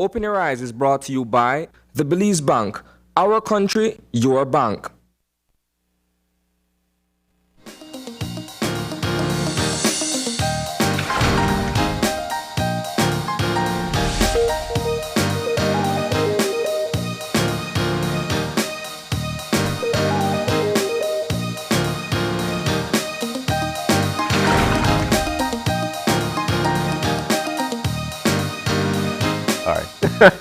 Open Your Eyes is brought to you by the Belize Bank. Our country, your bank.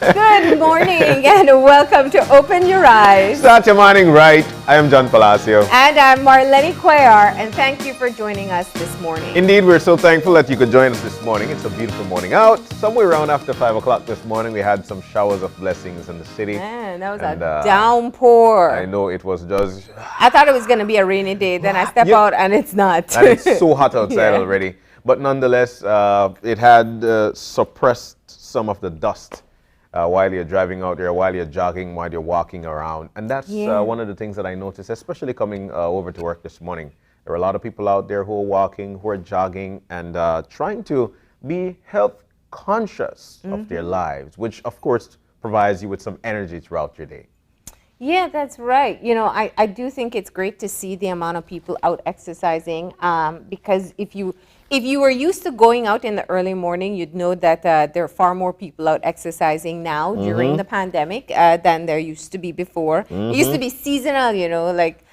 Good morning and welcome to Open Your Eyes. Start your morning right. I am John Palacio. And I'm Marlene Cuellar, and thank you for joining us this morning. Indeed, we're so thankful that you could join us this morning. It's a beautiful morning out. Somewhere around after 5 o'clock this morning, we had some showers of blessings in the city. Man, that was a downpour. I know it was just... I thought it was going to be a rainy day. Then I step out and it's not. And it's so hot outside already. But nonetheless, it had suppressed some of the dust. While you're driving out there, while you're jogging, while you're walking around. And that's one of the things that I noticed, especially coming over to work this morning. There are a lot of people out there who are walking, who are jogging, and trying to be health conscious of their lives, which of course provides you with some energy throughout your day. Yeah, that's right. You know, I do think it's great to see the amount of people out exercising because if you were used to going out in the early morning, you'd know that there are far more people out exercising now during the pandemic than there used to be before. It used to be seasonal, you know, like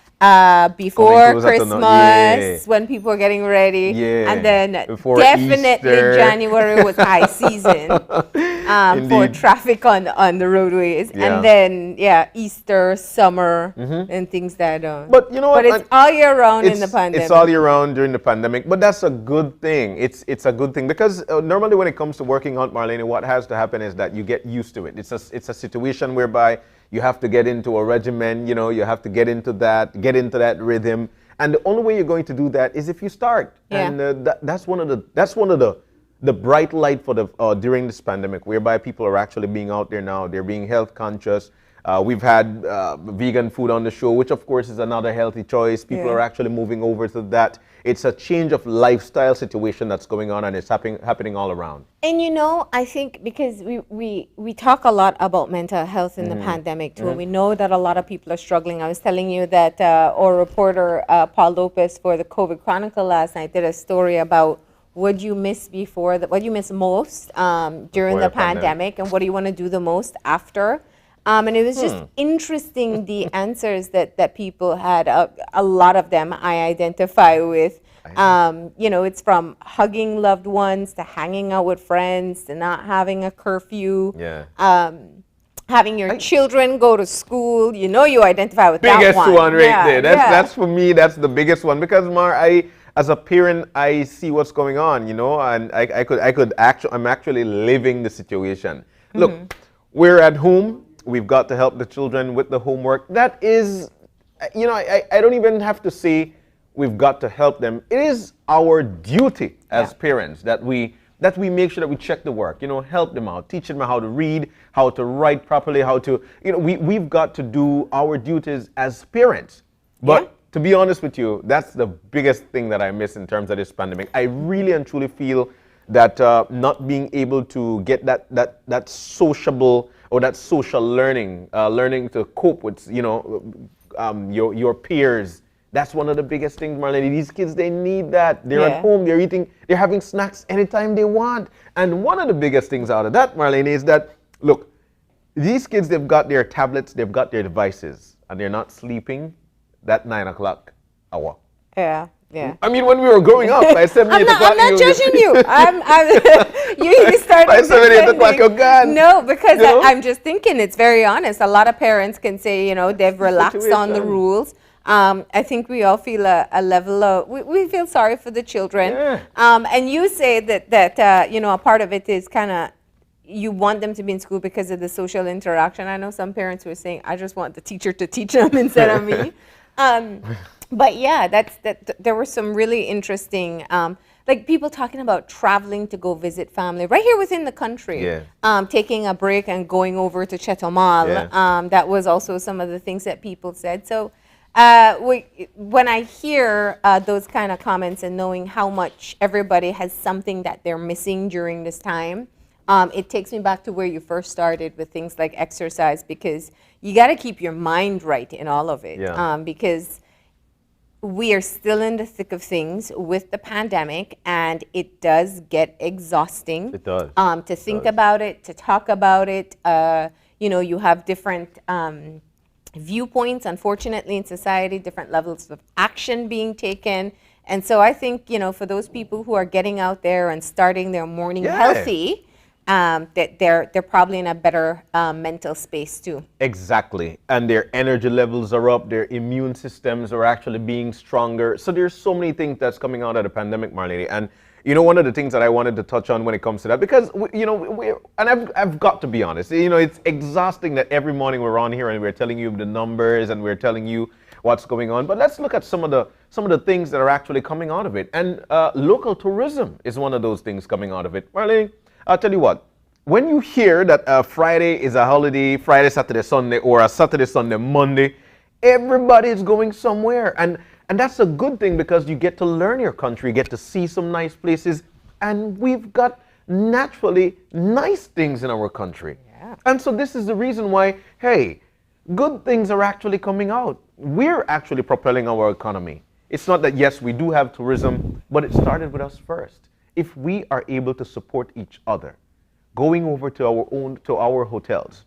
before Christmas when people were getting ready. And then before definitely Easter. January was high season for traffic on the roadways. And then, Easter, summer, and things that But you know what? But it's all year round in the pandemic. It's all year round during the pandemic. But that's a good thing. It's a good thing because normally when it comes to working out, Marlene, what has to happen is that you get used to it. It's a situation whereby you have to get into a regimen, you know, you have to get into that rhythm. And the only way you're going to do that is if you start. And that's one of the bright light for the during this pandemic, whereby people are actually being out there now. They're being health conscious. We've had vegan food on the show, which of course is another healthy choice. People are actually moving over to that. It's a change of lifestyle situation that's going on, and it's happening all around. And you know, I think because we talk a lot about mental health in the pandemic too. We know that a lot of people are struggling. I was telling you that our reporter Paul Lopez for the COVID Chronicle last night did a story about what you miss what you miss most during the pandemic, and what do you want to do the most after. And it was just interesting, the answers that people had. A lot of them I identify with. You know, it's from hugging loved ones to hanging out with friends to not having a curfew. Having your children go to school. You know, you identify with that one. Biggest one right there. That's for me, that's the biggest one. Because, as a parent, I see what's going on, you know, and I'm actually living the situation. Look, we're at home. We've got to help the children with the homework. That is, you know, I don't even have to say we've got to help them. It is our duty as parents that we make sure that we check the work, you know, help them out, teach them how to read, how to write properly, how to, you know, we've got to do our duties as parents. But to be honest with you, that's the biggest thing that I miss in terms of this pandemic. I really and truly feel that not being able to get that sociable or that social learning to cope with, you know, your peers. That's one of the biggest things, Marlene. These kids, they need that. They're at home, they're eating, they're having snacks anytime they want. And one of the biggest things out of that, Marlene, is that, look, these kids, they've got their tablets, they've got their devices, and they're not sleeping that 9 o'clock hour. Yeah. I mean, when we were growing up, by 7, 8 o'clock. I'm not judging you. You started by 7, 8 o'clock, you're gone. No, because I'm just thinking, it's very honest. A lot of parents can say, you know, they've relaxed on the rules. I think we all feel a level of, we feel sorry for the children. And you say that you know, a part of it is kind of, you want them to be in school because of the social interaction. I know some parents were saying, I just want the teacher to teach them instead of me. But yeah, there were some really interesting, like people talking about traveling to go visit family right here within the country, taking a break and going over to Chetumal. That was also some of the things that people said. So when I hear those kind of comments and knowing how much everybody has something that they're missing during this time, it takes me back to where you first started with things like exercise, because you got to keep your mind right in all of it. Yeah. Because we are still in the thick of things with the pandemic, and it does get exhausting. It does. To think about it, to talk about it. You have different viewpoints, unfortunately, in society, different levels of action being taken. And so I think, for those people who are getting out there and starting their morning healthy, that they're probably in a better mental space too. Exactly. And their energy levels are up, their immune systems are actually being stronger. So there's so many things that's coming out of the pandemic, Marlene. And one of the things that I wanted to touch on when it comes to that, because I've got to be honest, it's exhausting that every morning we're on here and we're telling you the numbers and we're telling you what's going on. But let's look at some of the things that are actually coming out of it. And local tourism is one of those things coming out of it. Marlene, I'll tell you what, when you hear that Friday is a holiday, Friday, Saturday, Sunday, or a Saturday, Sunday, Monday, everybody is going somewhere. And that's a good thing, because you get to learn your country, get to see some nice places, and we've got naturally nice things in our country. Yeah. And so this is the reason why, hey, good things are actually coming out. We're actually propelling our economy. It's not that, yes, we do have tourism, but it started with us first. If we are able to support each other, going over to our hotels,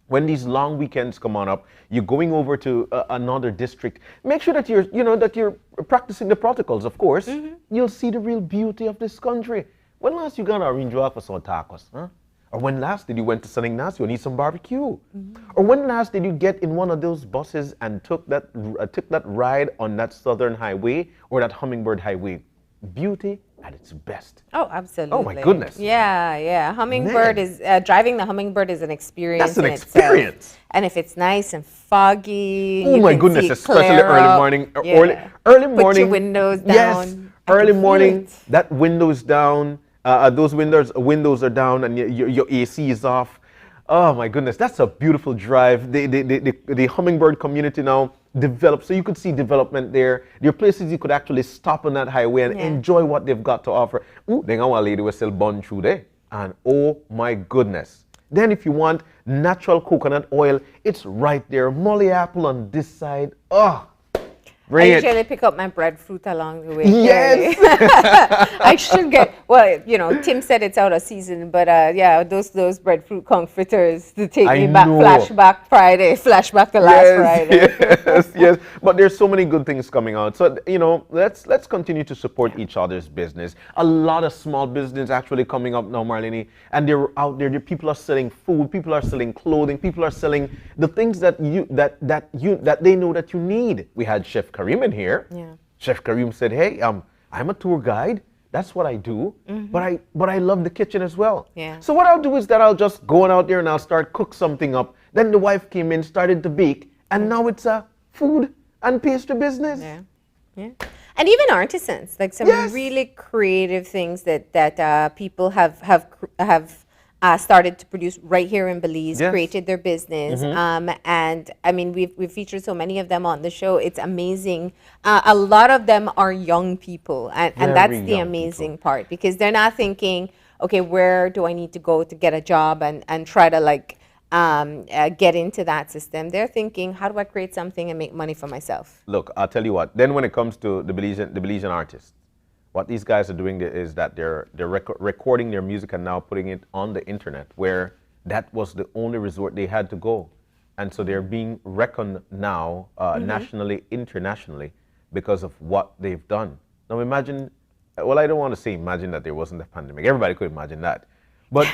when these long weekends come on up, you're going over to another district, make sure that you're practicing the protocols, of course. Mm-hmm. You'll see the real beauty of this country. When last you gone to Orange Walk for some tacos, huh? Or when last did you went to San Ignacio and eat some barbecue? Mm-hmm. Or when last did you get in one of those buses and took that ride on that Southern Highway or that Hummingbird Highway? Beauty at its best. Oh, absolutely. Oh my goodness. Yeah. Hummingbird is driving the Hummingbird is an experience. That's an in experience. Itself. And if it's nice and foggy, oh my goodness, especially early morning. Early morning. Put your windows down. Yes, early morning. That window's down. Those windows are down, and your AC is off. Oh my goodness, that's a beautiful drive. The Hummingbird community now developed, so you could see development there. There are places you could actually stop on that highway and enjoy what they've got to offer. Ooh, then our lady was still born through there, and oh my goodness. Then if you want natural coconut oil, it's right there. Molly apple on this side. Oh, I usually pick up my breadfruit along the way. Yes. I should get, Tim said it's out of season, but those breadfruit confiters to take me back, flashback to last Friday. Yes. But there's so many good things coming out. So, let's continue to support each other's business. A lot of small business actually coming up now, Marlene, and they're out there. People are selling food, people are selling clothing, people are selling the things that they know that you need. We had Chef Karim in here. Yeah. Chef Karim said, "Hey, I'm a tour guide. That's what I do. Mm-hmm. But I love the kitchen as well. Yeah. So what I'll do is that I'll just go out there and I'll start cook something up. Then the wife came in, started to bake, and now it's a food and pastry business. Yeah. And even artisans, like some really creative things that people have started to produce right here in Belize, created their business. Mm-hmm. And I mean, we've featured so many of them on the show. It's amazing. A lot of them are young people. And that's the amazing part, because they're not thinking, okay, where do I need to go to get a job and try to get into that system. They're thinking, how do I create something and make money for myself? Look, I'll tell you what. Then when it comes to the Belizean artists, what these guys are doing is that they're recording their music and now putting it on the internet, where that was the only resort they had to go. And so they're being reckoned now nationally, internationally, because of what they've done. Now imagine, well, I don't want to say imagine that there wasn't a pandemic. Everybody could imagine that. But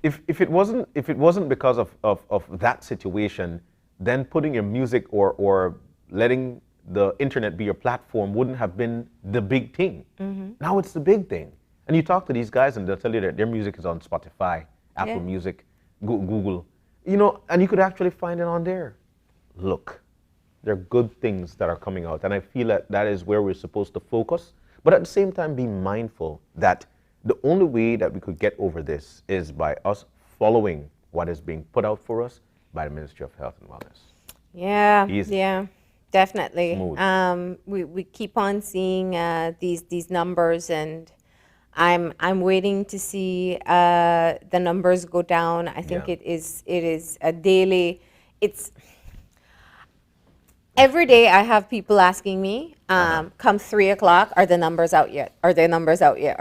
if it wasn't because of that situation, then putting your music or letting the internet be your platform wouldn't have been the big thing. Mm-hmm. Now it's the big thing. And you talk to these guys and they'll tell you that their music is on Spotify, Apple Music, Google, and you could actually find it on there. Look, there are good things that are coming out, and I feel that is where we're supposed to focus, but at the same time be mindful that the only way that we could get over this is by us following what is being put out for us by the Ministry of Health and Wellness. Yeah, Easy. yeah. Definitely. Smooth. We keep on seeing these numbers, and I'm waiting to see the numbers go down. I think Yeah. it is a daily. It's every day I have people asking me, come 3 o'clock, are the numbers out yet? Are the numbers out yet?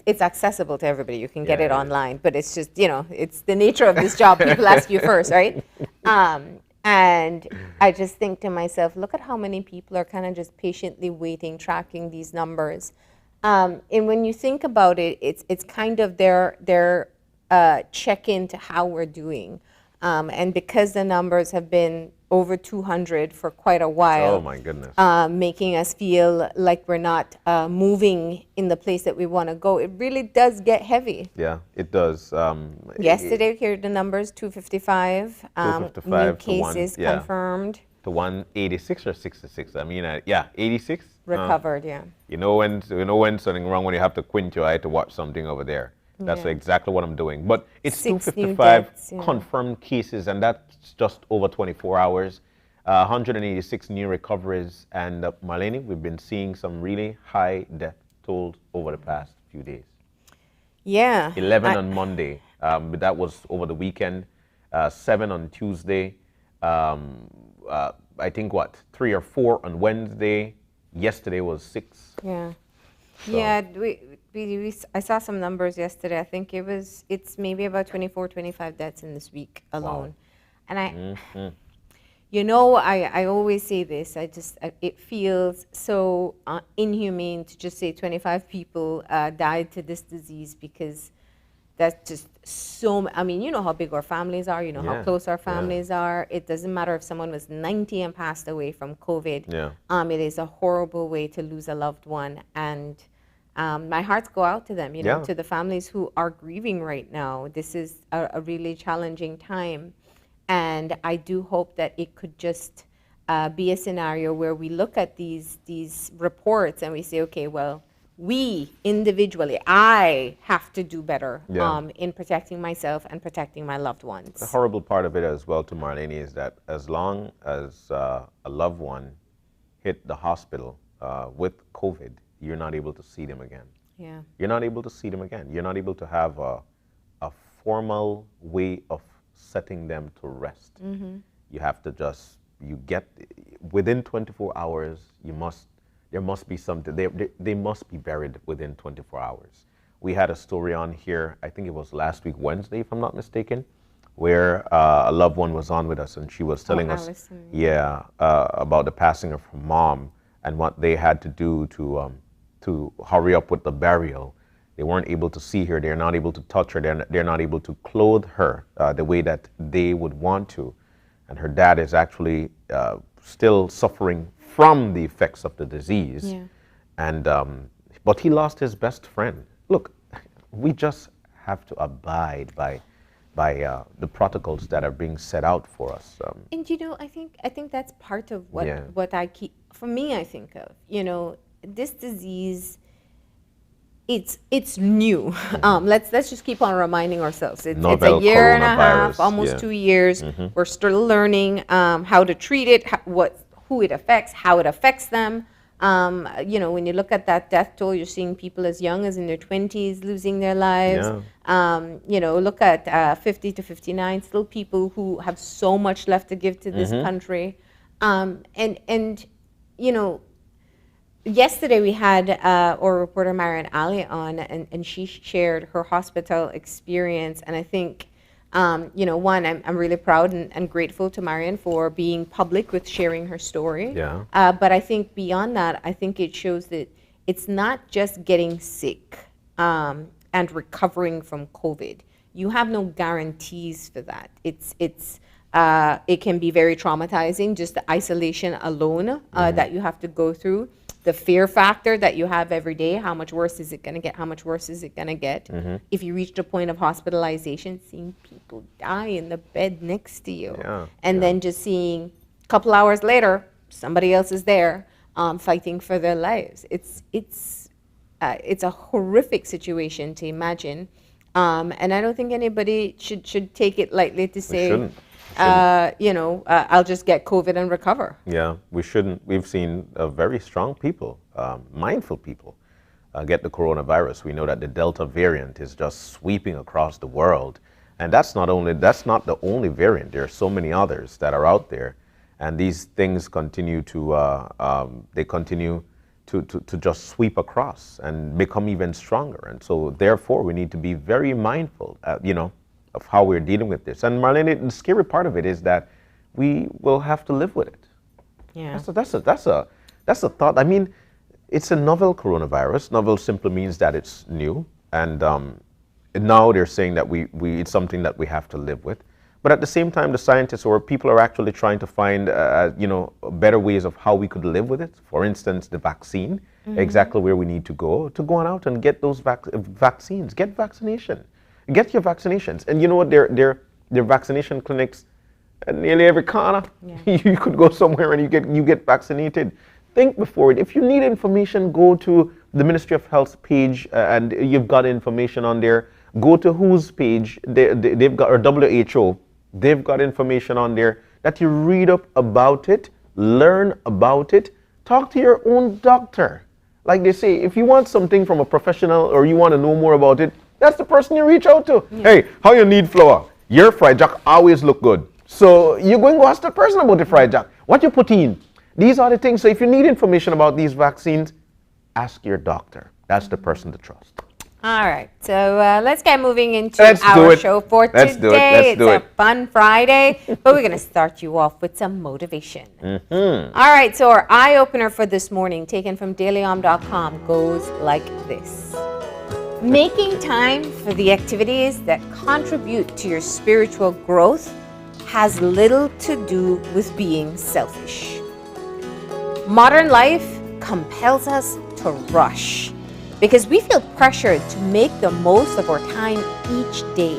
It's accessible to everybody. You can get Yeah, it it is. online, but it's just, it's the nature of this job. People ask you first, right? And I just think to myself, look at how many people are kind of just patiently waiting, tracking these numbers. And when you think about it, it's kind of their check-in to how we're doing. And because the numbers have been over 200 for quite a while, Oh my goodness. making us feel like we're not moving in the place that we want to go, it really does get heavy. Yeah, it does. Yesterday, here are the numbers: 255 new 255 to one, cases yeah. confirmed, To 186 or 66. I mean, yeah, 86. recovered. Yeah. You know when something wrong when you have to quint your eye to watch something over there. That's Yeah. exactly what I'm doing. But it's 6 new 255 deaths, yeah. confirmed cases, and that's just over 24 hours. 186 new recoveries, and Marlene, we've been seeing some really high death tolls over the past few days. Yeah. 11 on Monday, but that was over the weekend. 7 on Tuesday. I think 3 or 4 on Wednesday. Yesterday was 6. Yeah. Yeah, I saw some numbers yesterday. I think it's maybe about 24, 25 deaths in this week alone. And I always say this, it feels so inhumane to just say 25 people died to this disease, because that's just I mean, you know how big our families are, you know how Yeah, close our yeah. families are. It doesn't matter if someone was 90 and passed away from COVID. Yeah. It is a horrible way to lose a loved one. And my hearts go out to them, Yeah. to the families who are grieving right now. This is a really challenging time. And I do hope that it could just be a scenario where we look at these reports and we say, okay, well, we individually, I have to do better Yeah. in protecting myself and protecting my loved ones. The horrible part of it as well, to Marlene, is that as long as a loved one hit the hospital with COVID, you're not able to see them again. Yeah. You're not able to see them again. You're not able to have a formal way of setting them to rest. You have to just, within 24 hours, there must be something, they must be buried within 24 hours. We had a story on here, I think it was last week, Wednesday, if I'm not mistaken, where a loved one was on with us, and she was telling us, Allison. about the passing of her mom and what they had to do to hurry up with the burial. They weren't able to see her. They're not able to touch her. They're not able to clothe her the way that they would want to. And her dad is actually still suffering from the effects of the disease. Yeah. And but he lost his best friend. Look, we just have to abide by the protocols that are being set out for us. And I think that's part of what Yeah. what I keep, for me, I think of, this disease. It's new. Let's just keep on reminding ourselves. It's Novel a year and a half, coronavirus, almost yeah. 2 years. We're still learning how to treat it, who it affects, how it affects them. When you look at that death toll, you're seeing people as young as in their 20s losing their lives. Look at 50 to 59, still people who have so much left to give to this country. Yesterday we had our reporter Mayan on, and she shared her hospital experience. And I think, one, I'm really proud and grateful to Mayan for being public with sharing her story. Yeah. But I think beyond that, I think it shows that it's not just getting sick and recovering from COVID. You have no guarantees for that. It can be very traumatizing, just the isolation alone that you have to go through. The fear factor that you have every day, how much worse is it going to get? How much worse is it going to get? If you reach the point of hospitalization, seeing people die in the bed next to you. Yeah, And then just seeing a couple hours later, somebody else is there fighting for their lives. It's a horrific situation to imagine. And I don't think anybody should take it lightly to say, shouldn't. I'll just get COVID and recover. Yeah, we shouldn't. We've seen very strong people, mindful people, get the coronavirus. We know that the Delta variant is just sweeping across the world. And that's not the only variant. There are so many others that are out there. And these things continue to just sweep across and become even stronger. And so therefore we need to be very mindful, of how we're dealing with this. And Marlene, the scary part of it is that we will have to live with it. Yeah. That's a thought. I mean, it's a novel coronavirus. Novel simply means that it's new. And now they're saying that it's something that we have to live with. But at the same time, the scientists or people are actually trying to find, better ways of how we could live with it. For instance, the vaccine, exactly where we need to go on out and get those vaccines, get vaccination, get your vaccinations. And you know what? There are vaccination clinics at nearly every corner. Yeah. You could go somewhere and you get vaccinated. Think before it. If you need information, go to the Ministry of Health page, and you've got information on there. Go to WHO's page. They've got, or WHO. They've got information on there that you read up about it, learn about it, talk to your own doctor. Like they say, if you want something from a professional or you want to know more about it, that's the person you reach out to. Yeah. Hey, how you need flour? Your fried jack always look good. So you're going to ask the person about the fried jack. What you put in? These are the things. So if you need information about these vaccines, ask your doctor. That's the person to trust. All right, so let's get moving into our show for today. It's a fun Friday, but we're going to start you off with some motivation. All right, so our eye-opener for this morning, taken from dailyom.com, goes like this. Making time for the activities that contribute to your spiritual growth has little to do with being selfish. Modern life compels us to rush, because we feel pressured to make the most of our time each day.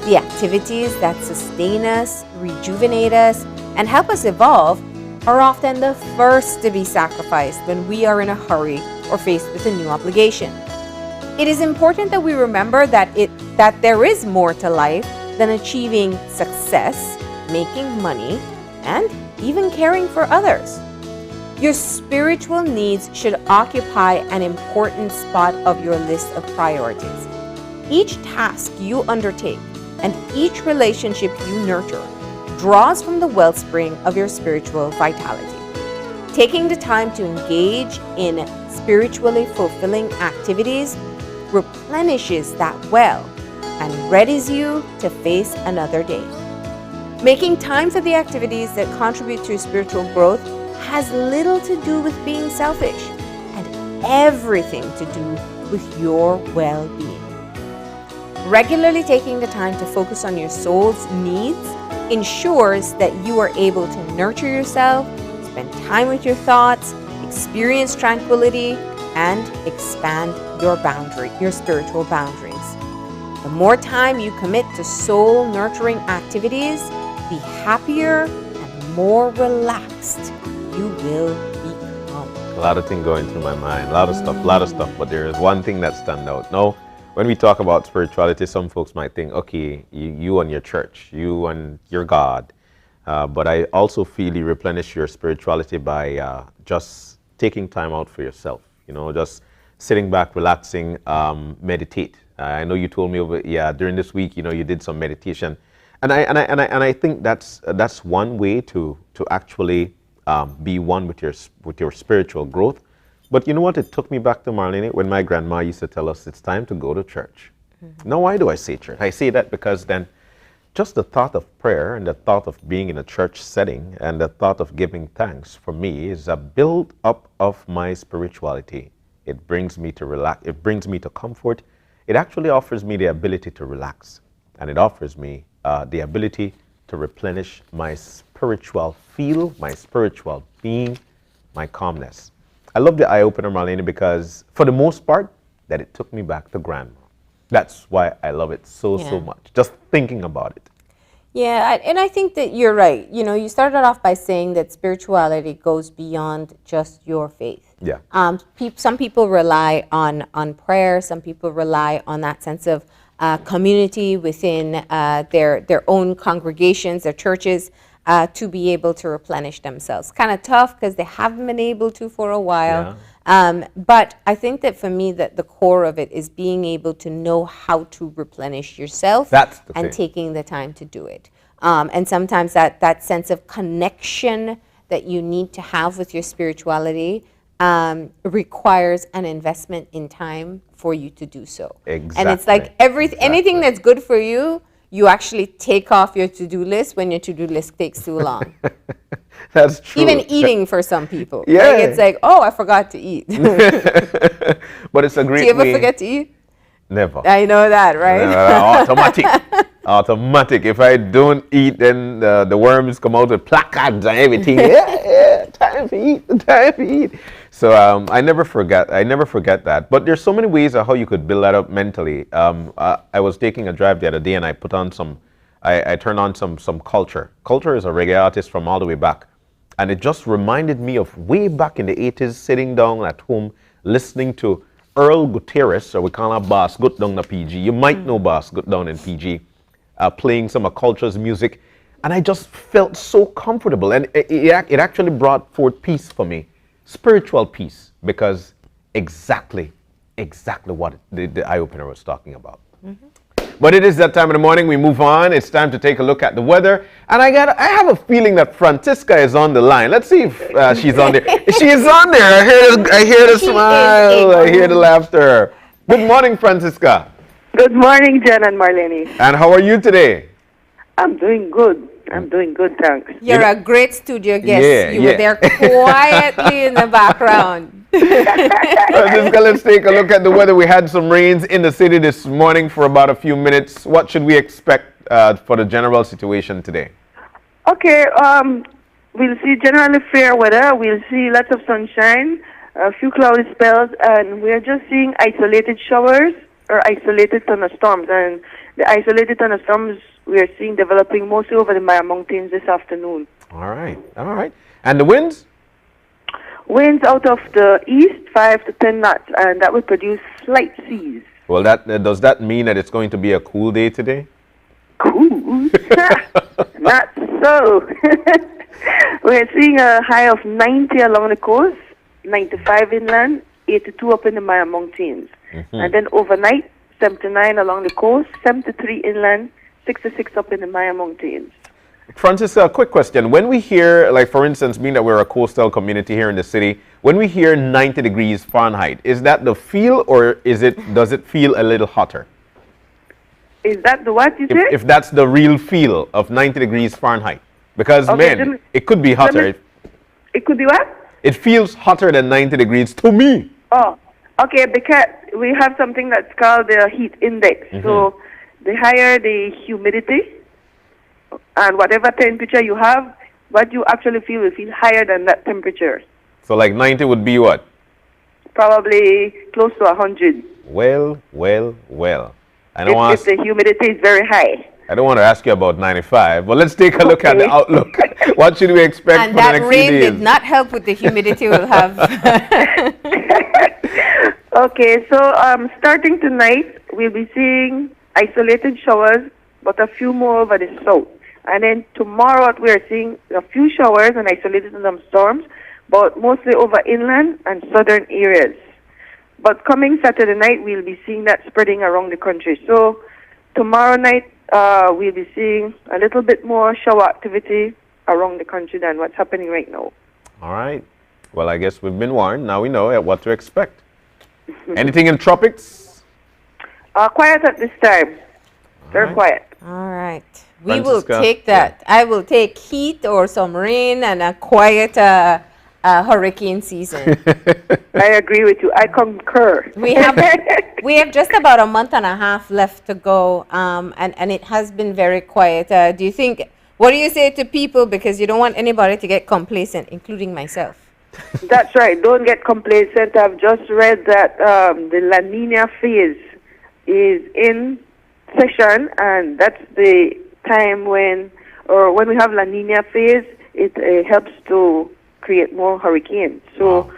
The activities that sustain us, rejuvenate us, and help us evolve are often the first to be sacrificed when we are in a hurry or faced with a new obligation. It is important that we remember that there is more to life than achieving success, making money, and even caring for others. Your spiritual needs should occupy an important spot of your list of priorities. Each task you undertake and each relationship you nurture draws from the wellspring of your spiritual vitality. Taking the time to engage in spiritually fulfilling activities replenishes that well and readies you to face another day. Making time for the activities that contribute to your spiritual growth has little to do with being selfish and everything to do with your well-being. Regularly taking the time to focus on your soul's needs ensures that you are able to nurture yourself, spend time with your thoughts, experience tranquility, and expand your spiritual boundaries. The more time you commit to soul-nurturing activities, the happier and more relaxed you will become. A lot of things going through my mind, a lot of stuff, but there is one thing that stands out. Now, when we talk about spirituality, some folks might think, okay, you and your church, you and your God, but I also feel you replenish your spirituality by just taking time out for yourself, just sitting back, relaxing, meditate. I know you told me during this week, you did some meditation, and I think that's one way to actually be one with your spiritual growth. But you know what? It took me back to Marlene when my grandma used to tell us it's time to go to church. Now, why do I say church? I say that because then just the thought of prayer and the thought of being in a church setting and the thought of giving thanks for me is a build up of my spirituality. It brings me to relax. It brings me to comfort. It actually offers me the ability to relax, and it offers me the ability to replenish my spiritual feel, my spiritual being, my calmness. I love the eye-opener, Marlene, because for the most part, that it took me back to grandma. That's why I love it so much, just thinking about it. Yeah, and I think that you're right. You started off by saying that spirituality goes beyond just your faith. Yeah. Some people rely on prayer. Some people rely on that sense of community within their own congregations, their churches. to be able to replenish themselves. Kind of tough because they haven't been able to for a while. But I think that for me, that the core of it is being able to know how to replenish yourself and taking the time to do it. And sometimes that sense of connection that you need to have with your spirituality requires an investment in time for you to do so. Exactly. And it's like anything that's good for you, you actually take off your to-do list when your to-do list takes too long. That's true. Even eating for some people. Yeah. Like it's like, oh, I forgot to eat. But it's a great Do you ever way. forget to eat? Never. I know that, right? Automatic. Automatic. If I don't eat, then the worms come out with placards and everything. Yeah, time to eat, time to eat. So I never forget that. But there's so many ways of how you could build that up mentally. I was taking a drive the other day and I put on I turned on some Culture. Culture is a reggae artist from all the way back. And it just reminded me of way back in the 80s, sitting down at home, listening to Earl Gutierrez, or we call him Boss Gut down in PG. You might know Boss Gut down in PG, playing some of Culture's music. And I just felt so comfortable. And it actually brought forth peace for me, spiritual peace, because exactly what the eye-opener was talking about. But it is that time of the morning. We move on. It's time to take a look at the weather. And I have a feeling that Francisca is on the line. Let's see if she's on there. She is on there. I hear the smile. I hear the laughter. Good morning, Francisca. Good morning, Jen and Marlene. And how are you today? I'm doing good. I'm doing good, thanks. You're a great studio guest. Yeah, you were there quietly in the background. Francisca, let's take a look at the weather. We had some rains in the city this morning for about a few minutes. What should we expect for the general situation today? Okay, we'll see generally fair weather. We'll see lots of sunshine, a few cloudy spells, and we're just seeing isolated showers or isolated thunderstorms. And the isolated thunderstorms we are seeing developing mostly over the Mayan Mountains this afternoon. All right. And the winds? Winds out of the east, 5 to 10 knots, and that will produce slight seas. Well, does that mean that it's going to be a cool day today? Cool? Not so. We're seeing a high of 90 along the coast, 95 inland, 82 up in the Mayan Mountains. And then overnight, 79 along the coast, 73 inland, 66 up in the Mayan Mountains. Francis, a quick question. When we hear, like for instance, being that we're a coastal community here in the city, when we hear 90 degrees Fahrenheit, is that the feel or does it feel a little hotter? Is that the what you say? If that's the real feel of 90 degrees Fahrenheit. Because, okay, it could be hotter. It could be what? It feels hotter than 90 degrees to me. Oh, okay, because we have something that's called the heat index. So the higher the humidity, and whatever temperature you have, what you actually feel will feel higher than that temperature. So like 90 would be what? Probably close to 100. Well. If the humidity is very high. I don't want to ask you about 95, but let's take a look at the outlook. What should we expect And for the that next rain few days? did not help with the humidity we'll have. Okay, so starting tonight, we'll be seeing isolated showers, but a few more over the south. And then tomorrow, what we're seeing a few showers and isolated thunderstorms, but mostly over inland and southern areas. But coming Saturday night, we'll be seeing that spreading around the country. So tomorrow night, we'll be seeing a little bit more shower activity around the country than what's happening right now. All right. Well, I guess we've been warned. Now we know what to expect. Anything in tropics? Quiet at this time. Very quiet. All right. We will Francisca, take that. I will take heat or some rain and a quiet hurricane season. I agree with you. I concur. We have just about a month and a half left to go, and it has been very quiet. What do you say to people, because you don't want anybody to get complacent, including myself? That's right. Don't get complacent. I've just read that the La Nina phase is in session, and that's the time when we have La Nina phase, it helps to create more hurricanes. So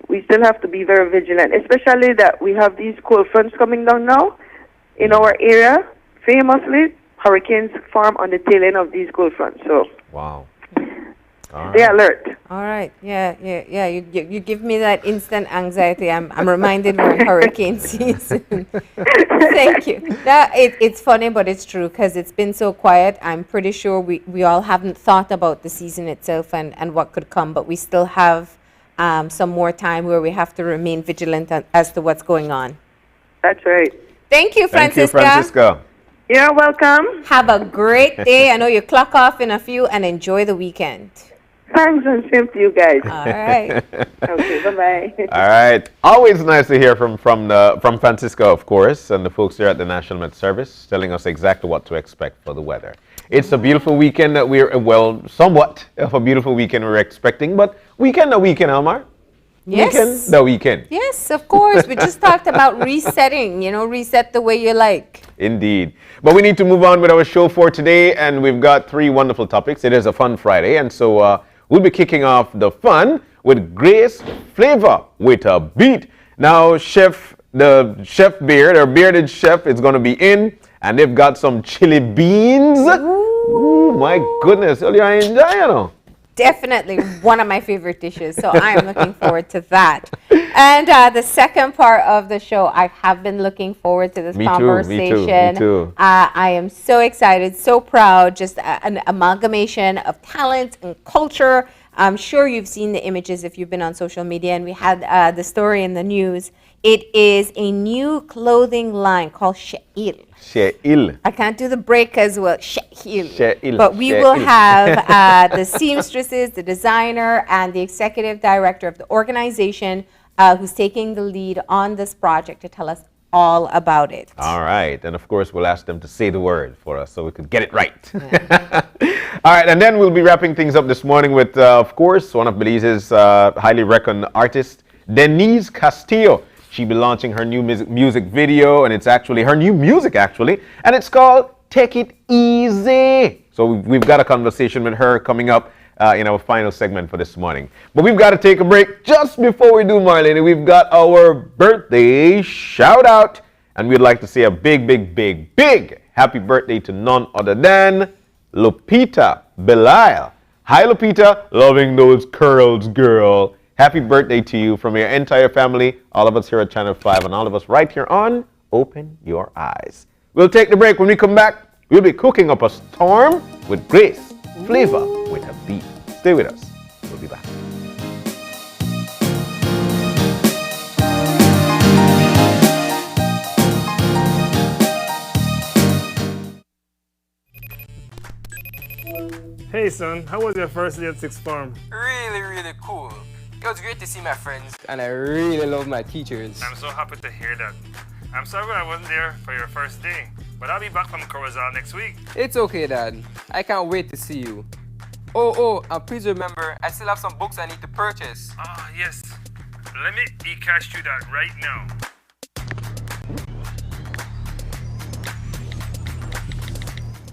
we still have to be very vigilant, especially that we have these cold fronts coming down now in our area. Famously, hurricanes form on the tail end of these cold fronts. So Wow. stay alert. All right. Yeah. You give me that instant anxiety. I'm reminded we're in hurricane season. Thank you. It's funny, but it's true because it's been so quiet. I'm pretty sure we all haven't thought about the season itself and what could come, but we still have some more time where we have to remain vigilant as to what's going on. That's right. Thank you, Thank you, Francisca. Francisca. You're welcome. Have a great day. I know you clock off in a few and enjoy the weekend. Thanks and same to you guys. All right. Okay, bye-bye. All right. Always nice to hear from Francisco, of course, and the folks here at the National Met Service telling us exactly what to expect for the weather. It's a beautiful weekend that somewhat of a beautiful weekend we're expecting, but weekend, Elmar. Yes. The weekend. Yes, of course. We just talked about resetting, reset the way you like. Indeed. But we need to move on with our show for today, and we've got 3 wonderful topics. It is a fun Friday, and so we'll be kicking off the fun with Grace Flavor with a beat. Now, the chef beard, or bearded chef, is going to be in, and they've got some chili beans. Ooh, my goodness. You're enjoying it. Definitely one of my favorite dishes, so I am looking forward to that. And the second part of the show, I have been looking forward to this conversation. Me too. I am so excited, so proud, just an amalgamation of talent and culture. I'm sure you've seen the images if you've been on social media, and we had the story in the news. It is a new clothing line called She'il. She'il. I can't do the break as well. She'il. She'il. But we will have the seamstresses, the designer, and the executive director of the organization who's taking the lead on this project to tell us all about it. All right. And of course, we'll ask them to say the word for us so we could get it right. Yeah. All right. And then we'll be wrapping things up this morning with, of course, one of Belize's highly reckoned artists, Denise Castillo. She'll be launching her new music video, and it's actually her new music, and it's called Take It Easy. So we've got a conversation with her coming up in our final segment for this morning. But we've got to take a break. Just before we do, Marlene, we've got our birthday shout out, and we'd like to say a big happy birthday to none other than Lupita Belial. Hi, Lupita. Loving those curls, girl. Happy birthday to you from your entire family, all of us here at Channel 5, and all of us right here on Open Your Eyes. We'll take the break. When we come back, we'll be cooking up a storm with Grace Flavor with a beat. Stay with us. We'll be back. Hey son, how was your first day at Sixth Form? Really cool. It was great to see my friends, and I really love my teachers. I'm so happy to hear that. I'm sorry I wasn't there for your first day, but I'll be back from Corozal next week. It's okay, Dad. I can't wait to see you. Oh, and please remember, I still have some books I need to purchase. Ah, yes. Let me e-cash you that right now.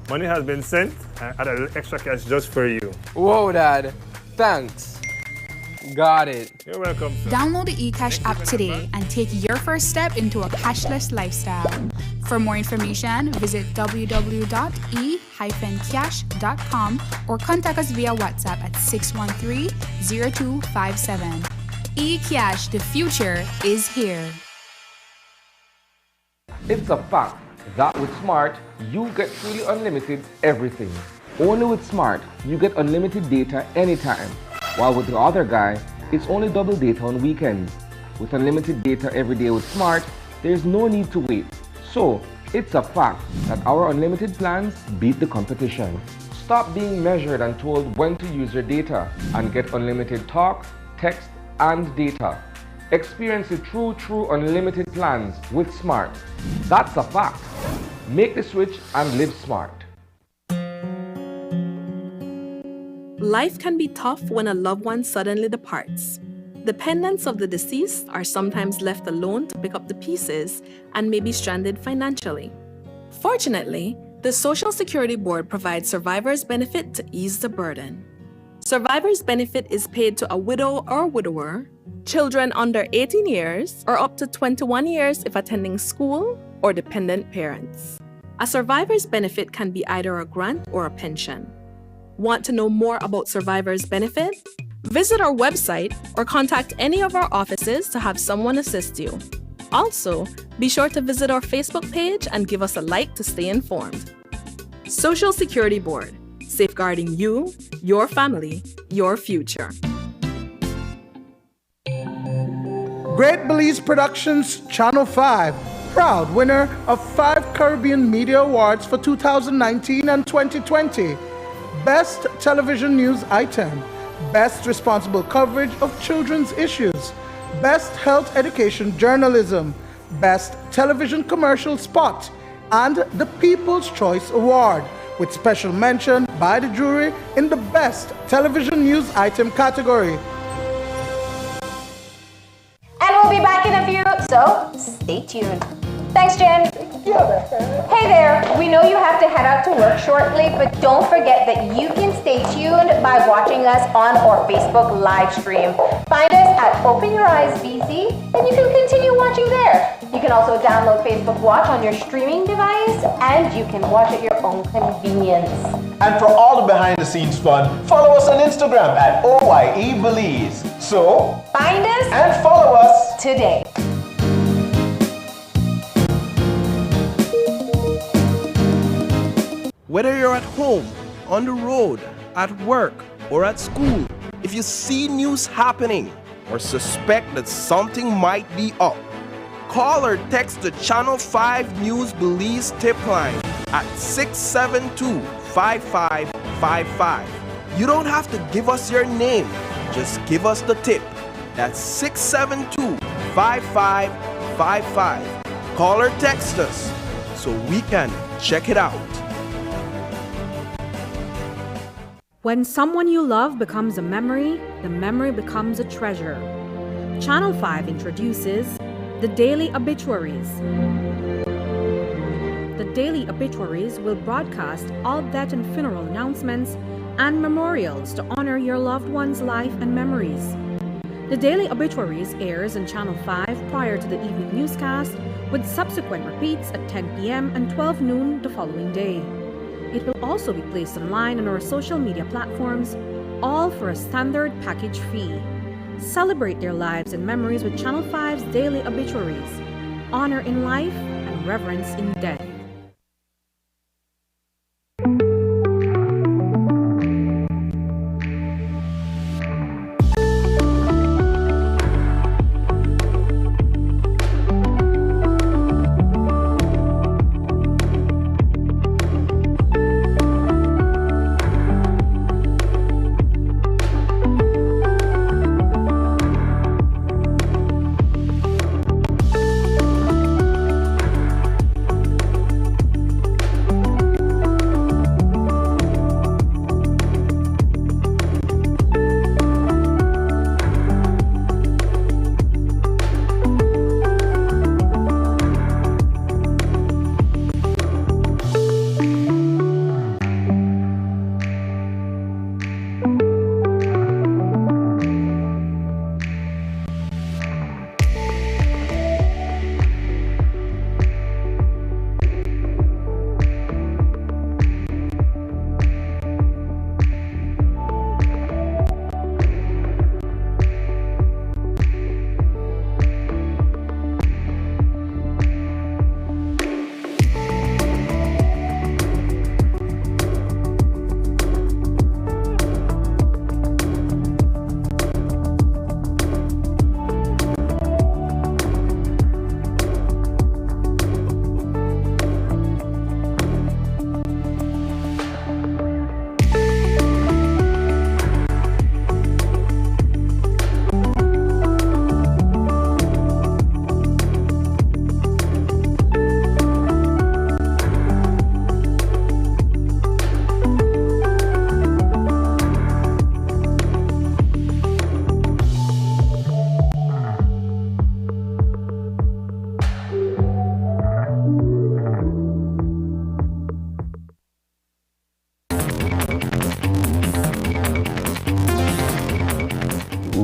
Money has been sent. I add a little extra cash just for you. Whoa, Dad. Thanks. Got it. You're welcome, sir. Download the eCash app today and take your first step into a cashless lifestyle. For more information, visit www.e-cash.com or contact us via WhatsApp at 613-0257. eCash, the future is here. It's a fact that with Smart, you get truly unlimited everything. Only with Smart, you get unlimited data anytime. While with the other guy, it's only double data on weekends. With unlimited data every day with Smart, there's no need to wait. So, it's a fact that our unlimited plans beat the competition. Stop being measured and told when to use your data and get unlimited talk, text, and data. Experience the true unlimited plans with Smart. That's a fact. Make the switch and live smart. Life can be tough when a loved one suddenly departs. Dependents of the deceased are sometimes left alone to pick up the pieces and may be stranded financially. Fortunately, the Social Security Board provides survivor's benefit to ease the burden. Survivor's benefit is paid to a widow or widower, children under 18 years, or up to 21 years if attending school, or dependent parents. A survivor's benefit can be either a grant or a pension. Want to know more about survivor's benefit? Visit our website or contact any of our offices to have someone assist you. Also, be sure to visit our Facebook page and give us a like to stay informed. Social Security Board, safeguarding you, your family, your future. Great Belize Productions Channel 5, proud winner of 5 Caribbean Media Awards for 2019 and 2020. Best Television News Item, Best Responsible Coverage of Children's Issues, Best Health Education Journalism, Best Television Commercial Spot, and the People's Choice Award, with special mention by the jury in the Best Television News Item category. And we'll be back in a few, so stay tuned. Thanks, Jen. Hey there, we know you have to head out to work shortly, but don't forget that you can stay tuned by watching us on our Facebook live stream. Find us at Open Your Eyes BC, and you can continue watching there. You can also download Facebook Watch on your streaming device, and you can watch at your own convenience. And for all the behind-the-scenes fun, follow us on Instagram at OYE Belize. So, find us and follow us today. Whether you're at home, on the road, at work, or at school, if you see news happening or suspect that something might be up, call or text the Channel 5 News Belize tip line at 672-5555. You don't have to give us your name, just give us the tip. That's 672-5555. Call or text us so we can check it out. When someone you love becomes a memory, the memory becomes a treasure. Channel 5 introduces the Daily Obituaries. The Daily Obituaries will broadcast all death and funeral announcements and memorials to honor your loved one's life and memories. The Daily Obituaries airs on Channel 5 prior to the evening newscast, with subsequent repeats at 10 p.m. and 12 noon the following day. It will also be placed online on our social media platforms, all for a standard package fee. Celebrate their lives and memories with Channel 5's Daily Obituaries. Honor in life and reverence in death.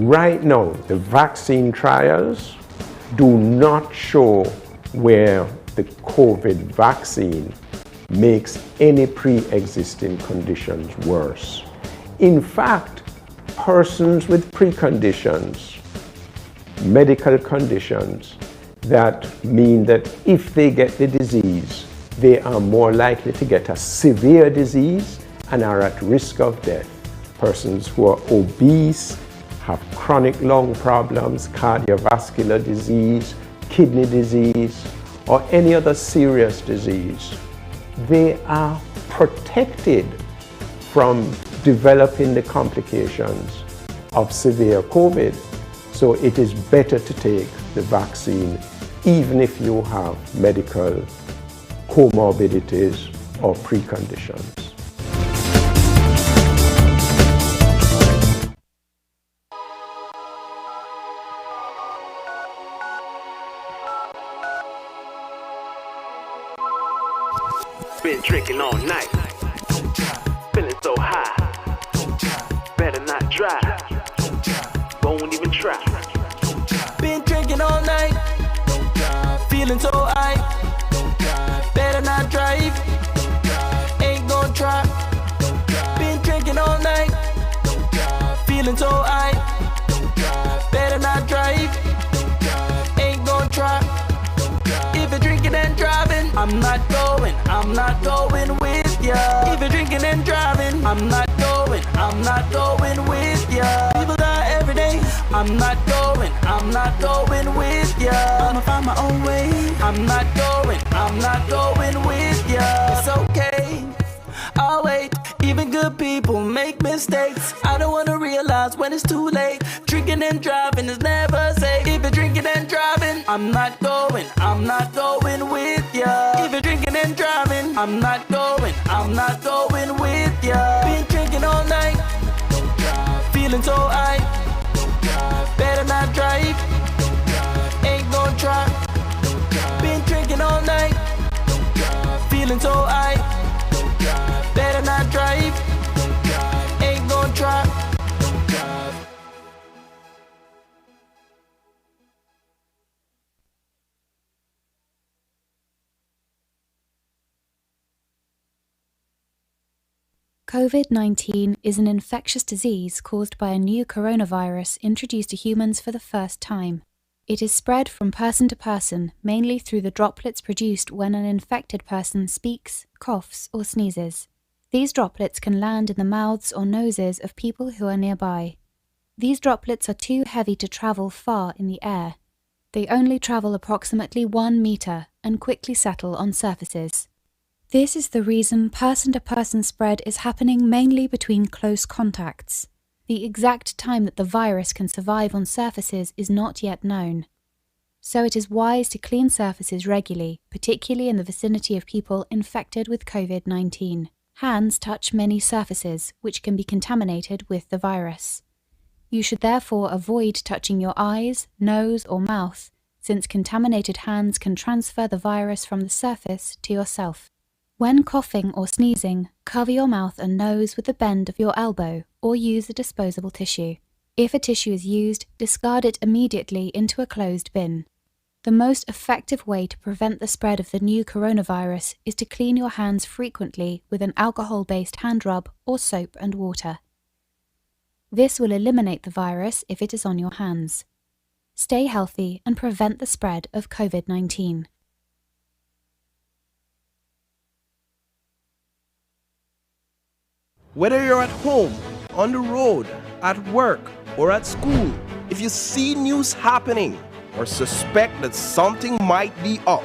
Right now, the vaccine trials do not show where the COVID vaccine makes any pre-existing conditions worse. In fact, persons with preconditions, medical conditions, that mean that if they get the disease, they are more likely to get a severe disease and are at risk of death. Persons who are obese, have chronic lung problems, cardiovascular disease, kidney disease, or any other serious disease, they are protected from developing the complications of severe COVID. So it is better to take the vaccine even if you have medical comorbidities or preconditions. Been drinking all night, feeling so high, better not drive, won't even try. Been drinking all night, feeling so high, better not drive, ain't gon' try. Been drinking all night, feeling so high, better not drive, ain't gon' try. If you're drinking and driving, I'm not going with ya. If you're drinking and driving, I'm not going with ya. People die every day, I'm not going with ya. I'ma find my own way, I'm not going with ya. It's okay, I'll wait. Even good people make mistakes. I don't wanna realize when it's too late. Drinking and driving is never safe. If you're drinking and driving, I'm not going with ya. If you're drinking and driving, I'm not going with ya. Been drinking all night, feeling so high, better not drive, ain't gon' try. Been drinking all night, feeling so high, better not drive, ain't gon' try. COVID-19 is an infectious disease caused by a new coronavirus introduced to humans for the first time. It is spread from person to person, mainly through the droplets produced when an infected person speaks, coughs, or sneezes. These droplets can land in the mouths or noses of people who are nearby. These droplets are too heavy to travel far in the air. They only travel approximately 1 meter and quickly settle on surfaces. This is the reason person-to-person spread is happening mainly between close contacts. The exact time that the virus can survive on surfaces is not yet known. So it is wise to clean surfaces regularly, particularly in the vicinity of people infected with COVID-19. Hands touch many surfaces, which can be contaminated with the virus. You should therefore avoid touching your eyes, nose, or mouth, since contaminated hands can transfer the virus from the surface to yourself. When coughing or sneezing, cover your mouth and nose with the bend of your elbow or use a disposable tissue. If a tissue is used, discard it immediately into a closed bin. The most effective way to prevent the spread of the new coronavirus is to clean your hands frequently with an alcohol-based hand rub or soap and water. This will eliminate the virus if it is on your hands. Stay healthy and prevent the spread of COVID-19. Whether you're at home, on the road, at work, or at school, if you see news happening or suspect that something might be up,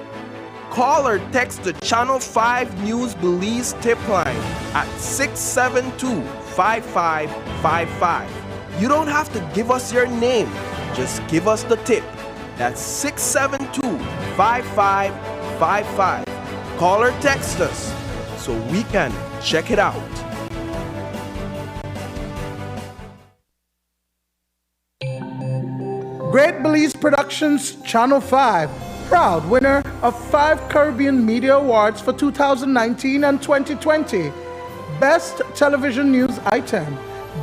call or text the Channel 5 News Belize tip line at 672-5555. You don't have to give us your name, just give us the tip. That's 672-5555. Call or text us so we can check it out. Great Belize Productions Channel 5, proud winner of 5 Caribbean Media Awards for 2019 and 2020. Best Television News Item,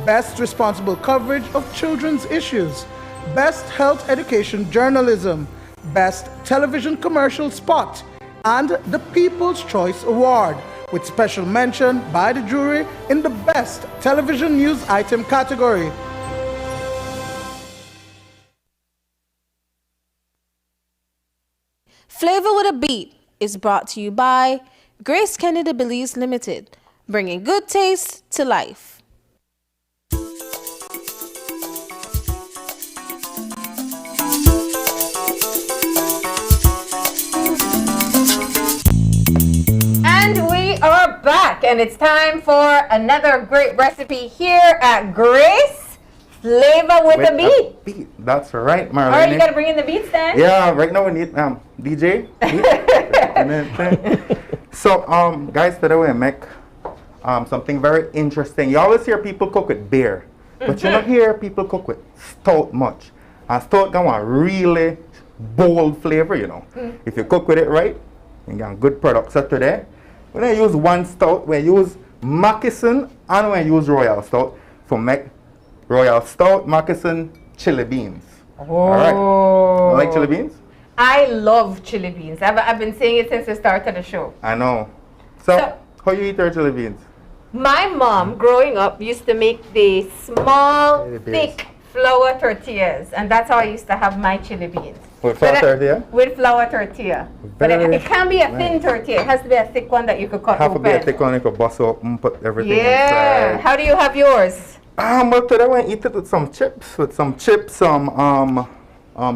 Best Responsible Coverage of Children's Issues, Best Health Education Journalism, Best Television Commercial Spot, and the People's Choice Award with special mention by the jury in the best television news item category. Flavor with a Beat is brought to you by Grace Kennedy Belize Limited, bringing good taste to life. And we are back, and it's time for another great recipe here at Grace. Flavor with a beat. That's right, Marlene. All right, you got to bring in the beats then. Yeah, right now we need DJ. So, guys, today we make something very interesting. You always hear people cook with beer, but you don't hear people cook with stout much. And stout got a really bold flavor, you know. If you cook with it right, you get good products. So today, we're going to use one stout. We use Moccasin and we use Royal Stout for make Royal Stout, Moccasin, chili beans. All right. You like chili beans? I love chili beans. I've been saying it since the start of the show. I know. So how you eat your chili beans? My mom, growing up, used to make the small, thick flour tortillas, and that's how I used to have my chili beans. With flour tortilla? With flour tortilla. But it can't be a thin tortilla. It has to be a thick one that you could cut Have open. to be a thick one you could bust up and put everything Yeah. inside. How do you have yours? But today we eat it with some chips, some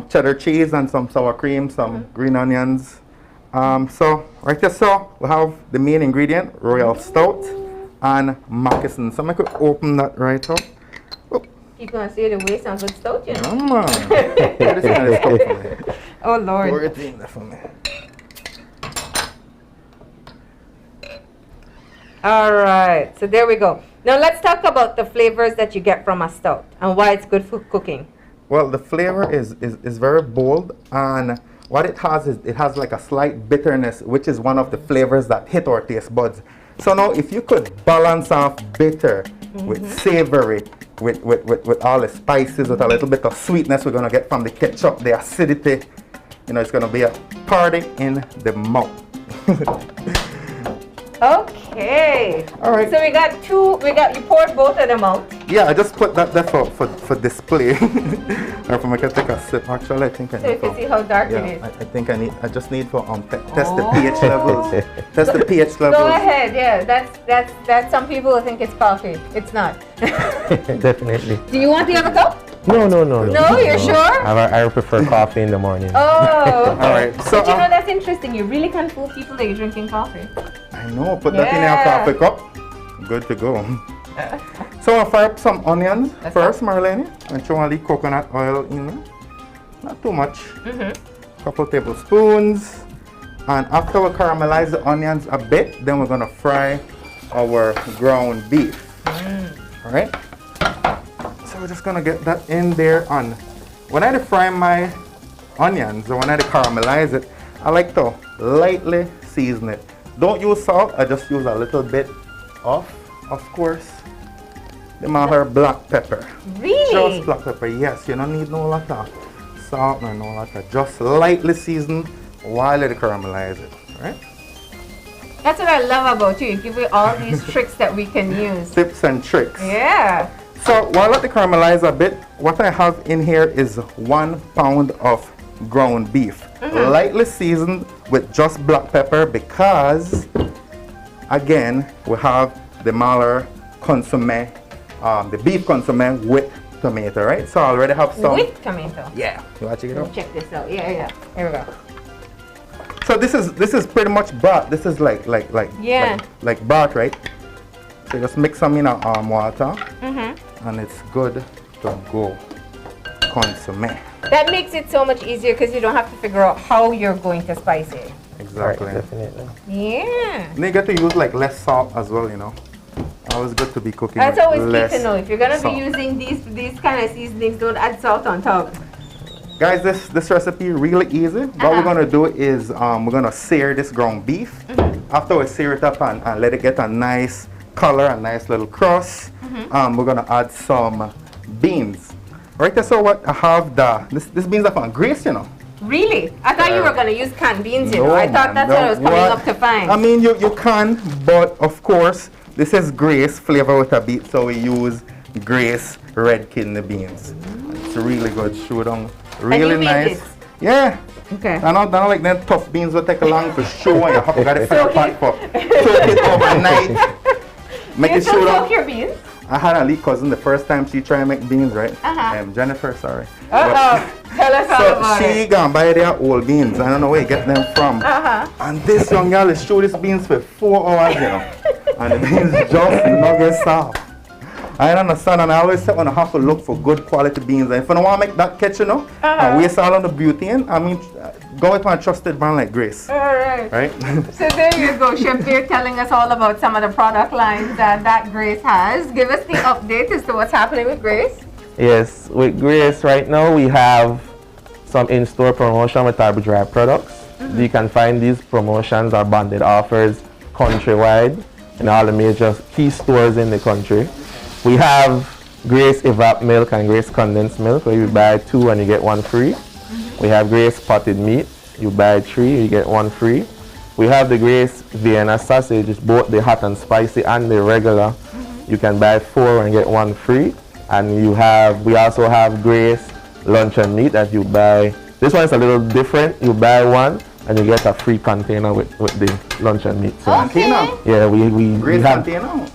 cheddar cheese and some sour cream, some green onions. So right here, so we have the main ingredient, Royal Stout and Moccasin. So I could open that right up. You're going to see the waste on good stout, you know? Come on. This kind of stuff for me. Oh, Lord. Pour it in there for me. All right, so there we go. Now let's talk about the flavors that you get from a stout and why it's good for cooking. Well, the flavor is very bold, and what it has is it has like a slight bitterness, which is one of the flavors that hit our taste buds. So now if you could balance off bitter with savory, with all the spices, with a little bit of sweetness we're gonna get from the ketchup, the acidity, you know, it's gonna be a party in the mouth. Okay. All right. So you poured both of them out. Yeah, I just put that there for display. Or if I can take a sip, actually, I think I need So you can see how dark it is. I think I just need to test the pH levels. Test the pH levels. Go ahead, yeah. That's some people will think it's coffee. It's not. Definitely. Do you want the other cup? No. No, you're sure? I prefer coffee in the morning. Oh, okay. All right. So But you know, that's interesting. You really can fool people that you're drinking coffee. I know. Put that in your coffee cup. Good to go. So I'll fry up some onions first, Marlene. And throw a little coconut oil in there. Not too much. Couple tablespoons. And after we caramelize the onions a bit, then we're gonna fry our ground beef. All right. So we're just gonna get that in there. And when I fry my onions, or when I caramelize it, I like to lightly season it. Don't use salt. I just use a little bit of course, the Mayan black pepper. Really? Just black pepper. Yes. You don't need no lot of salt or no lot of. Just lightly seasoned while it caramelize it. All right. That's what I love about you. You give me all these tricks that we can use. Tips and tricks. Yeah. So while I let it caramelize a bit, what I have in here is 1 pound of ground beef, lightly seasoned with just black pepper, because again we have the Maller consomme, the beef consomme with tomato, right? So I already have some. With tomato. Yeah. You want to check it out? Check this out. Yeah. Here we go. So this is pretty much broth. This is like broth, right? So you just mix some in water, and it's good to go. Consomme. That makes it so much easier because you don't have to figure out how you're going to spice it. Exactly. Right, definitely. Yeah. And you get to use like less salt as well, you know. Always good to be cooking. That's with always less key to know. If you're gonna salt. be using these kind of seasonings, don't add salt on top. Guys, this recipe really easy. What we're gonna do is we're gonna sear this ground beef. After we sear it up and let it get a nice color, a nice little crust, we're gonna add some beans. Right there, so what I have this beans are from Greece, you know. Really? I thought you were going to use canned beans, you know. No, I thought man, that's what I was coming what? up to find. I mean, you can, but of course, this is Grace flavor with a beet, so we use Grace red kidney beans. It's really good. Shoot on. Really nice. Yeah. Okay. I don't like them tough beans will take long to show and you have to get it for the pot for. Soak it overnight. Make it shoot on. Soak your beans? I had a lead cousin the first time she tried to make beans, right? Jennifer, sorry. Tell us all about she gonna buy their old beans. I don't know where you get them from. And this young girl is show these beans for 4 hours, you know. And the beans just nugget soft. I don't understand, and I always say when I have to look for good quality beans. And if I don't want to make that catch, you know, and waste all on the beauty, and I mean, go with my trusted brand like Grace. All right. Right? So there you go, Chef Beer telling us all about some of the product lines that Grace has. Give us the update as to what's happening with Grace. Yes, with Grace right now we have some in-store promotion with our dry products. You can find these promotions or bundled offers countrywide in all the major key stores in the country. We have Grace Evap Milk and Grace Condensed Milk, where you buy 2 and you get 1 free. We have Grace Potted Meat. You buy 3, you get 1 free. We have the Grace Vienna Sausage, it's both the hot and spicy and the regular. You can buy 4 and get 1 free. And we also have Grace Luncheon Meat that you buy. This one is a little different. You buy 1 and you get a free container with the luncheon meat. So, yeah, we have container.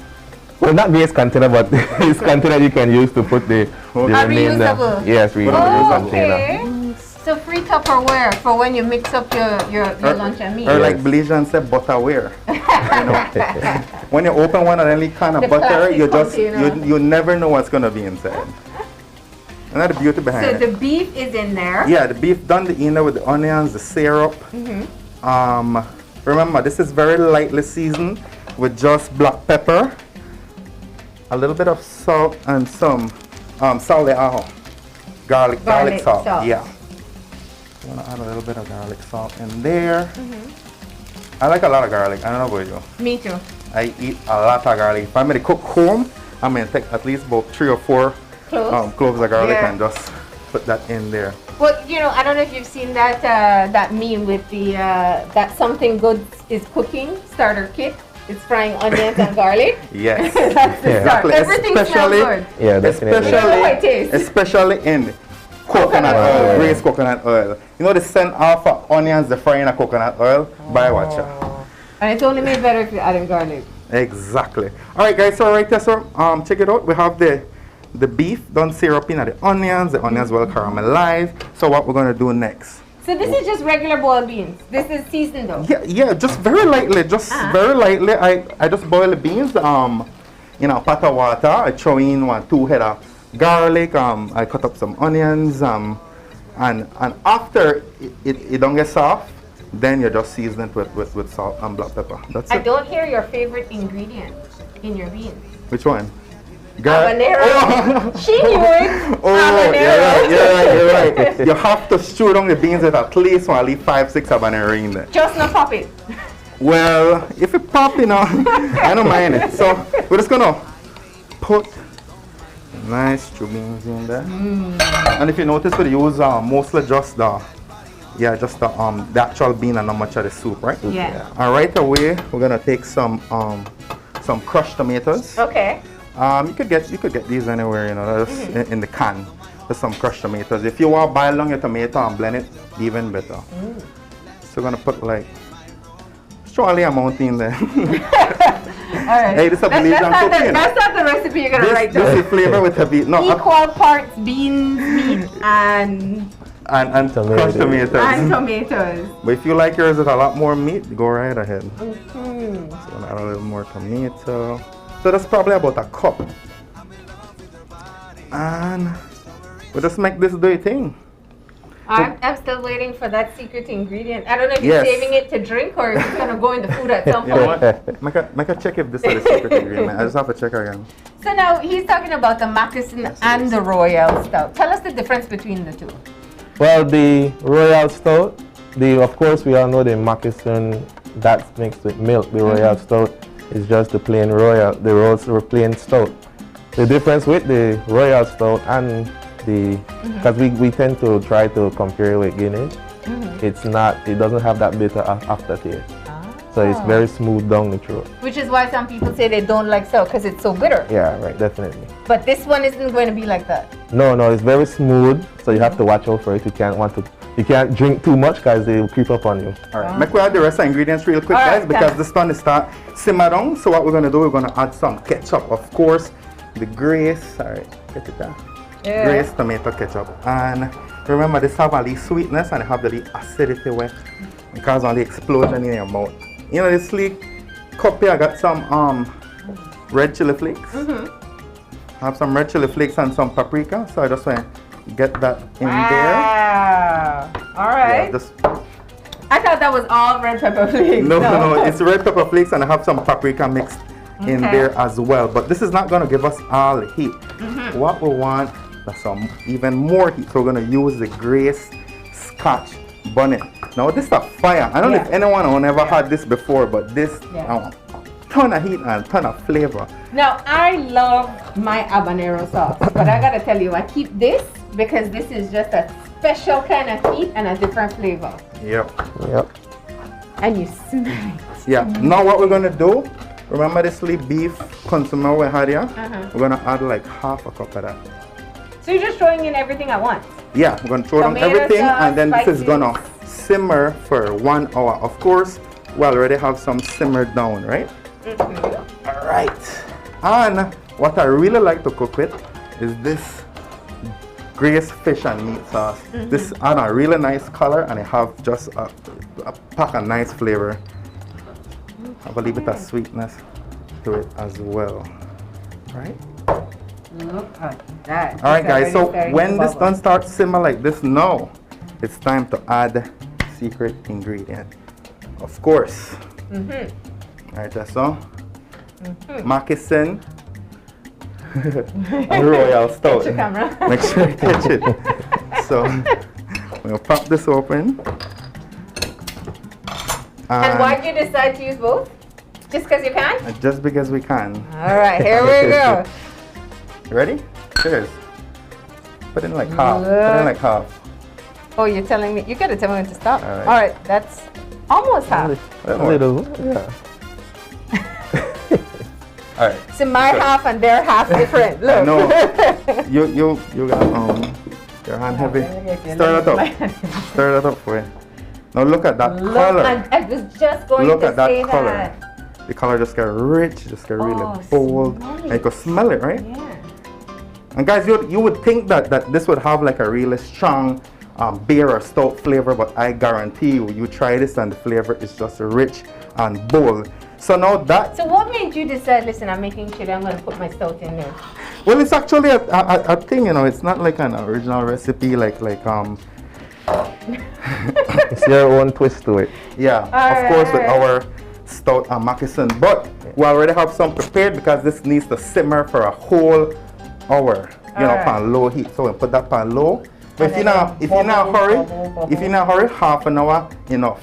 Well, not Grace container, but it's container you can use to put the remainder. Reusable? Yes, reusable container. So free Tupperware for when you mix up your lunch and meat. Or like Blasian said, butterware. You know? When you open one of any kind of The butter, you plastic just container. you never know what's gonna be inside. And that's the beauty behind So it. the beef is in there. Yeah, the beef done the inner with the onions, the syrup. Remember, this is very lightly seasoned with just black pepper, a little bit of salt, and some sal de ajo, garlic salt. Yeah. I'm gonna add a little bit of garlic salt in there. I like a lot of garlic. I don't know about you. Me too. I eat a lot of garlic. If I'm going to cook home, I'm going to take at least about 3 or 4 cloves of garlic and just put that in there. Well, you know, I don't know if you've seen that that meme with the that something good is cooking starter kit. It's frying onions and garlic. Yes. That's the start. Everything smells good. Yeah, definitely. Especially in coconut oil, Grace coconut oil. You know the scent of onions, the frying of coconut oil? Buy watch out. And it's only made better if you add in garlic. Exactly. All right, guys. So right there, so check it out. We have the beef done syruping of the onions well caramelized. So what we're gonna do next? So this is just regular boiled beans. This is seasoned though. Yeah, just very lightly, very lightly. I just boil the beans in a pot of water. I throw in 2 head of garlic. I cut up some onions. And after it don't get soft, then you just season it with salt and black pepper. That's it. I don't hear your favorite ingredient in your beans. Which one? Habanero. Oh. She knew it. Oh, Habanero. you're right. You have to stew down the beans with at least 5, 6 habanero in there. Just not pop it. Well, if it pop, you know, I don't mind it. So we're just gonna put nice stew beans in there. And if you notice, we use mostly just the actual bean and not much of the soup, right? Yeah. And right away, we're gonna take some crushed tomatoes. Okay. You could get these anywhere, you know, just in the can. Just some crushed tomatoes. If you want to boil down your tomato and blend it, even better. So we're gonna put like surely amount in there. Alright. Hey, this is a that's not the recipe you're gonna write down. This is flavor with a bean. No, equal parts beans, meat, and crushed tomatoes. And tomatoes. But if you like yours with a lot more meat, go right ahead. So add a little more tomato. So that's probably about a cup. And we'll just make this do your thing. I'm still waiting for that secret ingredient. I don't know if you're saving it to drink or if it's going to go in the food at some point. Make a check if this is the secret ingredient. I just have to check again. So now he's talking about the moccasin and the royal stout. Tell us the difference between the two. Well, the royal stout, of course we all know the moccasin that's mixed with milk. The royal stout is just the plain plain stout. The difference with the royal stout and because we tend to try to compare with Guinness, It's not, it doesn't have that bitter aftertaste. So it's very smooth down the throat. Which is why some people say they don't like sour because it's so bitter. Yeah, right, definitely. But this one isn't going to be like that. No, it's very smooth, so you have to watch out for it. You can't drink too much because they will creep up on you. All right, make we add the rest of the ingredients real quick, guys, because this one is start simmer down. So what we're gonna do, we're gonna add some ketchup, of course, the Grace. All right, get it down. Yeah. Grace tomato ketchup, and remember this have all the sweetness and it have the acidity where it cause all the explosion in your mouth. You know this sleek cup here, I got some red chili flakes. I have some red chili flakes and some paprika, so I just want to get that in there. Wow. All right. Yeah, I thought that was all red pepper flakes. No, it's red pepper flakes and I have some paprika mixed in there as well. But this is not going to give us all the heat. What we want is some even more heat. So we're going to use the Grace Scotch bonnet. Now this is a fire. I don't know if anyone has ever had this before, but this ton of heat and a ton of flavor. Now I love my habanero sauce, but I gotta tell you, I keep this because this is just a special kind of heat and a different flavor. Yep. And you smell it. Yeah. Now what we're gonna do? Remember this beef consomme we had here? We're gonna add like half a cup of that. So you're just throwing in everything at once? Yeah, we're gonna throw down everything and then this is gonna simmer for 1 hour. Of course, we already have some simmered down, right? All right. And what I really like to cook with is this Grace fish and meat sauce. This add a really nice color and it have just a pack of nice flavor. Have a little bit of sweetness to it as well. Right? Look at that. All right, guys. So when this done starts simmer like this, now it's time to add secret ingredient. Of course. All right, that's so. Moccasin Royal Stout. Get your camera. Make sure you catch it. So we'll pop this open. And why did you decide to use both? Just because you can? Just because we can. All right, here we go. You ready? Cheers. Put in like half. Put in like half. Oh, you're telling me? You gotta tell me when to stop. All right, that's almost half. A little, yeah. All right. So my half and their half different. Look. No, you got your hand heavy. Stir that up. Stir that up for you. Now look at that color. I was just going look to at that say color. that. The color just got rich, just got really bold. And you can smell it, right? Yeah. And guys, you would think that this would have like a really strong beer or stout flavor, but I guarantee you try this and the flavor is just rich and bold. So now that. So what made you decide? Listen, I'm making chili. I'm going to put my stout in there. Well, it's actually a thing, you know. It's not like an original recipe, like It's your own twist to it. Yeah, of course with our stout and moccasin, but we already have some prepared because this needs to simmer for a whole hour, you know, on low heat. So we put that on low. But if you're not hurry, half an hour enough.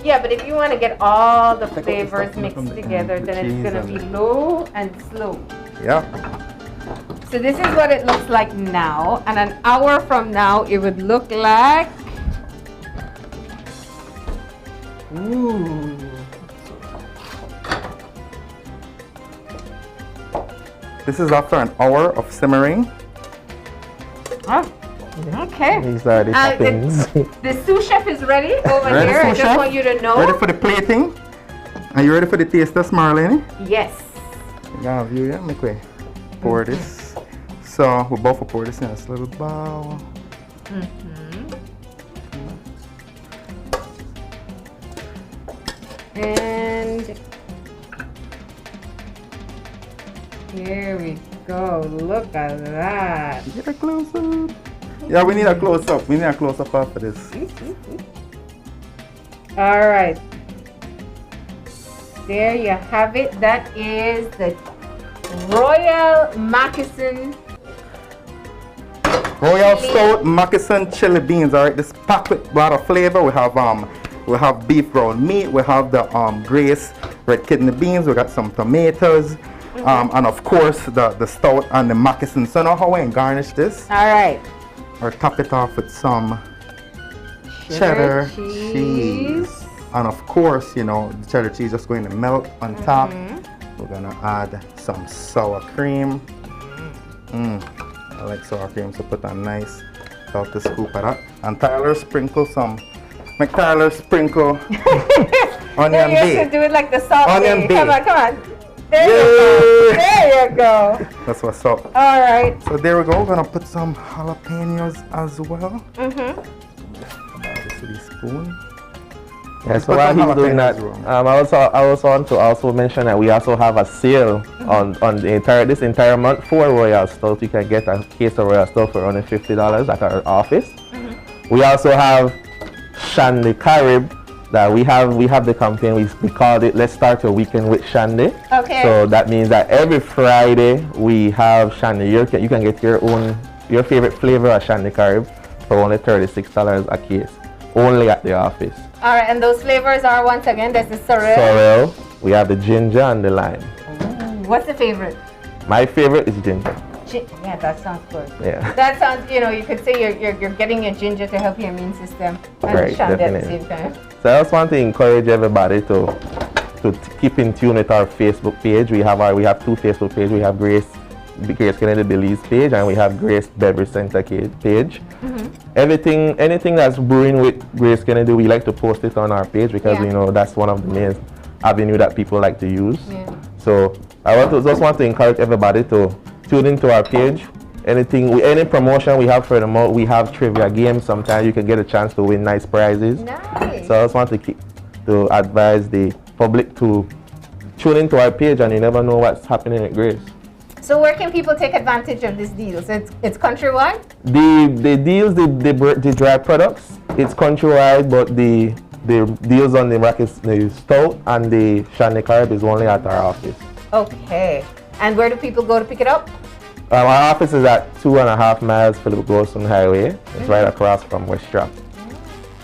Yeah, but if you want to get all the flavors mixed together, then it's going to be low and slow. Yeah. So this is what it looks like now, and an hour from now it would look like. Ooh. This is after an hour of simmering. Oh, okay. These are the toppings. The sous chef is ready over here. I just want you to know. Ready for the plating? Are you ready for the taste test, Marlene? Yes. Yeah, make way. Pour this. So we're both pour this in this little bowl. And here we go. Look at that. Get a close up. Yeah, we need a close up. We need a close up after this. All right. There you have it. That is the Royal Moccasin. Royal Stout Moccasin chili beans. All right, this packed with a lot of flavor. We have beef ground meat. We have the Grace red kidney beans. We got some tomatoes, and of course the stout and the moccasin. So now how we garnish this? All right. Or top it off with some cheddar cheese. And of course, you know, the cheddar cheese just going to melt on top. We're gonna add some sour cream. I like sour cream, so put a nice salty scoop of that. And Tyler sprinkle some. Make Tyler sprinkle onion You bake. should do it like the salt Onion thing. Come bake. on. There you go. There you go. That's what's up. All right. So there we go. We're gonna put some jalapenos as well. Add this with a spoon. Yeah, so while he's doing that, I also want to also mention that we also have a sale on this entire month for Royal Stout. You can get a case of Royal Stout for only $50 at our office. We also have Shandy Carib that we have the campaign. We called it Let's Start Your Weekend with Shandy. Okay. So that means that every Friday we have Shandy. You can get your favorite flavor of Shandy Carib for only $36 a case, only at the office. All right, and those flavors are once again, there's the sorrel. Sorrel, we have the ginger and the lime. What's the favorite? My favorite is ginger. Yeah, that sounds good. Yeah. That sounds, you could say you're getting your ginger to help your immune system and Right, shandy at the definitely. same time. So I just want to encourage everybody to keep in tune with our Facebook page. We have two Facebook pages. We have Grace Kennedy Belize page, and we have Grace Beverage Center page. Anything that's brewing with Grace Kennedy, we like to post it on our page because we know that's one of the main avenue that people like to use. So I just want to encourage everybody to tune into our page. Any promotion we have for the month, we have trivia games. Sometimes you can get a chance to win nice prizes. Nice. So I just want to advise the public to tune into our page, and you never know what's happening at Grace. So where can people take advantage of these deals? It's countrywide? The deals, the dry products, it's countrywide, but the deals on the rack is the stout and the Shandy Carib is only at our office. Okay. And where do people go to pick it up? Our office is at 2.5 miles Philip Golson Highway. It's right across from West Strap.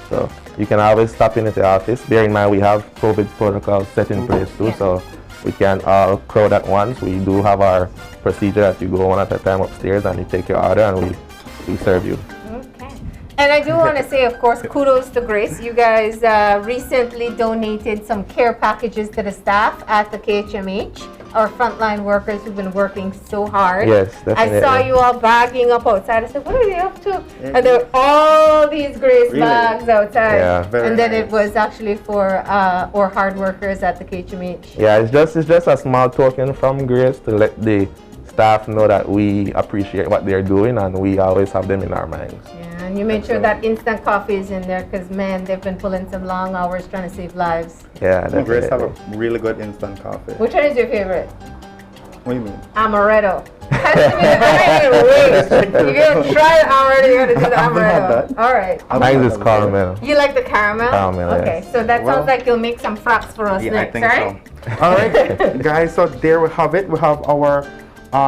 So you can always stop in at the office. Bear in mind we have COVID protocols set in place too, so we can't all crowd at once. We do have our procedure that you go one at a time upstairs and you take your order and we serve you. Okay. And I do want to say, of course, kudos to Grace. You guys recently donated some care packages to the staff at the KHMH. Our frontline workers who've been working so hard. Yes, definitely. I saw you all bagging up outside. I said, what are they up to? And there were all these Grace bags outside. Yeah, very and then nice. it was actually for our hard workers at the KHMH. Yeah, it's just a small token from Grace to let the staff know that we appreciate what they're doing and we always have them in our minds. Yeah, and you made sure that instant coffee is in there because, man, they've been pulling some long hours trying to save lives. Yeah, definitely. Grace have a really good instant coffee. Which one is your favorite? What do you mean? Amaretto. Has to be the amaretto. You're going to try the amaretto, you're going to do the amaretto. All right. Mine is caramel. You like the caramel? Caramel, okay, yes. so that sounds like you'll make some fraps for us Yeah, I next, think right? so. All right, guys, so there we have it. We have our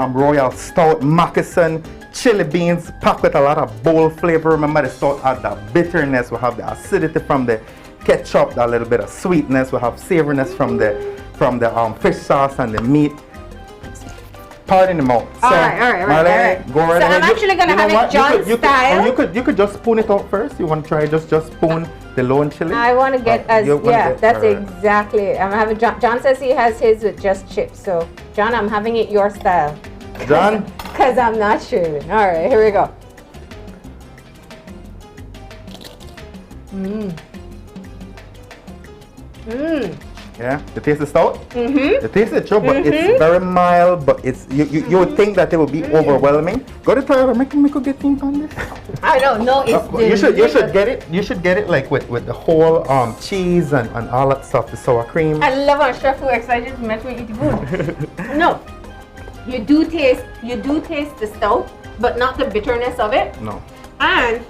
Royal Stout Moccasin chili beans packed with a lot of bold flavor. Remember, the stout has the bitterness. We have the acidity from the ketchup, a little bit of sweetness. We have savoriness from the fish sauce and the meat. Pardon the mouth. All right. Go right So ahead. I'm actually going to have it John's style. You could just spoon it out first. You want to try just spoon the lone chili? I want to get that's exactly. I'm having John says he has his with just chips. So John, I'm having it your style. John? Because I'm not sure. All right, here we go. Yeah, the taste is stout. Mm-hmm. The taste is true, but it's very mild. But it's you would think that it would be overwhelming. Go to Tyler, make a get thing on this. I don't know. It's you should get it. You should get it like with the whole cheese and all that stuff, the sour cream. I love our chef who excited to make me eat food. No, you do taste the stout, but not the bitterness of it. No. And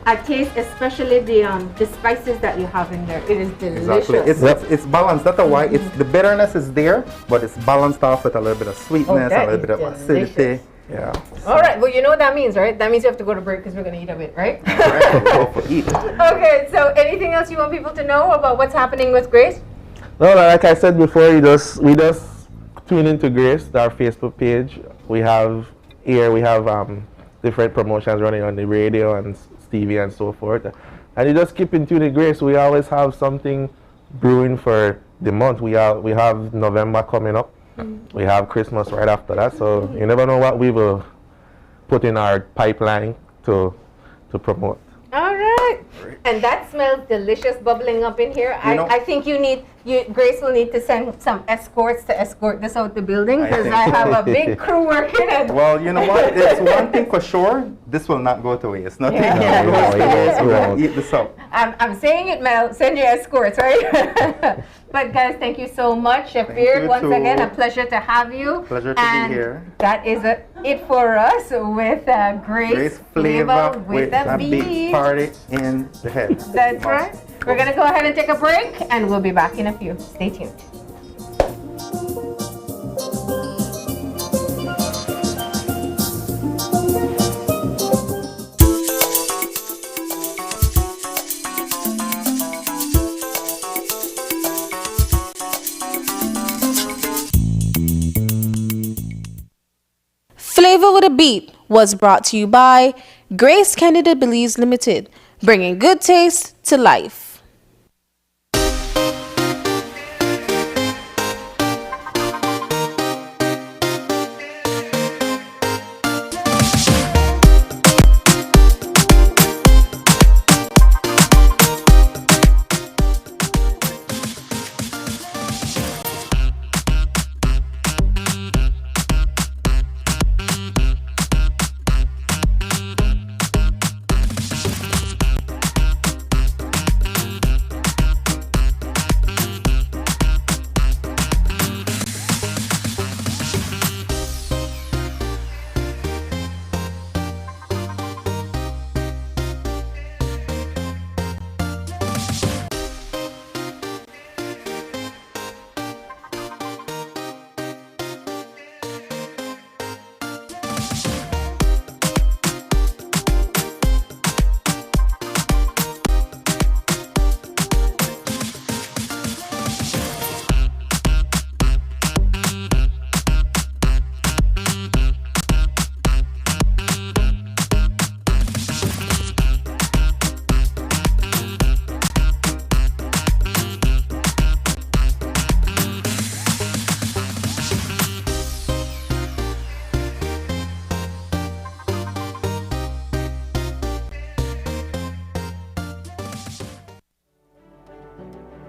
I taste especially the spices that you have in there. It is delicious. Exactly. It's balanced. That's why the bitterness is there, but it's balanced off with a little bit of sweetness, a little bit of acidity. Yeah. All right. Well, you know what that means, right? That means you have to go to break because we're gonna eat a bit, right? All right. We'll go for eat. Okay. So, anything else you want people to know about what's happening with Grace? No, like I said before, we just tune into Grace, our Facebook page. We have different promotions running on the radio and TV and so forth. And you just keep in tune with Grace. We always have something brewing for the month. We have November coming up. We have Christmas right after that. So you never know what we will put in our pipeline to promote. All right. And that smells delicious bubbling up in here. I think Grace will need to send some escorts to escort this out the building because I have a big crew working at Well, you know what? It's one thing for sure. This will not go to waste. Nothing Yeah. eat this up. I'm saying it, Mel. Send your escorts, right? But guys, thank you so much. Chef Beard, once again, a pleasure to have you. Pleasure to be here. That is it for us with Grace Flavor with a big party in the head. That's right. We're going to go ahead and take a break, and we'll be back in a few. Stay tuned. Flavor with a Beat was brought to you by Grace Kennedy Belize Limited, bringing good taste to life.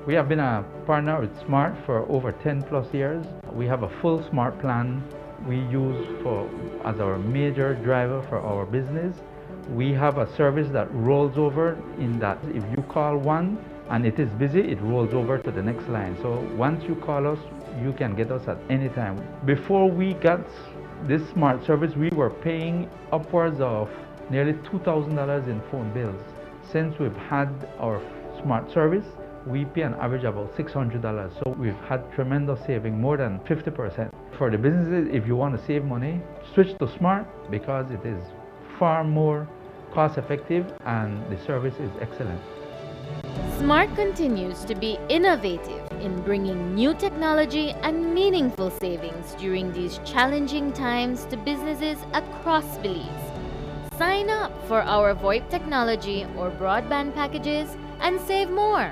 We have been a partner with Smart for over 10 plus years. We have a full Smart plan we use as our major driver for our business. We have a service that rolls over in that if you call one and it is busy, it rolls over to the next line. So once you call us, you can get us at any time. Before we got this Smart service, we were paying upwards of nearly $2,000 in phone bills. Since we've had our Smart service, we pay an average of about $600. So we've had tremendous saving, more than 50%. For the businesses, if you want to save money, switch to Smart because it is far more cost effective and the service is excellent. Smart continues to be innovative in bringing new technology and meaningful savings during these challenging times to businesses across Belize. Sign up for our VoIP technology or broadband packages and save more.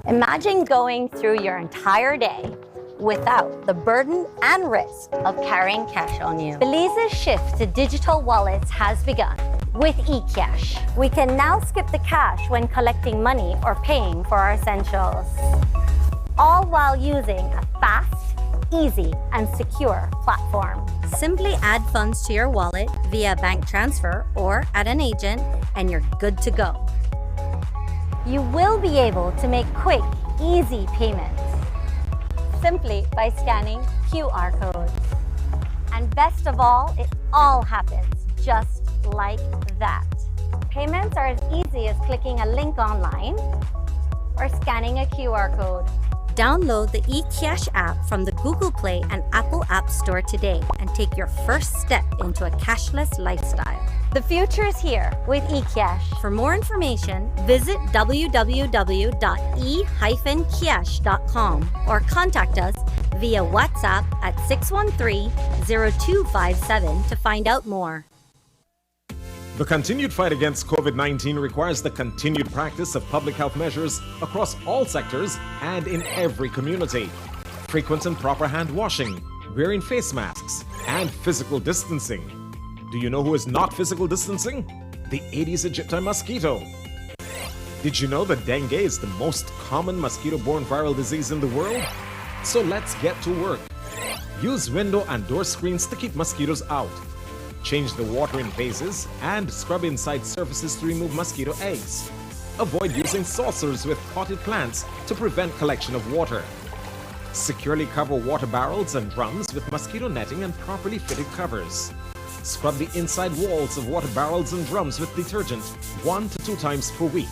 Imagine going through your entire day without the burden and risk of carrying cash on you. Belize's shift to digital wallets has begun with eCash. We can now skip the cash when collecting money or paying for our essentials, all while using a fast, easy, and secure platform. Simply add funds to your wallet via bank transfer or at an agent, and you're good to go. You will be able to make quick, easy payments simply by scanning QR codes. And best of all, it all happens just like that. Payments are as easy as clicking a link online or scanning a QR code. Download the eCash app from the Google Play and Apple App Store today and take your first step into a cashless lifestyle. The future is here with eCash. For more information, visit www.e-cash.com or contact us via WhatsApp at 613-0257 to find out more. The continued fight against COVID-19 requires the continued practice of public health measures across all sectors and in every community. Frequent and proper hand washing, wearing face masks, and physical distancing. Do you know who is not physical distancing? The Aedes aegypti mosquito. Did you know that dengue is the most common mosquito-borne viral disease in the world? So let's get to work. Use window and door screens to keep mosquitoes out. Change the water in vases and scrub inside surfaces to remove mosquito eggs. Avoid using saucers with potted plants to prevent collection of water. Securely cover water barrels and drums with mosquito netting and properly fitted covers. Scrub the inside walls of water barrels and drums with detergent 1 to 2 times per week.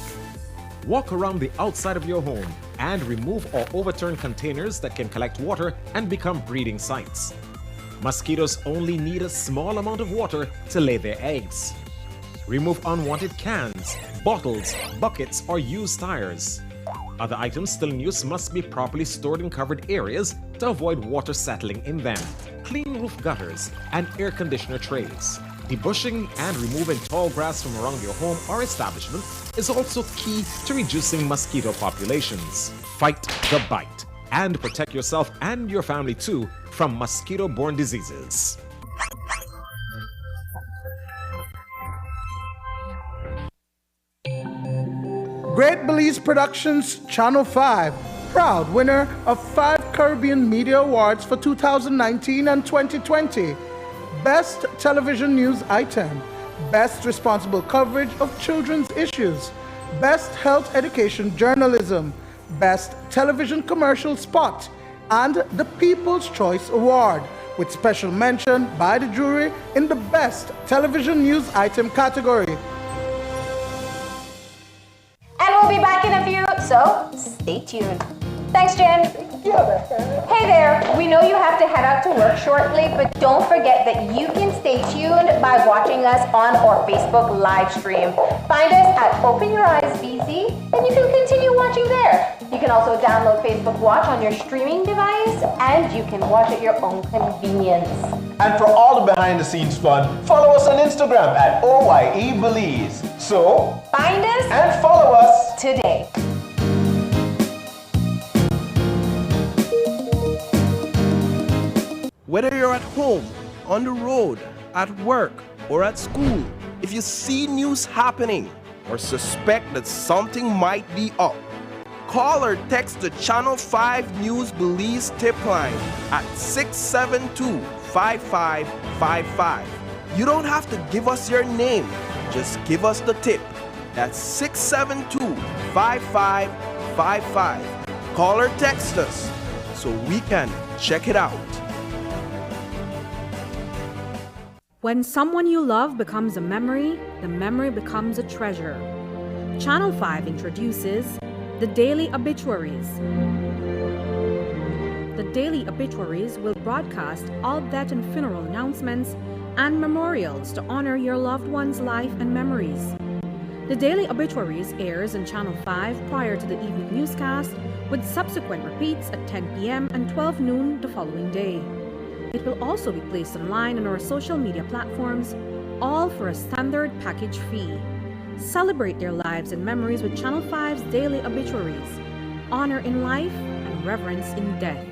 Walk around the outside of your home and remove or overturn containers that can collect water and become breeding sites. Mosquitoes only need a small amount of water to lay their eggs. Remove unwanted cans, bottles, buckets, or used tires. Other items still in use must be properly stored in covered areas to avoid water settling in them. Clean roof gutters and air conditioner trays. Debushing and removing tall grass from around your home or establishment is also key to reducing mosquito populations. Fight the bite and protect yourself and your family too from mosquito-borne diseases. Great Belize Productions Channel 5, proud winner of 5 Caribbean Media Awards for 2019 and 2020. Best Television News Item, Best Responsible Coverage of Children's Issues, Best Health Education Journalism, Best Television Commercial Spot, and the People's Choice Award, with special mention by the jury in the Best Television News Item category. And we'll be back in a few, so stay tuned. Thanks, Jen. Hey there, we know you have to head out to work shortly, but don't forget that you can stay tuned by watching us on our Facebook live stream. Find us at Open Your Eyes BC, and you can continue watching there. You can also download Facebook Watch on your streaming device, and you can watch at your own convenience. And for all the behind-the-scenes fun, follow us on Instagram at OYE Belize. So, find us and follow us today. Whether you're at home, on the road, at work, or at school, if you see news happening or suspect that something might be up, call or text the Channel 5 News Belize tip line at 672-5555. You don't have to give us your name, just give us the tip. That's 672-5555. Call or text us so we can check it out. When someone you love becomes a memory, the memory becomes a treasure. Channel 5 introduces the Daily Obituaries. The Daily Obituaries will broadcast all death and funeral announcements and memorials to honor your loved one's life and memories. The Daily Obituaries airs on Channel 5 prior to the evening newscast, with subsequent repeats at 10 p.m. and 12 noon the following day. It will also be placed online on our social media platforms, all for a standard package fee. Celebrate their lives and memories with Channel 5's Daily Obituaries. Honor in life and reverence in death.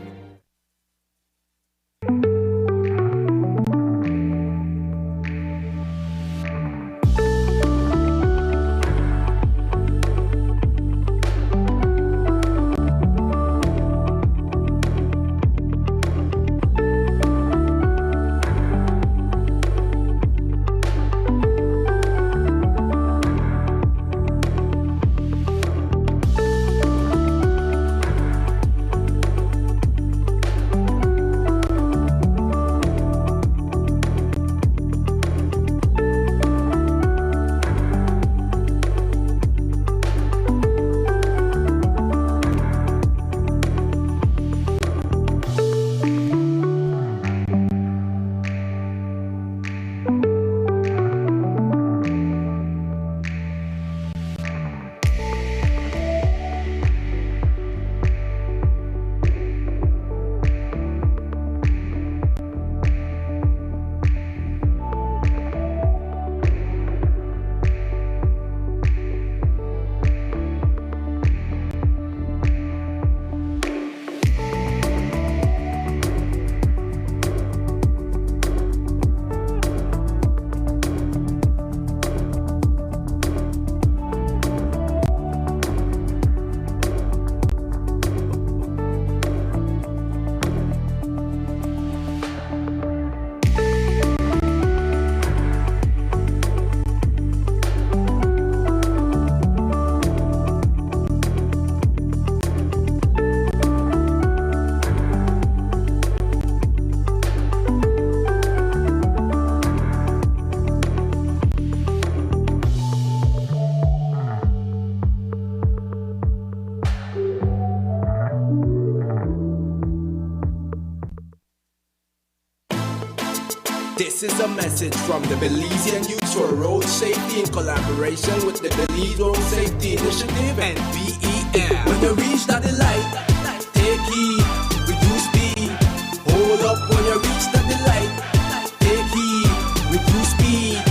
This is a message from the Belizean Youth for Road Safety in collaboration with the Belize Road Safety Initiative and BEL. When you reach that light, take heed, reduce speed. Hold up when you reach that light. Take heed, reduce speed.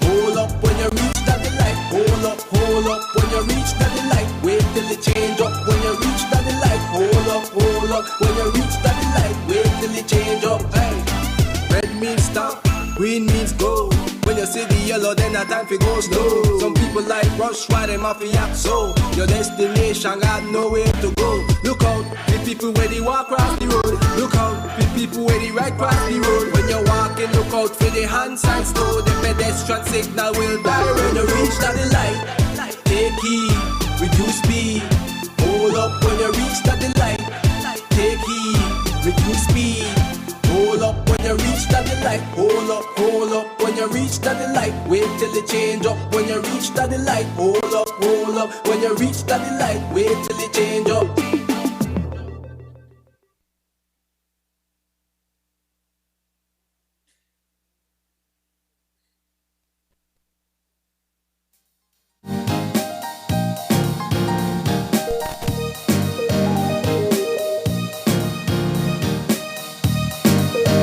Hold up when you reach that light. Hold up when you reach that light. Wait till it change up when you reach that light. Hold up when you reach that light. Wait till it change up. Hey. Red means stop, green means go. When you see the yellow, then the time for go slow. Some people like rush, why them off act so. Your destination got nowhere to go. Look out, the people where they walk across the road. Look out, the people where they ride across the road. When you're walking, look out for the hand signs though. The pedestrian signal will die when you reach that light. Take heed, reduce speed. Hold up when you reach that light. Take heed, reduce speed. Hold up when you reach that light. Hold up when you reach that light. Wait till it change up when you reach that light. Hold up when you reach that light. Wait till it change up.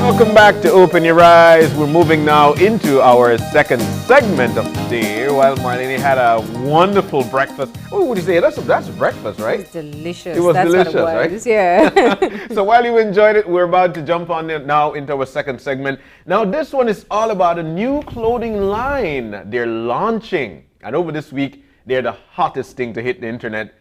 Welcome back to Open Your Eyes. We're moving now into our second segment of the day. While Marlene had a wonderful breakfast. Oh, what would you say? That's breakfast, right? It's delicious. It was That's delicious, what it was. right? Yeah. So while you enjoyed it, we're about to jump on it now into our second segment. Now, this one is all about a new clothing line they're launching. And over this week, they're the hottest thing to hit the internet.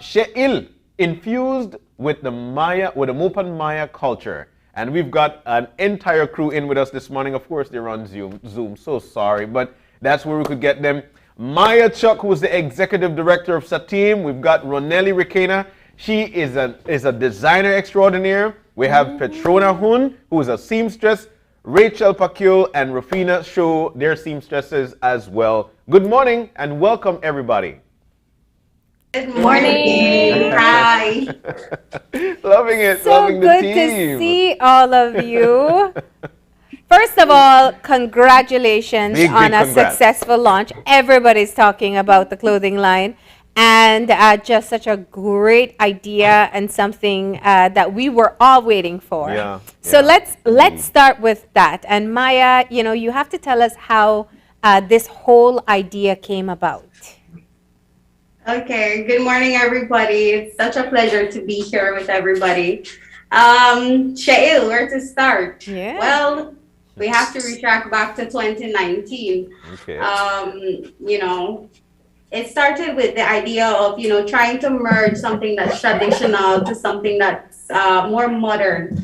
She'il, infused with the Mopan Maya culture. And we've got an entire crew in with us this morning. Of course, they're on Zoom. So sorry, but that's where we could get them. Maya Chuck, who's the executive director of Satim. We've got Ronelli Rekena. She is a designer extraordinaire. We have Petrona Hun, who is a seamstress. Rachel Pacquiao and Rafina Show, their seamstresses as well. Good morning and welcome everybody. Good morning. Hi. Loving it. So loving the good team. to see all of you. First of all, congratulations on a successful launch. Everybody's talking about the clothing line, and just such a great idea and something that we were all waiting for. Yeah, so let's start with that. And Maya, you have to tell us how this whole idea came about. Okay, good morning, everybody. It's such a pleasure to be here with everybody. She'il, where to start? Yeah. Well, we have to retract back to 2019. Okay. It started with the idea of, trying to merge something that's traditional to something that's more modern.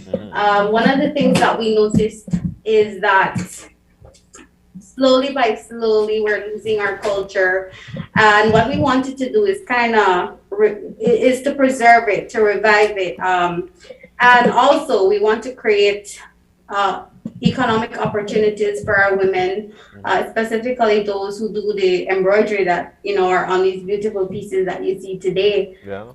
One of the things that we noticed is that slowly by slowly, we're losing our culture. And what we wanted to do is is to preserve it, to revive it. And also, we want to create economic opportunities for our women, specifically those who do the embroidery that, are on these beautiful pieces that you see today. Yeah.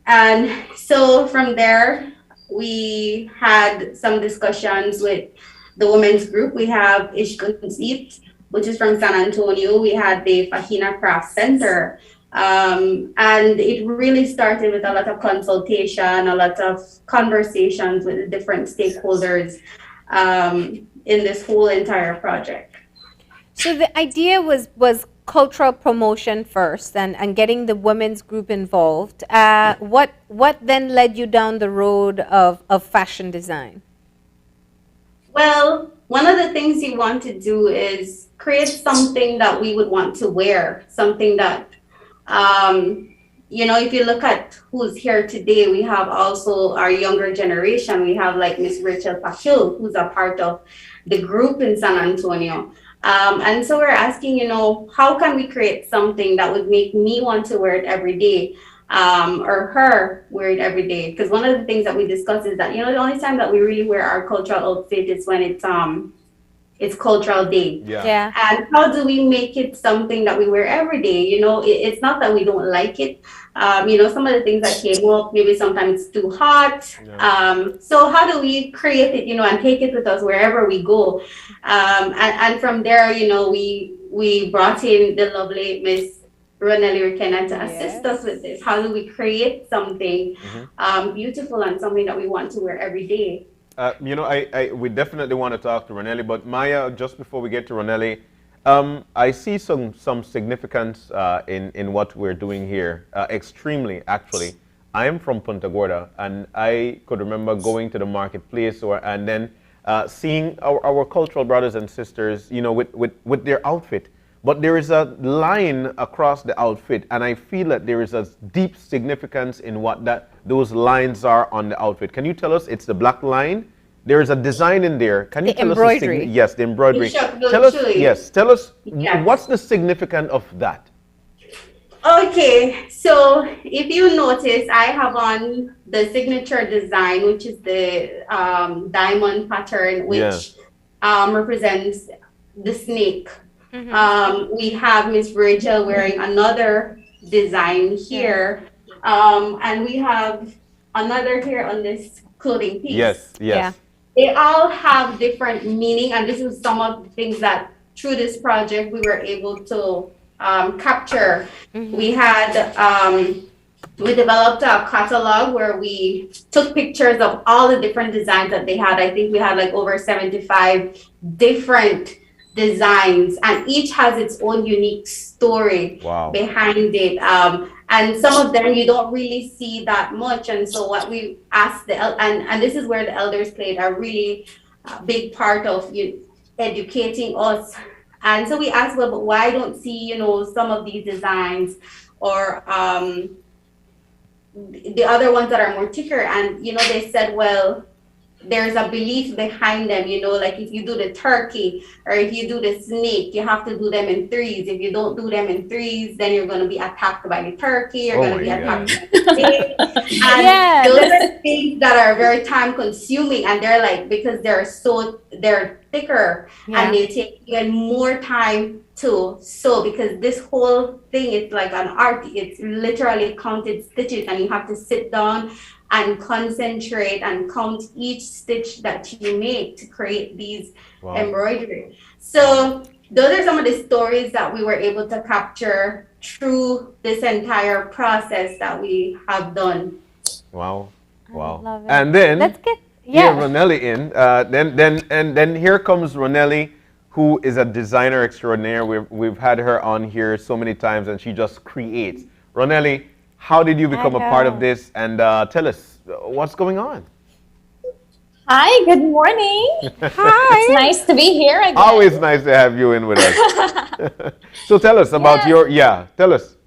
And so from there, we had some discussions with the women's group. We have Ishkunsit, which is from San Antonio. We had the Fahina Craft Center. And it really started with a lot of consultation, a lot of conversations with the different stakeholders in this whole entire project. So the idea was cultural promotion first and getting the women's group involved. What then led you down the road of fashion design? Well, one of the things you want to do is create something that we would want to wear, something that, if you look at who's here today, we have also our younger generation. We have like Miss Rachel Pacquiao, who's a part of the group in San Antonio. And so we're asking, how can we create something that would make me want to wear it every day? Or her wear it every day, because one of the things that we discuss is that the only time that we really wear our cultural outfit is when it's it's Cultural Day. Yeah. And how do we make it something that we wear every day? You know, it's not that we don't like it. You know, some of the things that came up, maybe sometimes it's too hot. So how do we create it, you know, and take it with us wherever we go? And from there, you know, we brought in the lovely Miss Ronelli Rikenna to assist us with this. How do we create something beautiful and something that we want to wear every day? You know, we definitely want to talk to Ronelli, but Maya, just before we get to Ronelli, I see some significance in what we're doing here, extremely, actually. I am from Punta Gorda, and I could remember going to the marketplace and then seeing our cultural brothers and sisters, you know, with their outfit. But there is a line across the outfit, and I feel that there is a deep significance in what those lines are on the outfit. Can you tell us? It's the black line. There is a design in there. Can you tell us the embroidery? Yes, the embroidery. Tell us what's the significance of that? Okay, so if you notice, I have on the signature design, which is the diamond pattern, which represents the snake. We have Miss Rachel wearing another design here, and we have another here on this clothing piece. Yes. Yeah. They all have different meaning, and this is some of the things that through this project we were able to capture. We had we developed a catalog where we took pictures of all the different designs that they had. I think we had like over 75 different designs, and each has its own unique story behind it. And some of them you don't really see that much. And so what we asked and this is where the elders played a really big part of educating us. And so we asked, well, but why don't see, you know, some of these designs or the other ones that are more thicker? And, you know, they said, well, there's a belief behind them, you know, like if you do the turkey or if you do the snake, you have to do them in threes. If you don't do them in threes, then you're going to be attacked by the turkey. You're going to be attacked by the snake. And those are things that are very time consuming. And they're like, because they're thicker and they take even more time to sew, because this whole thing is like an art. It's literally counted stitches, and you have to sit down and concentrate and count each stitch that you make to create these embroidery. So those are some of the stories that we were able to capture through this entire process that we have done. Wow. Love it. And then let's get Ronelli in. Then here comes Ronelli, who is a designer extraordinaire. We've had her on here so many times, and she just creates. Ronelli, how did you become a part of this? And tell us, what's going on? Hi, good morning. Hi. It's nice to be here again. Always nice to have you in with us. So tell us about tell us.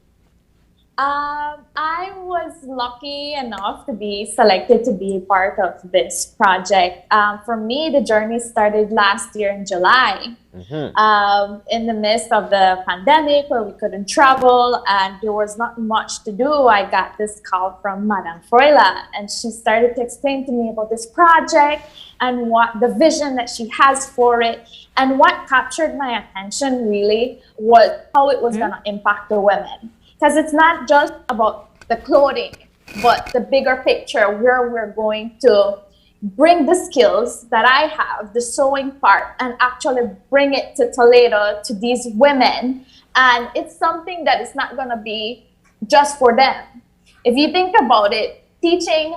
I was lucky enough to be selected to be a part of this project. For me, the journey started last year in July. In the midst of the pandemic where we couldn't travel and there was not much to do, I got this call from Madame Froila, and she started to explain to me about this project and what the vision that she has for it. And what captured my attention really was how it was going to impact the women. Because it's not just about the clothing, but the bigger picture where we're going to bring the skills that I have, the sewing part, and actually bring it to Toledo to these women. And it's something that is not going to be just for them. If you think about it, teaching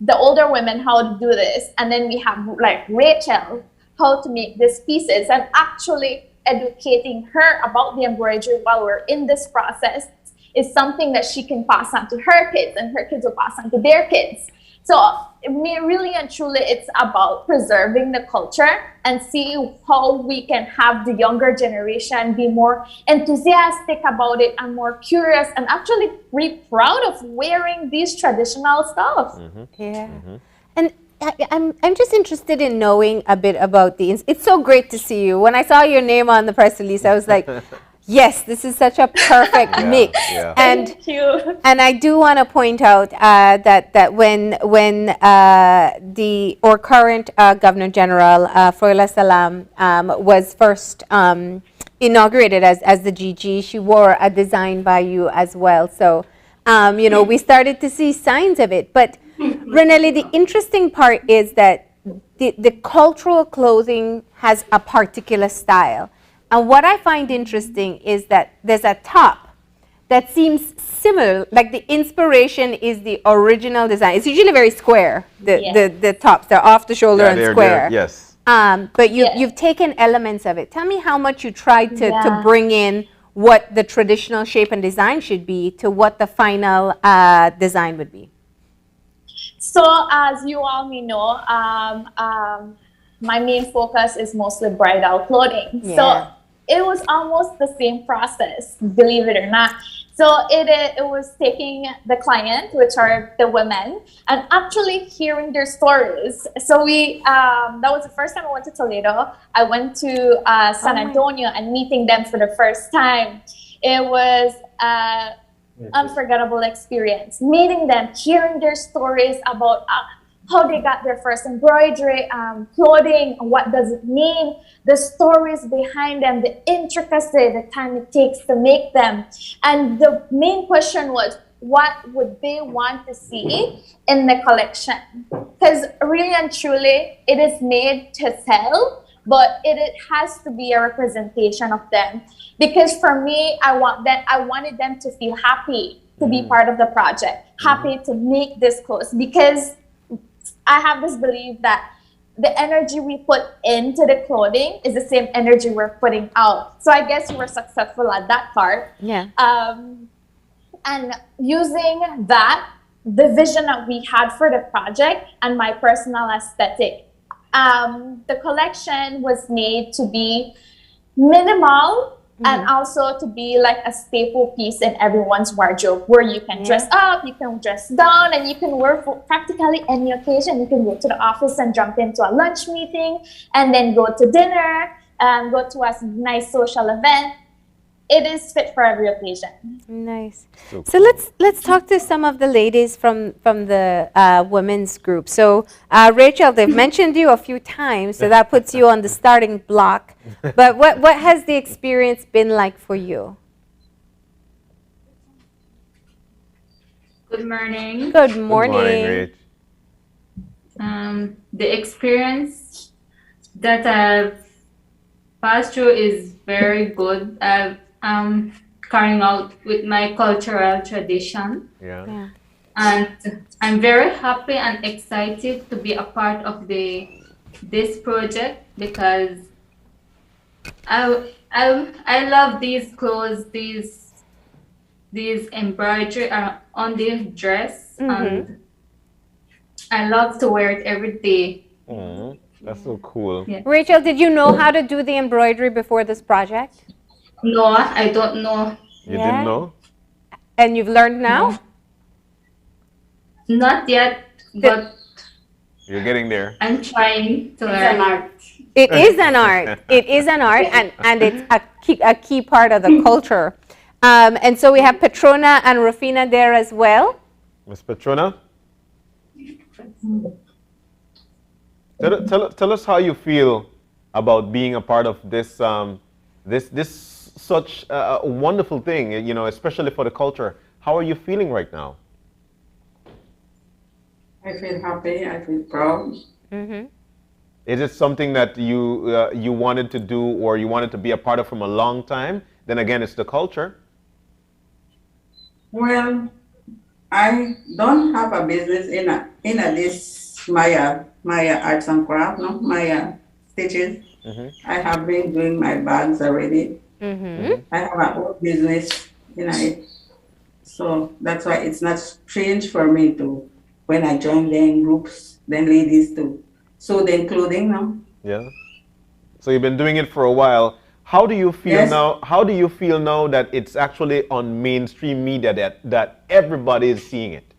the older women how to do this, and then we have like Rachel, how to make these pieces, and actually educating her about the embroidery while we're in this process is something that she can pass on to her kids, and her kids will pass on to their kids. So really and truly, it's about preserving the culture and see how we can have the younger generation be more enthusiastic about it and more curious and actually be proud of wearing these traditional stuff. And I'm just interested in knowing a bit about it's so great to see you. When I saw your name on the press release, I was like, Yes, this is such a perfect mix. Thank you. And I do want to point out that when our current Governor General Froila Salam was first inaugurated as the GG, she wore a design by you as well. So we started to see signs of it. But Renelli, the interesting part is that the cultural clothing has a particular style. And what I find interesting is that there's a top that seems similar, like the inspiration is the original design. It's usually very square, the tops. They're off the shoulder and square. Yes. But you've taken elements of it. Tell me how much you tried to bring in what the traditional shape and design should be to what the final design would be. So as you all may know, my main focus is mostly bridal clothing. Yeah. So it was almost the same process, believe it or not. So it was taking the client, which are the women, and actually hearing their stories. So that was the first time I went to Toledo. I went to San Antonio and meeting them for the first time. It was unforgettable experience, meeting them, hearing their stories about how they got their first embroidery clothing, what does it mean, the stories behind them, the intricacy, the time it takes to make them. And the main question was, what would they want to see in the collection? Because really and truly, it is made to sell, but it has to be a representation of them. Because for me, I wanted them to feel happy to be part of the project, happy to make this clothes, because I have this belief that the energy we put into the clothing is the same energy we're putting out. So I guess we were successful at that part. Yeah. And using that, the vision that we had for the project and my personal aesthetic, the collection was made to be minimal and also to be like a staple piece in everyone's wardrobe, where you can dress up, you can dress down, and you can wear for practically any occasion. You can go to the office and jump into a lunch meeting, and then go to dinner, and go to a nice social event. It is fit for every occasion. Nice. So let's talk to some of the ladies from the women's group. So Rachel, they've mentioned you a few times, so that puts you on the starting block. But what has the experience been like for you? Good morning. Good morning. Good morning, Rach. The experience that I've passed through is very good. I'm carrying out with my cultural tradition. Yeah. And I'm very happy and excited to be a part of this project, because I love these clothes, these embroidery on the dress, and I love to wear it every day. That's so cool. Yeah. Rachel, did you know how to do the embroidery before this project? No, I don't know. You didn't know? And you've learned now? Not yet, but You're getting there. I'm trying to learn. an art. It is an art. It is an art, and it's a key part of the culture. And so we have Petrona and Rufina there as well. Miss Petrona? Tell us how you feel about being a part of this this such a wonderful thing, especially for the culture. How are you feeling right now? I feel happy. I feel proud. Is it something that you wanted to do, or you wanted to be a part of from a long time? Then again, it's the culture. Well, I don't have a business in this Maya arts and craft, no Maya stitches. I have been doing my bags already. I have my own business in it, so that's why it's not strange for me to, when I join them groups, then ladies to sew them clothing now. Yeah. So you've been doing it for a while. How do you feel now? How do you feel now that it's actually on mainstream media, that everybody is seeing it?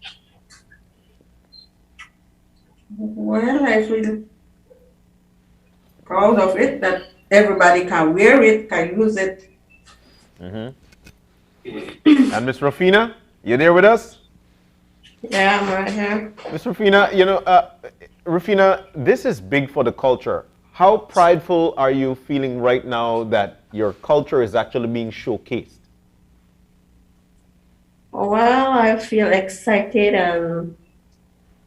Well, I feel proud of it, that everybody can wear it, can use it. And Miss Rafina, you there with us? Yeah, I'm right here. Miss Rafina, Rafina, this is big for the culture. How prideful are you feeling right now that your culture is actually being showcased? Well, I feel excited and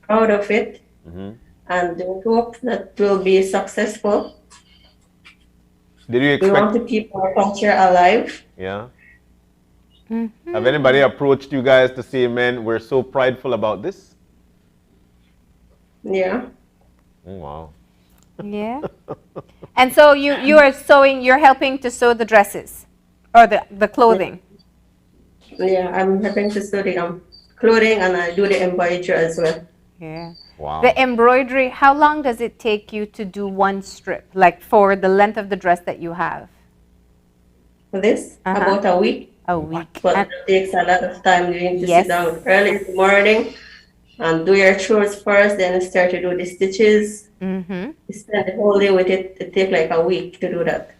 proud of it, and hope that will be successful. Did you expect? We want to keep our culture alive. Yeah. Have anybody approached you guys to say, man, we're so prideful about this? Yeah. Oh, wow. Yeah. And so you are sewing, you're helping to sew the dresses or the clothing. Yeah, I'm helping to sew the clothing, and I do the embroidery as well. Yeah. Wow. The embroidery, how long does it take you to do one strip, like for the length of the dress that you have? For this, about a week. A week. But it takes a lot of time. You need to Yes. sit down early in the morning and do your chores first, then start to do the stitches. You spend the whole day with it. It takes like a week to do that.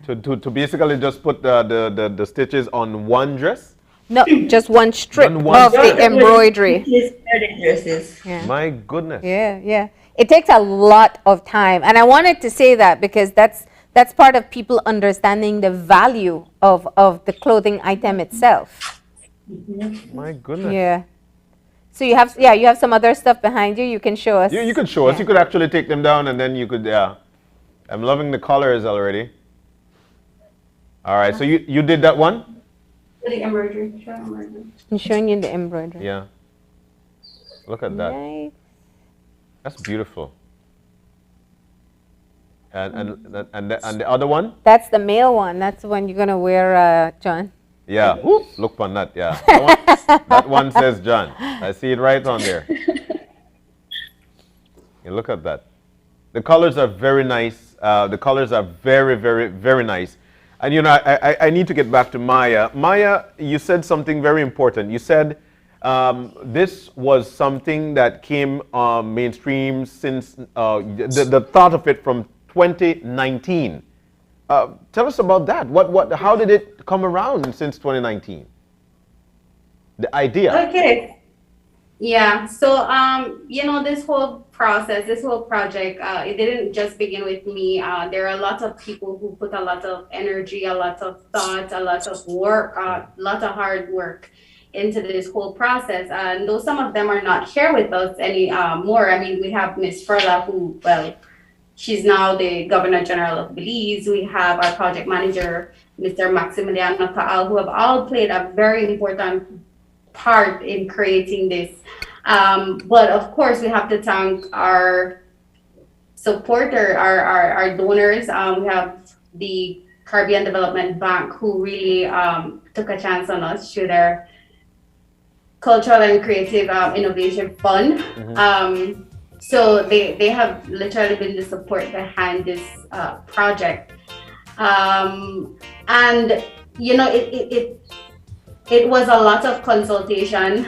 To basically just put the stitches on one dress? No, just one strip One of the strip. embroidery. Dresses. Yeah. My goodness. Yeah, yeah. It takes a lot of time. And I wanted to say that because that's part of people understanding the value of the clothing item itself. My goodness. Yeah. So you have some other stuff behind you. You can show us. You could show us. You could actually take them down and then you could, I'm loving the colors already. All right, so you did that one? The embroidery. Show embroidery. I'm showing you the embroidery. Yeah. Look at that. Nice. That's beautiful. And the other one? That's the male one. That's the one you're gonna wear, John. Yeah. Whoop, look on that. Yeah. That one says John. I see it right on there. Yeah, look at that. The colors are very nice. The colors are very, very, very nice. And I need to get back to Maya. Maya, you said something very important. You said this was something that came mainstream since the thought of it from 2019. Tell us about that. How did it come around since 2019? The idea. Okay. Yeah. So, this whole process, this whole project, it didn't just begin with me. There are a lot of people who put a lot of energy, a lot of thought, a lot of work, a lot of hard work into this whole process. And though some of them are not here with us anymore, I mean, we have Miss Ferla, who, well, she's now the Governor General of Belize. We have our project manager, Mr. Maximiliano Taal, who have all played a very important part in creating this. But of course, we have to thank our supporter, our donors. We have the Caribbean Development Bank, who really took a chance on us through their Cultural and Creative Innovation Fund. So they have literally been the support behind this project. And it was a lot of consultation.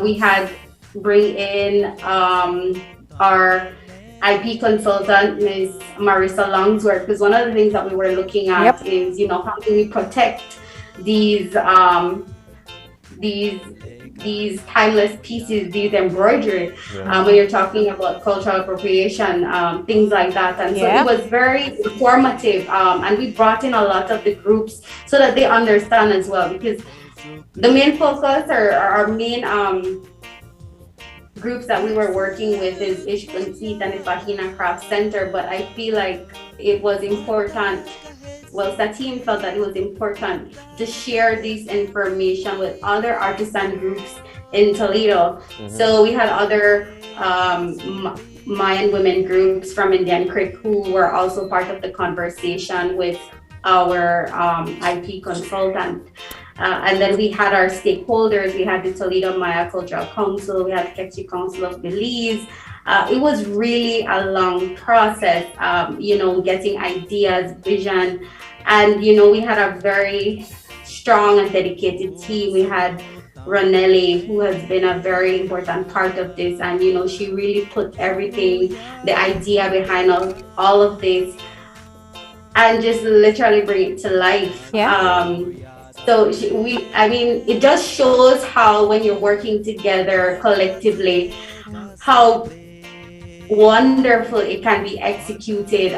We had bring in our IP consultant, Ms. Marissa Longsworth, because one of the things that we were looking at is, how do we protect these timeless pieces, these embroidery, when you're talking about cultural appropriation, things like that. And so it was very informative, and we brought in a lot of the groups so that they understand as well, because the main focus or our main groups that we were working with is Ishkunsit and the Bahina Craft Center, but I feel like it was important. Well, the team felt that it was important to share this information with other artisan groups in Toledo. So we had other Mayan women groups from Indian Creek who were also part of the conversation with our IP consultant. And then we had our stakeholders. We had the Toledo Maya Cultural Council. We had the Ketchi Council of Belize. It was really a long process, getting ideas, vision. And, we had a very strong and dedicated team. We had Ronelli, who has been a very important part of this. And, she really put everything, the idea behind all of this. and just literally bring it to life. So it just shows how when you're working together collectively, how wonderful it can be executed.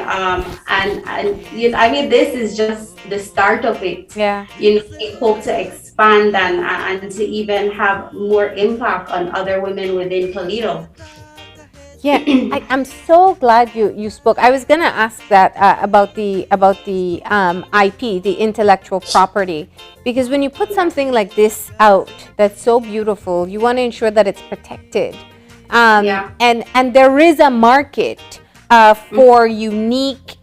This is just the start of it. We hope to expand and to even have more impact on other women within Toledo. I'm so glad you spoke. I was gonna ask that about the IP, the intellectual property, because when you put something like this out that's so beautiful, you want to ensure that it's protected. And there is a market for unique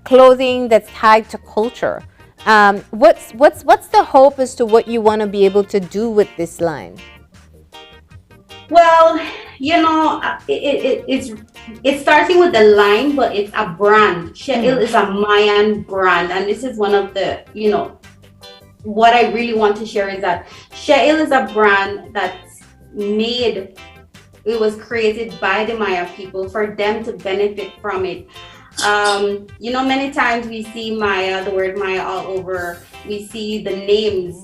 clothing that's tied to culture. What's the hope as to what you want to be able to do with this line? Well, it's starting with the line, but it's a brand. She'il is a Mayan brand, and this is one of the, what I really want to share is that She'il is a brand that's it was created by the Maya people for them to benefit from it. Many times we see the word Maya all over. We see the names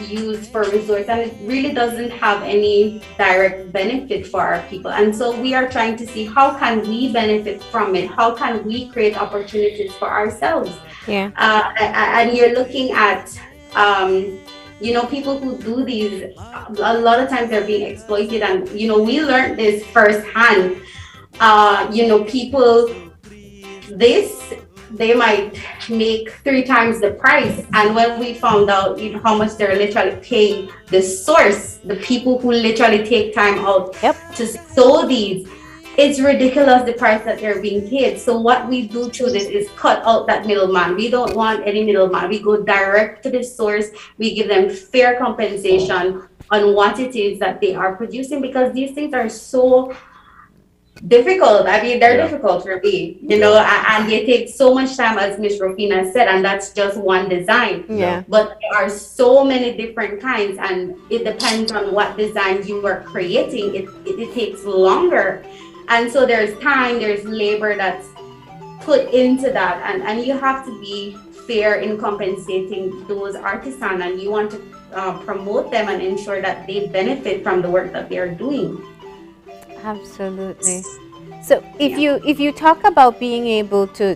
used for resorts, and it really doesn't have any direct benefit for our people. And so we are trying to see how can we benefit from it? How can we create opportunities for ourselves? And you're looking at people who do these, a lot of times they're being exploited, and we learned this firsthand. People they might make 3 times the price, and when we found out how much they're literally paying the source, the people who literally take time out to sew these, it's ridiculous the price that they're being paid. So what we do through this is cut out that middleman. We don't want any middleman. We go direct to the source. We give them fair compensation on what it is that they are producing, because these things are so difficult. They're difficult for me, and they take so much time, as Miss Rufina said, and that's just one design. But there are so many different kinds, and it depends on what design you are creating. It takes longer, and so there's time, there's labor that's put into that, and you have to be fair in compensating those artisans, and you want to promote them and ensure that they benefit from the work that they are doing. Absolutely. So if you talk about being able to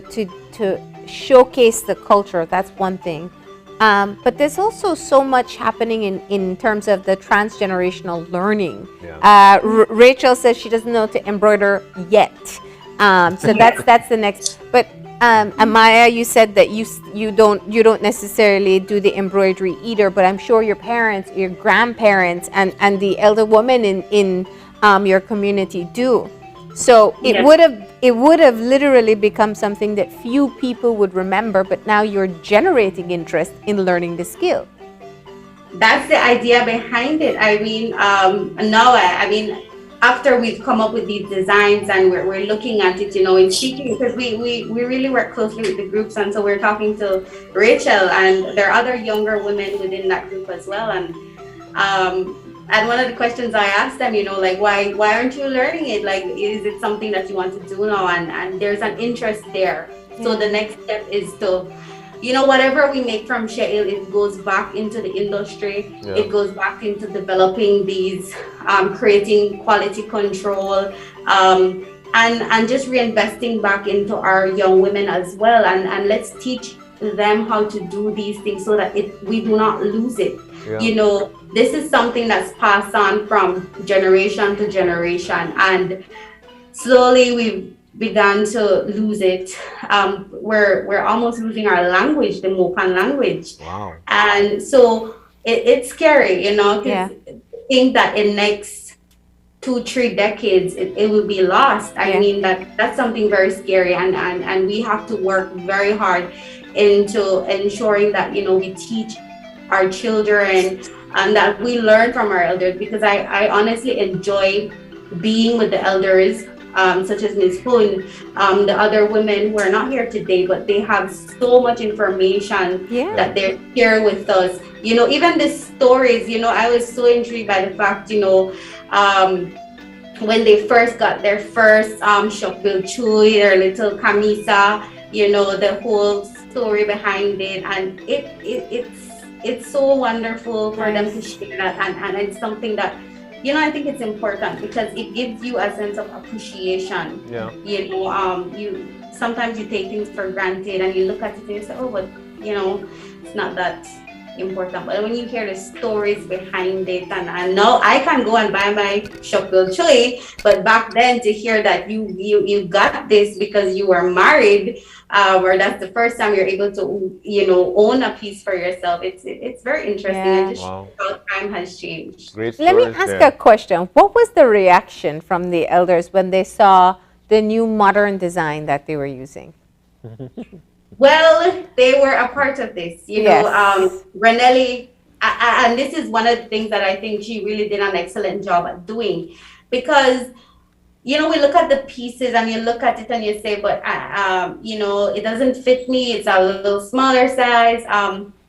showcase the culture, that's one thing. But there's also so much happening in terms of the transgenerational learning. Rachel says she doesn't know to embroider yet. So that's the next. But Amaya, you said that you don't necessarily do the embroidery either, but I'm sure your parents, your grandparents, and the elder women in your community do. So it would have literally become something that few people would remember, but now you're generating interest in learning the skill. That's the idea behind it. After we've come up with these designs and we're looking at it, in speaking, because we really work closely with the groups, and so we're talking to Rachel, and there are other younger women within that group as well, and one of the questions I asked them, why aren't you learning it? Is it something that you want to do now? And there's an interest there. So the next step is to, whatever we make from She'il, it goes back into the industry. It goes back into developing these, creating quality control, and just reinvesting back into our young women as well. And let's teach them how to do these things so that we do not lose it. This is something that's passed on from generation to generation, and slowly we've begun to lose it. We're almost losing our language, the Mopan language. Wow. And so it's scary, because think that in next 2-3 decades it will be lost. That's something very scary, and we have to work very hard into ensuring that we teach our children and that we learn from our elders, because I honestly enjoy being with the elders, such as Ms. Hoon, the other women who are not here today, but they have so much information that they're sharing with us. Even the stories, I was so intrigued by the fact, when they first got their first shopil chui, their little kamisa, you know, the whole story behind it, and it's so wonderful for them to share that, and it's something that, you know, I think it's important because it gives you a sense of appreciation. Yeah. You know, you sometimes you take things for granted and you look at it and you say, oh, but you know, it's not that important. But when you hear the stories behind it, and now I can go and buy my shopil chui, but back then to hear that you got this because you were married, or that's the first time you're able to, you know, own a piece for yourself. It's very interesting. And just shows how time has changed. Great Let me ask a question. What was the reaction from the elders when they saw the new modern design that they were using? Well, they were a part of this, you know. Ranelli, and this is one of the things that I think she really did an excellent job at doing, because, you know, we look at the pieces and you look at it and you say, but you know, it doesn't fit me. It's a little smaller size.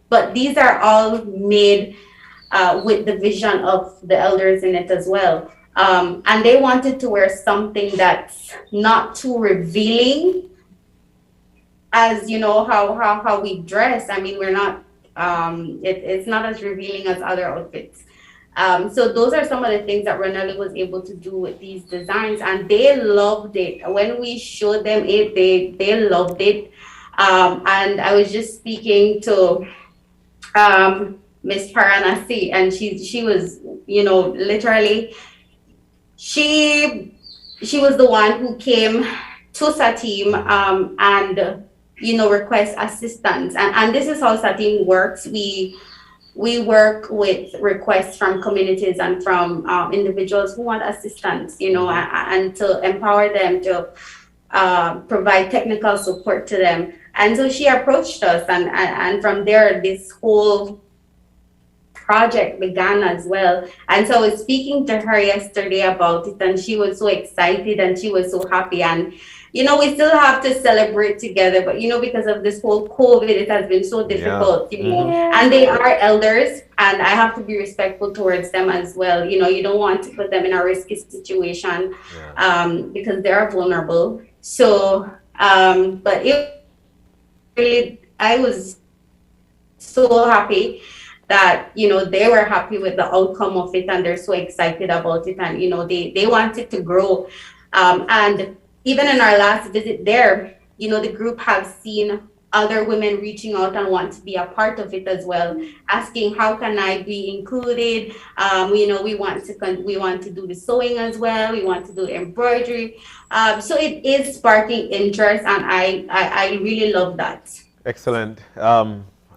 But these are all made with the vision of the elders in it as well. And they wanted to wear something that's not too revealing, as you know how we dress. I mean, we're not it's not as revealing as other outfits. So those are some of the things that Ranelli was able to do with these designs, and they loved it. When we showed them it, they loved it. And I was just speaking to Miss Paranasi, and she was, you know, literally she was the one who came to Satim and you know, request assistance. And this is how Satim works. We work with requests from communities and from individuals who want assistance, you know, and to empower them, to provide technical support to them. And so she approached us, and from there, this whole project began as well. And so I was speaking to her yesterday about it, and she was so excited and she was so happy. And you know, we still have to celebrate together, but you know, because of this whole COVID, it has been so difficult, you know. And they are elders, and I have to be respectful towards them as well. You know, you don't want to put them in a risky situation because they are vulnerable. So, but it really, I was so happy that, you know, they were happy with the outcome of it, and they're so excited about it, and you know, they want it to grow. And even in our last visit there, you know, the group have seen other women reaching out and want to be a part of it as well, asking how can I be included. You know, we want to do the sewing as well. We want to do embroidery. So it is sparking interest, and I really love that. Excellent.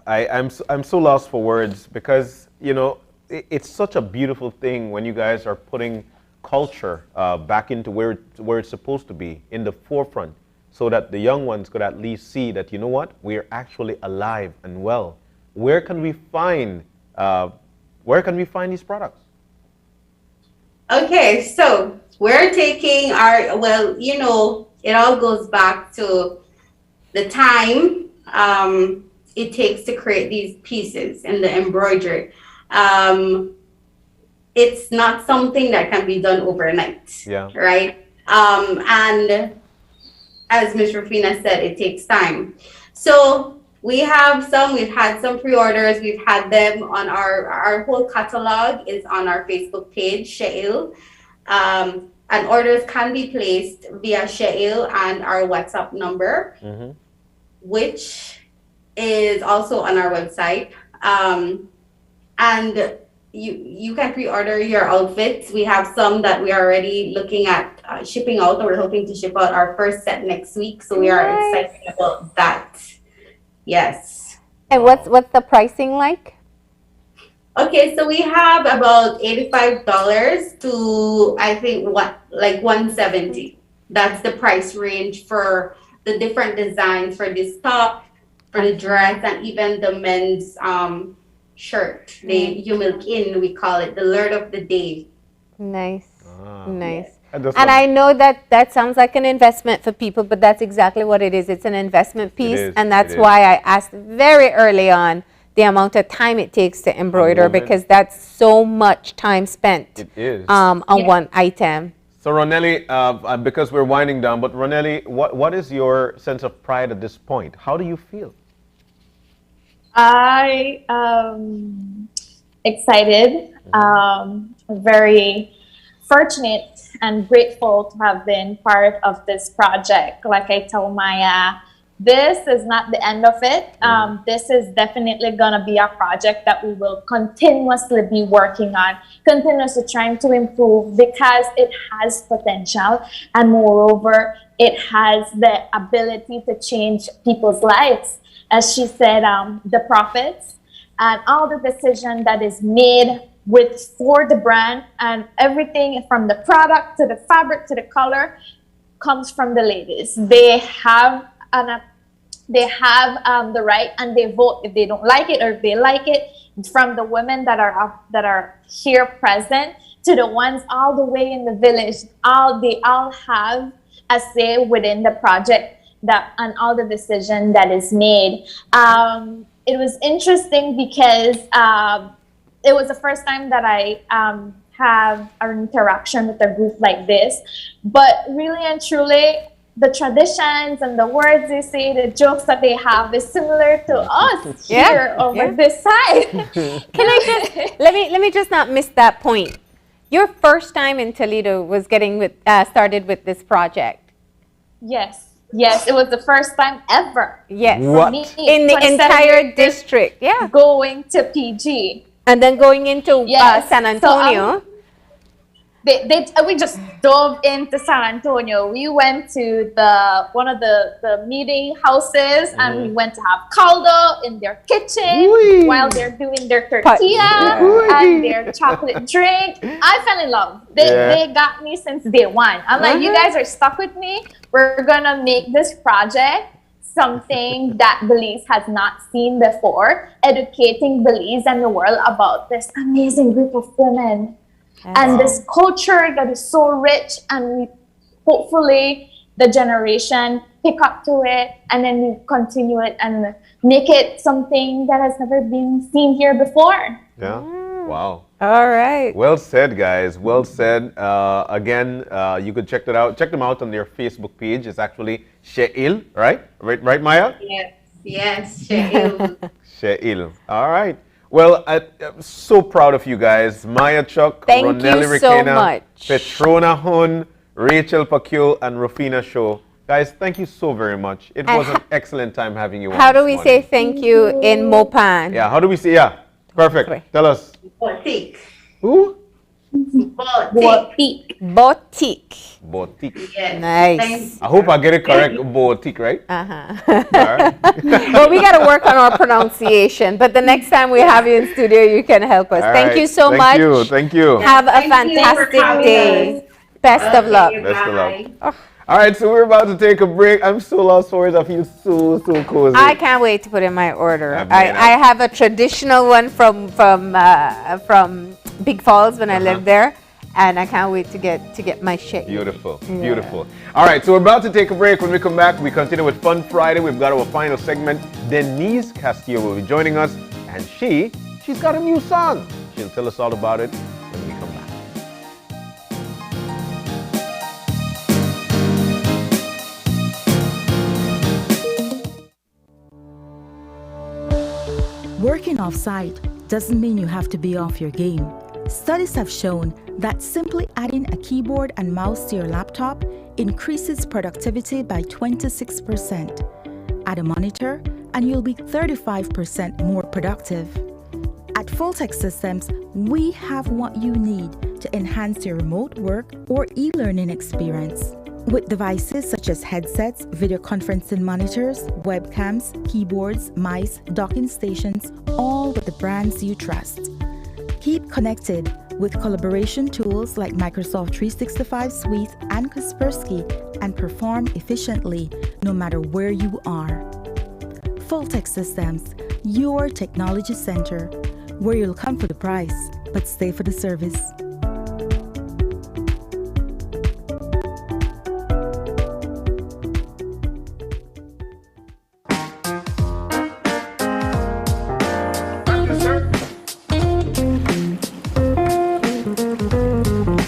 I'm so lost for words, because you know, it's such a beautiful thing when you guys are putting culture back into where it's supposed to be, in the forefront, so that the young ones could at least see that, you know what, we're actually alive and well. Where can we find these products? Okay, so we're taking our, well, you know, it all goes back to the time it takes to create these pieces and the embroidery. It's not something that can be done overnight, right? And as Ms. Rufina said, it takes time. So we've had some pre-orders, we've had them on our whole catalog is on our Facebook page, Sheil. And orders can be placed via Sheil and our WhatsApp number, which is also on our website. And you can pre-order your outfits. We have some that we are already looking at shipping out, or we're hoping to ship out our first set next week. So we are excited about that. Yes. And what's the pricing like? Okay, so we have about $85 to, I think, like $170. That's the price range for the different designs for this top, for the dress, and even the men's shirt. The Yumilkin, we call it, the lord of the day. Nice. Nice. And I know that sounds like an investment for people, but that's exactly what it is. It's an investment piece, and that's why I asked very early on the amount of time it takes to embroider, because that's so much time spent on one item. So Ronelli, because we're winding down, but Ronelli, what is your sense of pride at this point? How do you feel? I excited, very fortunate and grateful to have been part of this project. Like I told Maya, this is not the end of it. This is definitely gonna be a project that we will continuously be working on, continuously trying to improve because it has potential, and moreover, it has the ability to change people's lives. As she said, the profits and all the decision that is made for the brand and everything from the product to the fabric to the color comes from the ladies. They have the right, and they vote if they don't like it or if they like it. From the women that are here present to the ones all the way in the village, they all have a say within the project and all the decision that is made. It was interesting because it was the first time that I have an interaction with a group like this, but really and truly, the traditions and the words they say, the jokes that they have is similar to us here over this side. Can I just let me just not miss that point. Your first time in Toledo was started with this project. Yes, it was the first time ever. Yes, for me, in the entire district. Yeah, going to PG and then going into San Antonio. We just dove into San Antonio. We went to one of the meeting houses, and we went to have caldo in their kitchen while they're doing their tortilla and their chocolate drink. I fell in love. They got me since day one. I'm like, you guys are stuck with me. We're gonna make this project something that Belize has not seen before, educating Belize and the world about this amazing group of women. And this culture that is so rich, and hopefully the generation pick up to it, and then we continue it and make it something that has never been seen here before. Yeah. Wow. All right. Well said, guys. Well said. Again, you could check that out. Check them out on their Facebook page. It's actually She'il, right? Right, Maya? Yes, She'il. She'il. All right. Well, I'm so proud of you guys. Maya Chuck, Thank Ronelli you so Rikena, much. Petrona Hun, Rachel Pacquiao, and Rufina Shaw. Guys, thank you so very much. It was an excellent time having you on. How do we say thank you in Mopan? Yeah, how do we say, perfect. Tell us. Boutique. Who? Boutique. Boutique. Boutique. Yes. Nice. I hope I get it correct. Boutique, right? Well, we got to work on our pronunciation, but the next time we have you in studio, you can help us. Thank you so much. Thank you. Have a fantastic day. Best of luck. Best of luck. All right, so we're about to take a break. I'm so lost for it. I feel so cozy. I can't wait to put in my order. I have a traditional one from Big Falls when I lived there, and I can't wait to get my shit. Beautiful, beautiful. All right, so we're about to take a break. When we come back, we continue with Fun Friday. We've got our final segment. Denise Castillo will be joining us, and she's got a new song. She'll tell us all about it when we come back. Working off-site doesn't mean you have to be off your game. Studies have shown that simply adding a keyboard and mouse to your laptop increases productivity by 26%. Add a monitor and you'll be 35% more productive. At Fulltech Systems, we have what you need to enhance your remote work or e-learning experience. With devices such as headsets, video conferencing monitors, webcams, keyboards, mice, docking stations, all with the brands you trust. Keep connected with collaboration tools like Microsoft 365 Suite and Kaspersky and perform efficiently no matter where you are. Fulltech Systems, your technology center, where you'll come for the price, but stay for the service.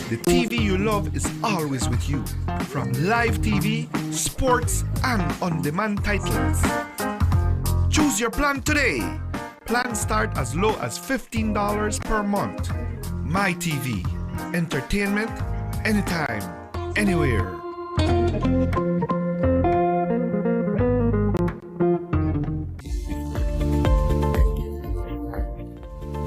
The TV you love love is always with you, from live TV, sports, and on-demand titles. Choose your plan today. Plans start as low as $15 per month. My TV. Entertainment anytime, anywhere.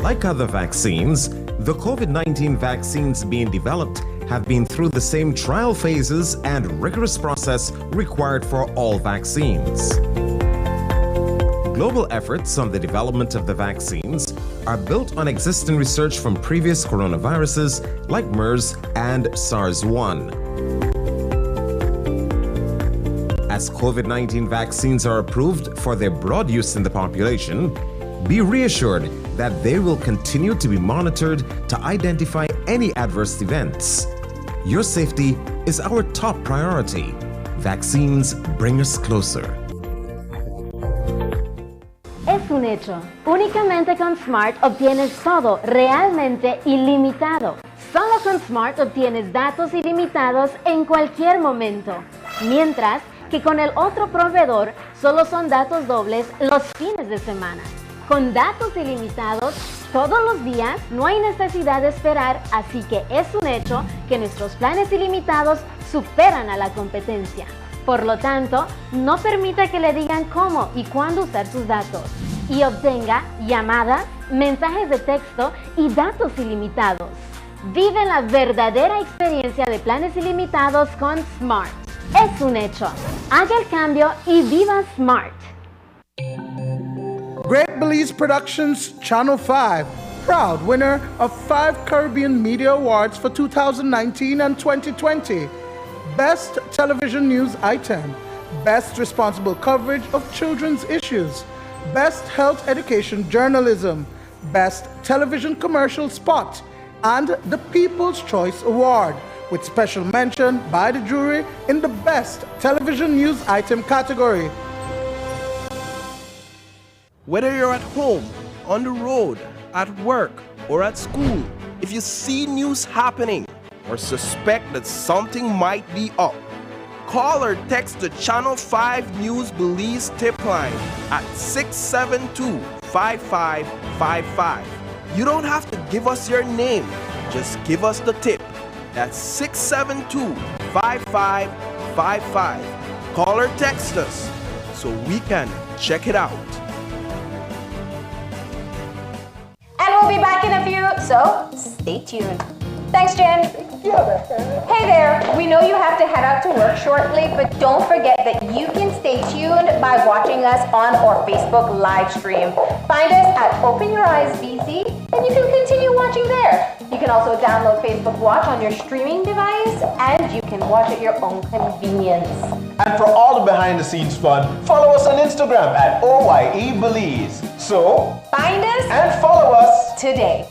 Like other vaccines, the COVID-19 vaccines being developed have been through the same trial phases and rigorous process required for all vaccines. Global efforts on the development of the vaccines are built on existing research from previous coronaviruses like MERS and SARS-1. As COVID-19 vaccines are approved for their broad use in the population, be reassured that they will continue to be monitored to identify any adverse events. Your safety is our top priority. Vaccines bring us closer. Es un hecho. Únicamente con Smart obtienes todo realmente ilimitado. Solo con Smart obtienes datos ilimitados en cualquier momento. Mientras que con el otro proveedor solo son datos dobles los fines de semana. Con datos ilimitados todos los días no hay necesidad de esperar, así que es un hecho que nuestros planes ilimitados superan a la competencia. Por lo tanto, no permita que le digan cómo y cuándo usar sus datos y obtenga llamadas, mensajes de texto y datos ilimitados. Vive la verdadera experiencia de planes ilimitados con Smart. Es un hecho. Haga el cambio y viva Smart. Great Belize Productions Channel 5, proud winner of 5 Caribbean Media Awards for 2019 and 2020. Best Television News Item, Best Responsible Coverage of Children's Issues, Best Health Education Journalism, Best Television Commercial Spot, and the People's Choice Award, with special mention by the jury in the Best Television News Item category. Whether you're at home, on the road, at work, or at school, if you see news happening or suspect that something might be up, call or text the Channel 5 News Belize tip line at 672-5555. You don't have to give us your name, just give us the tip. That's 672-5555. Call or text us so we can check it out. And we'll be back in a few, so stay tuned. Thanks, Jen. Hey there, we know you have to head out to work shortly, but don't forget that you can stay tuned by watching us on our Facebook live stream. Find us at Open Your Eyes BC, and you can continue watching there. You can also download Facebook Watch on your streaming device, and you can watch at your own convenience. And for all the behind-the-scenes fun, follow us on Instagram at OYE Belize. So, find us and follow us today.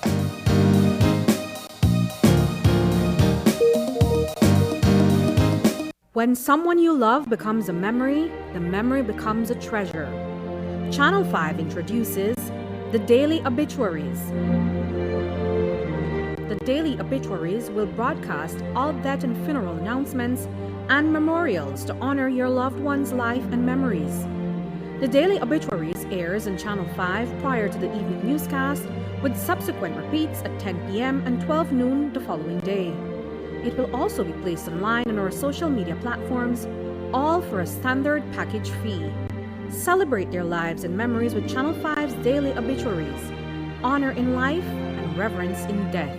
When someone you love becomes a memory, the memory becomes a treasure. Channel 5 introduces the Daily Obituaries. The Daily Obituaries will broadcast all death and funeral announcements and memorials to honor your loved one's life and memories. The Daily Obituaries airs on Channel 5 prior to the evening newscast, with subsequent repeats at 10 p.m. and 12 noon the following day. It will also be placed online on our social media platforms, all for a standard package fee. Celebrate their lives and memories with Channel 5's Daily Obituaries. Honor in life and reverence in death.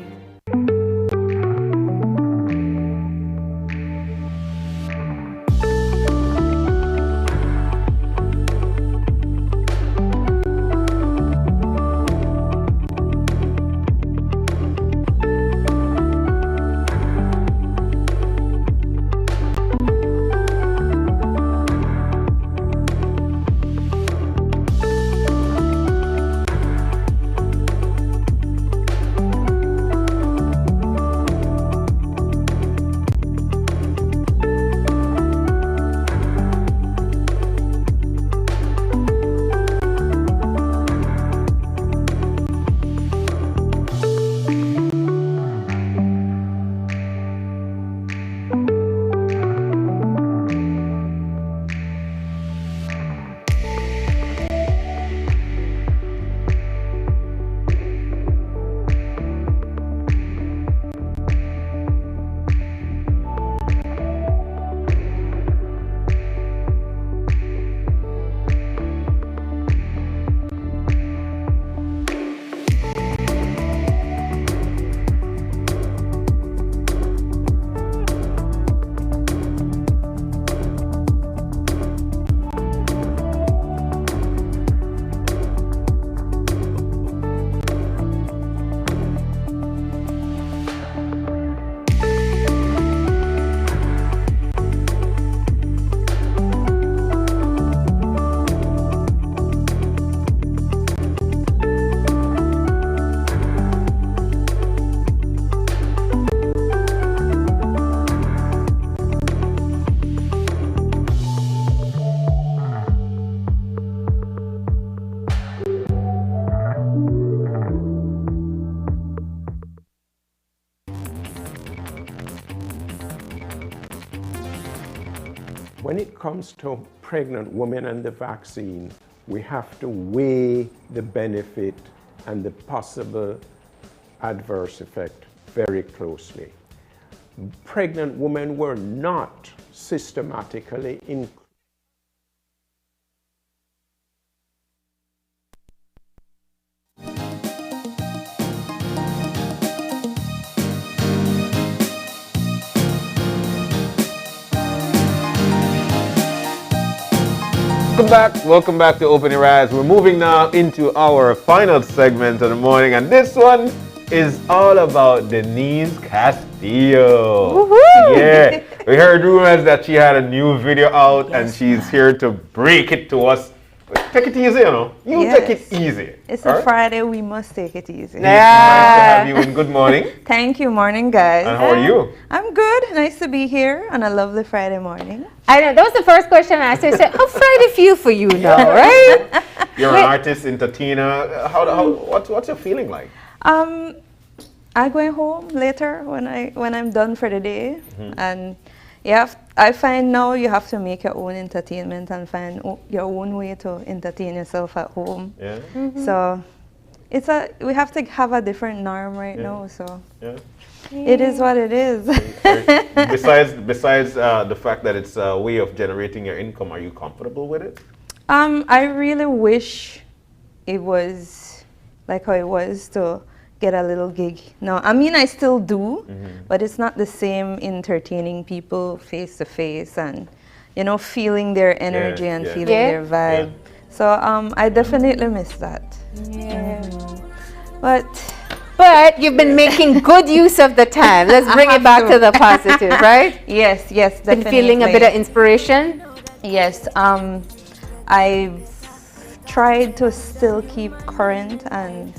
it comes to pregnant women and the vaccine, we have to weigh the benefit and the possible adverse effect very closely. Pregnant women were not systematically included. Welcome back to Open Your Eyes. We're moving now into our final segment of the morning, and this one is all about Denise Castillo. Woohoo! Yeah, we heard rumors that she had a new video out, and she's here to break it to us. Take it easy, you know. Take it easy. It's a Friday, we must take it easy. Nice to have you, and good morning. Thank you, morning guys. And how are you? I'm good, nice to be here on a lovely Friday morning. I know, that was the first question I asked her. I said, how Friday feel for you now, right? You're an artist, entertainer. What's your feeling like? I'm going home later when I'm done for the day, and I find now you have to make your own entertainment and find your own way to entertain yourself at home. Yeah. So we have to have a different norm right now. So it is what it is. Besides the fact that it's a way of generating your income, are you comfortable with it? I really wish it was like how it was to get a little gig. No, I mean I still do, but it's not the same entertaining people face to face and feeling their energy and feeling their vibe. So I definitely miss that. But you've been making good use of the time. Let's bring it back to the positive, right? Yes, definitely. Been feeling a bit of inspiration? Yes, I've tried to still keep current and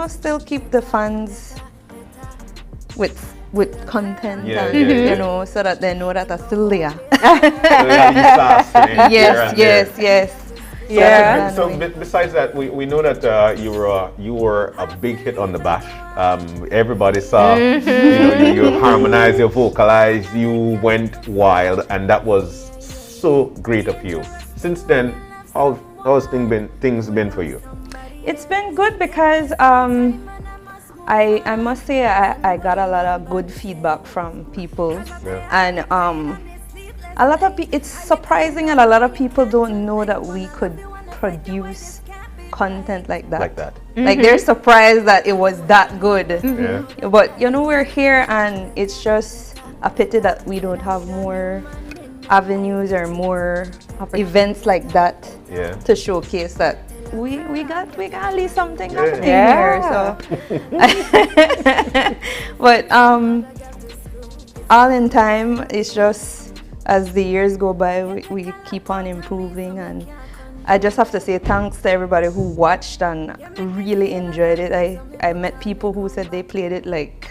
still keep the fans with content and so that they know that I'm still there. Yes. Yeah. So besides that, we know that you were a big hit on the Bash. Everybody saw you harmonized, you vocalized, you went wild, and that was so great of you. Since then, how's things been for you? It's been good because I must say I got a lot of good feedback from people, and a lot of it's surprising that a lot of people don't know that we could produce content like that. Like they're surprised that it was that good. But we're here, and it's just a pity that we don't have more avenues or more events like that to showcase that we got at least something happening here. So but all in time, it's just as the years go by, we keep on improving, and I just have to say thanks to everybody who watched and really enjoyed it. I met people who said they played it like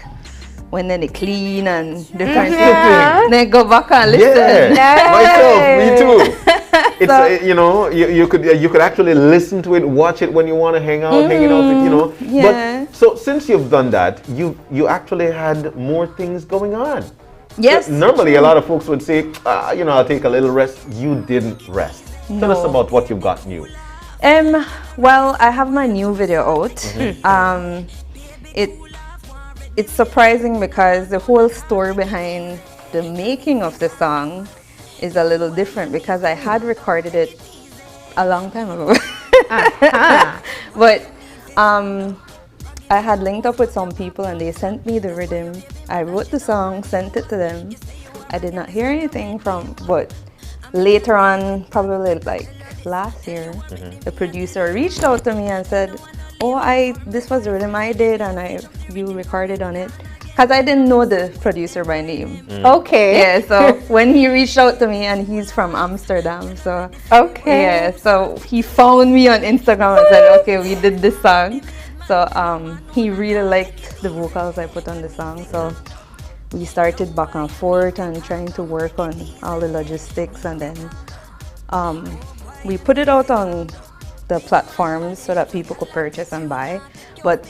when they clean and different things. They go back and listen. Myself, me too. It's you could actually listen to it, watch it when you want to hang out with, But so since you've done that, you actually had more things going on. Yes. Normally, a lot of folks would say, I'll take a little rest. You didn't rest. Tell us about what you've got new. Well, I have my new video out. It's surprising because the whole story behind the making of the song is a little different because I had recorded it a long time ago. But I had linked up with some people and they sent me the rhythm. I wrote the song, sent it to them. I did not hear anything but later on, probably like last year, the producer reached out to me and said, this was the rhythm I did and you recorded on it. Because I didn't know the producer by name. Okay. Yeah, so when he reached out to me, and he's from Amsterdam, so so he found me on Instagram and said, okay, we did this song. So he really liked the vocals I put on the song. So we started back and forth and trying to work on all the logistics, and then we put it out on the platforms so that people could purchase and buy. But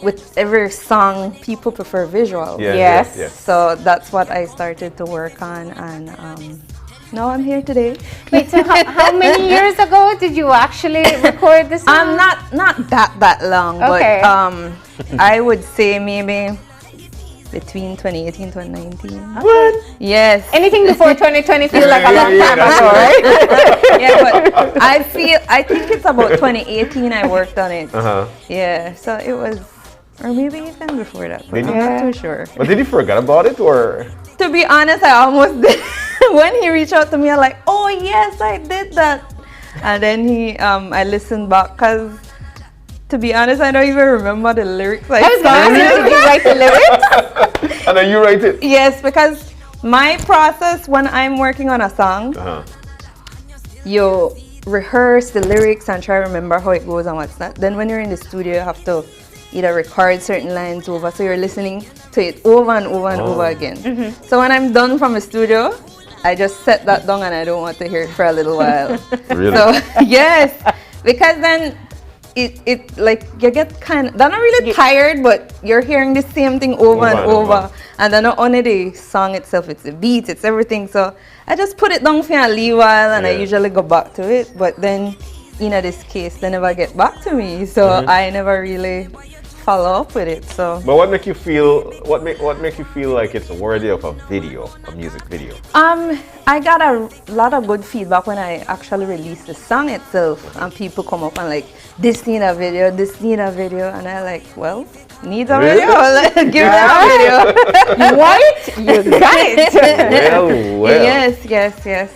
with every song, people prefer visual. Yes. So that's what I started to work on, and now I'm here today. Wait, so how many years ago did you actually record this song? Not that long, Okay. but I would say maybe between 2018 and 2019. What? Yes. Anything before 2020 feels like a long time ago, right? Yeah, but I think it's about 2018 I worked on it. Yeah, so it was, or maybe even before that, but I'm not too sure. But did you forget about it, or? To be honest, I almost did. When he reached out to me, I'm like, oh yes, I did that. And then I listened back, because to be honest, I don't even remember the lyrics. I was going to ask you, did you write the lyrics? And then you write it? Yes, because my process when I'm working on a song, you rehearse the lyrics and try to remember how it goes and what's not. Then when you're in the studio, you have to either record certain lines over, so you're listening to it over and over and over again. So when I'm done from the studio, I just set that down and I don't want to hear it for a little while. Really? So yes, because then it like you get kind of, they're not really tired, but you're hearing the same thing over and over. And then not only the song itself, it's the beat, it's everything. So I just put it down for a little while and I usually go back to it. But then in this case, they never get back to me. So I never really follow up with it. So But what make you feel, what make you feel like it's worthy of a video, a music video? I got a lot of good feedback when I actually released the song itself, and people come up and like, this need a video, this need a video, and I like, well, need a video, give them a video. What? You got it. Well. Yes.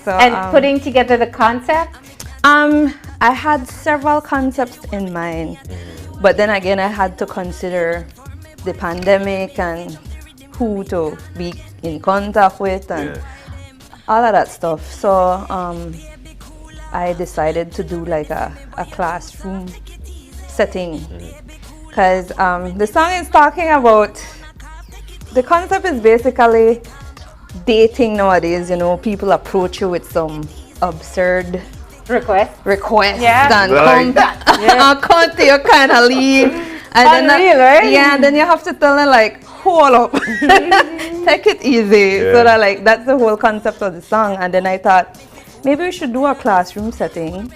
So, and putting together the concept? I had several concepts in mind, but then again, I had to consider the pandemic and who to be in contact with and all of that stuff. So I decided to do like a classroom setting, because the song is talking about, the concept is basically dating nowadays. You know, people approach you with some absurd requests and come to your kind of leave. And Unreal, right? Yeah, then you have to tell them like, hold up, take it easy. So that like, that's the whole concept of the song. And then I thought, maybe we should do a classroom setting,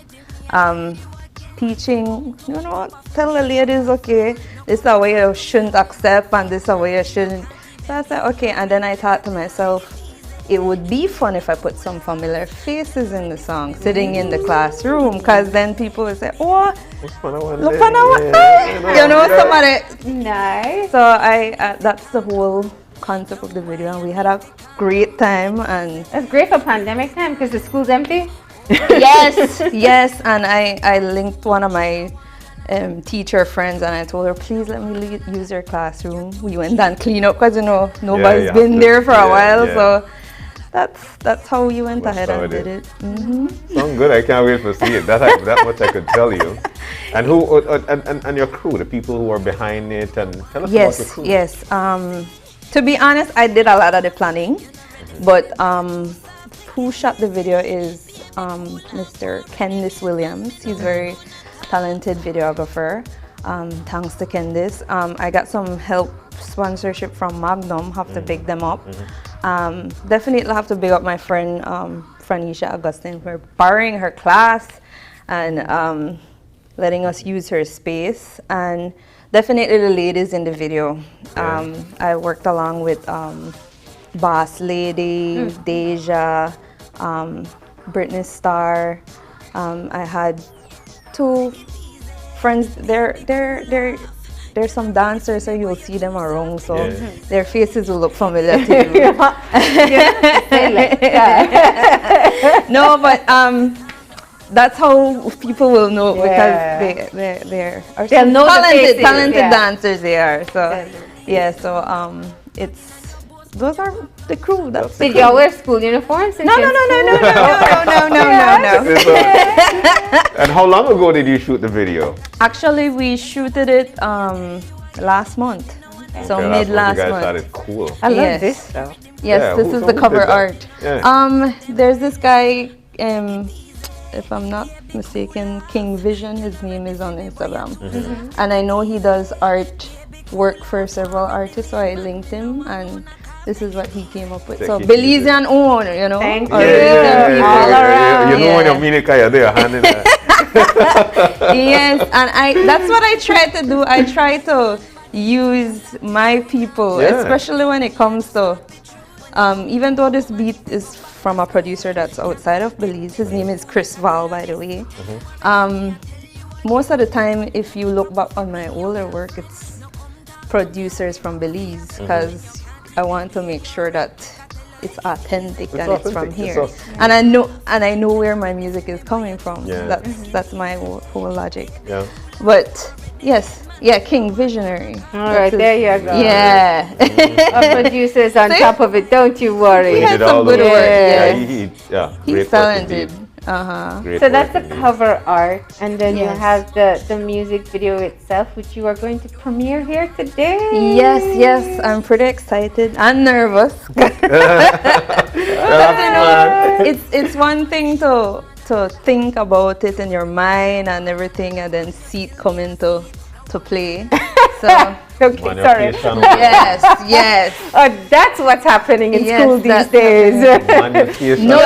teaching, you know, tell the ladies, okay, this is a way you shouldn't accept and this is a way you shouldn't. So I said, okay, and then I thought to myself, it would be fun if I put some familiar faces in the song, sitting in the classroom, because then people would say, oh, look on our, you know, somebody. Nice. So that's the whole concept of the video, and we had a great time. And that's great for pandemic time, because the school's empty. Yes, and I linked one of my teacher friends, and I told her, please let me use your classroom. We went and clean up, because you know nobody's been there for a while. So that's how we went ahead and did it. Sounds good. I can't wait to see it. That much I could tell you. And who and your crew, the people who are behind it, and tell us about your crew. Yes. To be honest, I did a lot of the planning, but who shot the video is Mr. Candice Williams. He's a very talented videographer. Thanks to Candice. I got some help, sponsorship from Magnum. Have to big them up. Definitely have to big up my friend Franisha Augustine for borrowing her class and letting us use her space, and definitely the ladies in the video. I worked along with Boss Lady, Deja, Britney Star. I had two friends. There's some dancers, so you'll see them around, so their faces will look familiar to you. No, but that's how people will know, because they're talented dancers they are. So it's those are the crew. Did y'all wear school uniforms? No. And how long ago did you shoot the video? Actually, we shooted it last month. So mid last month. You guys thought it cool. I love this though. Yes, this is the cover art. There's this guy, if I'm not mistaken, King Vision, his name is on Instagram. And I know he does art work for several artists, so I linked him, and This is what he came up with. Take So it Belizean own, you know. Thank you. All around. You know when you mean it, there, hand in there. Yes, and that's what I try to do. I try to use my people, especially when it comes to, even though this beat is from a producer that's outside of Belize. His name is Chris Val, by the way. Most of the time, if you look back on my older work, it's producers from Belize, because I want to make sure that it's authentic and it's from here. And I know where my music is coming from. That's my whole logic. But yes, King Visionary. All right, there you go. Yeah. Our producer's on top of it, don't you worry. He has some good work. He's talented. So that's the cover art, and then you have the music video itself, which you are going to premiere here today. Yes, I'm pretty excited and nervous. It's one thing to think about it in your mind and everything, and then see it come into play. So okay, sorry. Yes. Oh, that's what's happening in school these days. No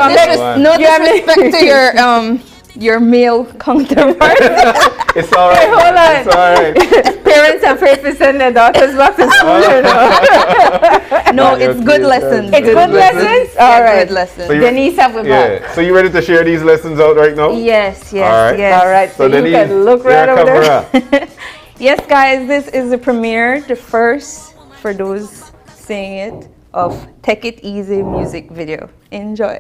disrespect to your male counterpart. It's all right. Hold on. It's all right. Parents are afraid to send their daughters back to school. No, it's good lessons. It's good lessons? All right. Good lessons. So Denise, have we back. So you ready to share these lessons out right now? Yes. All right. All right. So Denise, you can look right over there. Yes, guys, this is the premiere, the first, for those seeing it, of Take It Easy music video. Enjoy.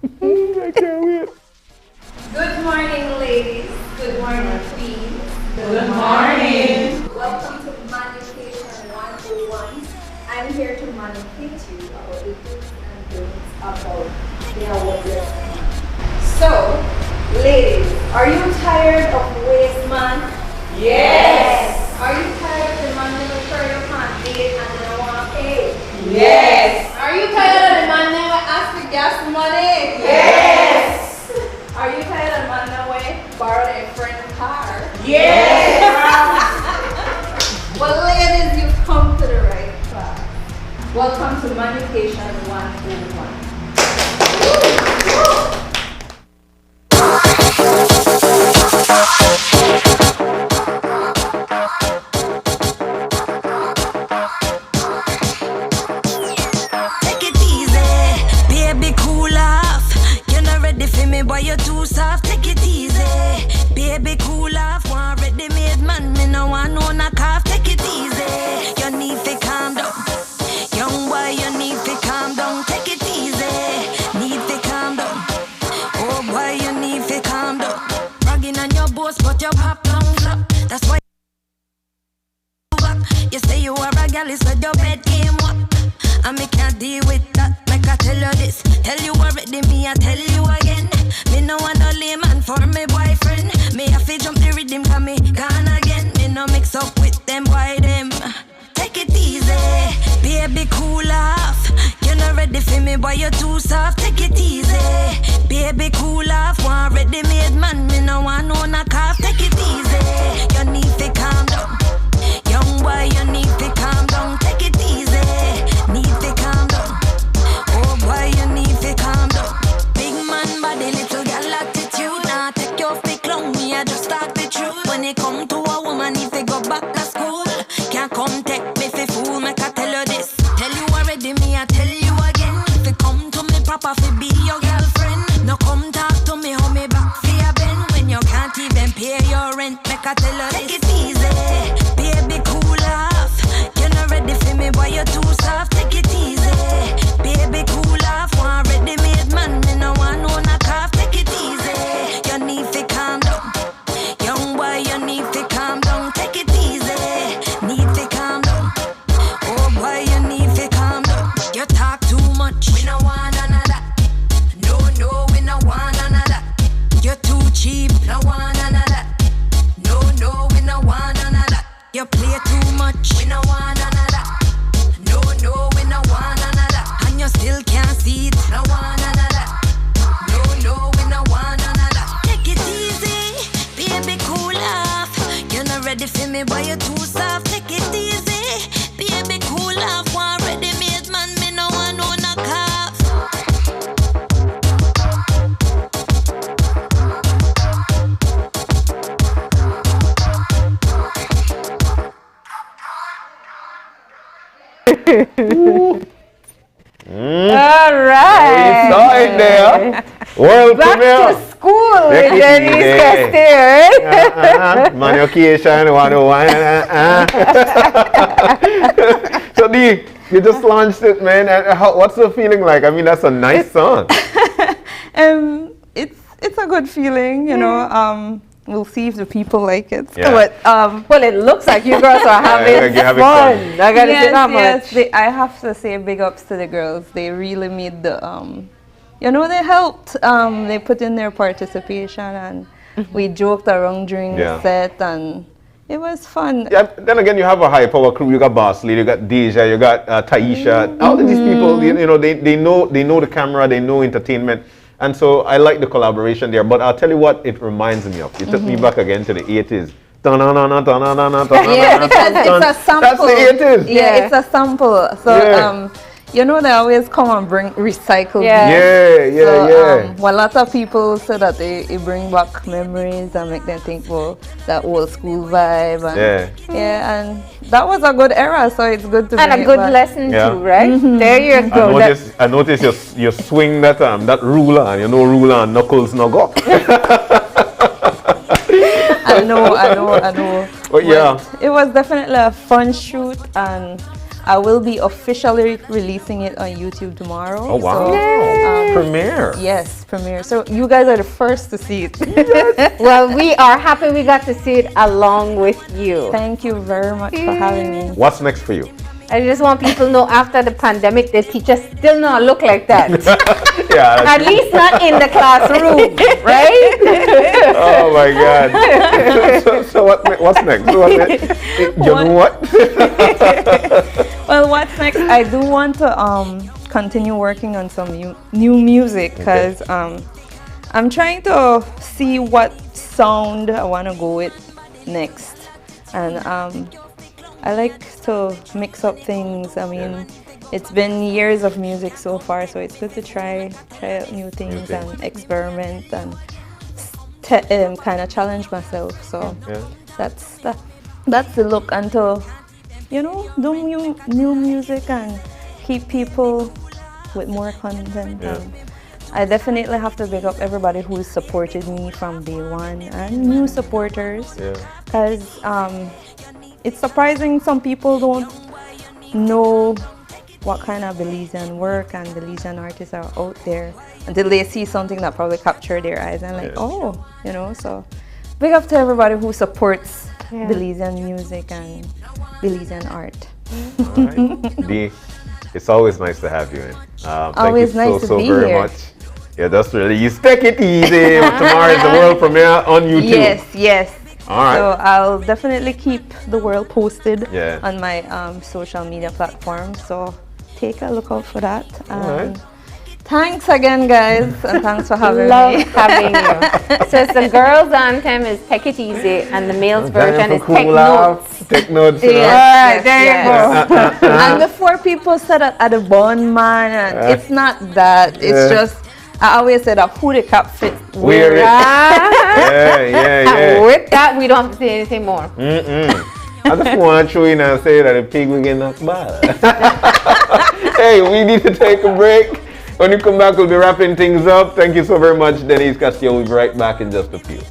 I can't wait. Good morning, ladies. Good morning, queens. Good morning. Welcome to Communication 101. I'm here to communicate to you about the do's and don'ts about the awareness. So, ladies, are you tired of waste man? Yes. Are you tired of the man never try your date and they don't want to pay? Yes. Are you tired of the man never ask for gas money? Yes. Are you tired of the man never borrow their friend's car? Yes. Well, ladies, you've come to the right class. Welcome to Communication 101. Boy, you're too soft, take it easy. Baby, cool off. One ready-made man, me no want no knock off. Take it easy. You need to calm down. Young boy, you need to calm down. Take it easy. Need to calm down. Oh boy, you need to calm down. Bragging on your boss, but your pop long flop. That's why you say you are a gal, so your bed game up. And me can't deal with that. Make I tell you this. Tell you already, me I tell you again. Me no want no layman for me boyfriend. Me have to jump the rhythm, cause me gone again. Me no mix up with them, why them? Take it easy, baby, cool off. You not ready for me, boy, you're too soft. Take it easy, baby, cool off. One ready-made man, me no want no knock off. Take it easy, you need to calm down. Young boy, you need to calm down. Take it easy, need to calm down. Oh boy, you need to calm down. Big man body, little girl attitude. Nah, take your fake clown, me I just talk the truth. When it come to a woman, if they go back to school, can't come take me for fool. Make I tell you this. Tell you already, me I tell you again. If you come to me proper, fi be your girlfriend. No come talk to me, hold me back for your bend. When you can't even pay your rent, make I tell you this. Take it easy, baby, cool off. You're not ready for me, boy, you're too soft. Take it easy, baby, cool off. One ready-made man, me no want no knock off. Take it easy, you need to calm down. Young boy, you need to calm down. Take it easy, need to calm down. Oh boy, you need to calm down. You talk too much, we no want none of that. No, we no want none of that. You're too cheap, no want none of that. No, we no want none of that. You play too much, we no want none of that. No, we no want none of that. And you still can't see it, no want none of that. No, we no want none of that. Take it easy, baby, cool off. You're not ready for me, boy, you're too soft. Take it easy, baby, cool off. One ready-made man, me All right. We saw it there. World Back premiere. to school with Denise Castillo. Manucation 101. So Dee, you just launched it, man. And what's the feeling like? I mean, that's a nice song. It's a good feeling, you know. We'll see if the people like it. Yeah. But well, it looks like you girls are having fun. I gotta say that much. I have to say big ups to the girls. They really made the you know, they helped. They put in their participation, and we joked around during the set, and it was fun. Yeah. Then again, you have a high power crew. You got Boss Lee, you got Deja, you got Taisha. All of these people, you know, they know the camera, they know entertainment. And so I like the collaboration there, but I'll tell you what it reminds me of. It took me back again to the 80s. Yeah, because it's a sample. That's the 80s. Yeah, it's a sample. So, you know, they always come and bring recycled. Well, a lot of people say that it bring back memories and make them think, well, that old school vibe. And, and that was a good era, so it's good to and bring a good it back. lesson too, right? There you go. I noticed you swing that ruler, and you know ruler and knuckles no go. I know. But yeah, it was definitely a fun shoot, and I will be officially releasing it on YouTube tomorrow. Oh wow! So, premiere. Yes, premiere. So you guys are the first to see it. Well, we are happy we got to see it along with you. Thank you very much for having me. What's next for you? I just want people to know after the pandemic, the teachers still not look like that. At least not in the classroom, right? Oh my God! So what's next? You know what? Well, what's next? I do want to continue working on some new music, because I'm trying to see what sound I want to go with next, and I like to mix up things. I mean, it's been years of music so far, so it's good to try out new things and experiment and kind of challenge myself. So that's the look, until, you know, do new music and keep people with more content. And I definitely have to big up everybody who's supported me from day one, and new supporters, because it's surprising some people don't know what kind of Belizean work and Belizean artists are out there until they see something that probably captured their eyes and like, oh, you know. So big up to everybody who supports Belizean music and Belizean art. Dee, it's always nice to have you in. Always thank you nice to so be very here. much. Yeah, that's really, you take it easy. Tomorrow is the world premiere on YouTube. Yes. All right. So I'll definitely keep the world posted on my social media platforms. So take a look out for that. Thanks again, guys, and thanks for having me. Love having you. So it's the girls' anthem is Take It Easy, and the males' version is Take Notes. Take notes. Yes, there you go. And before people said that at the bond man, and it's not that. It's just, I always say that who the cap fit. Wear it. With that, we don't have to say anything more. I just want to show you and say that the pig will get knocked bad. Hey, we need to take a break. When you come back, we'll be wrapping things up. Thank you so very much, Denise Castillo. We'll be right back in just a few.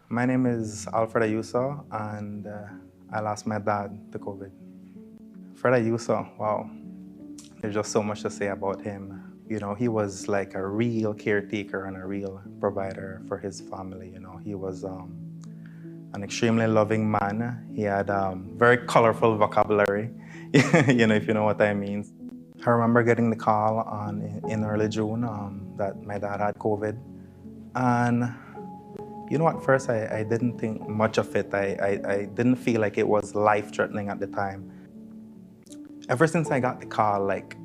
My name is Alfred Ayuso, and I lost my dad to COVID. Fred Ayuso, wow, there's just so much to say about him. You know, he was like a real caretaker and a real provider for his family. You know, he was an extremely loving man. He had very colorful vocabulary, you know, if you know what I mean. I remember getting the call in early June that my dad had COVID, and you know, at first I didn't think much of it. I didn't feel like it was life-threatening at the time. Ever since I got the call, like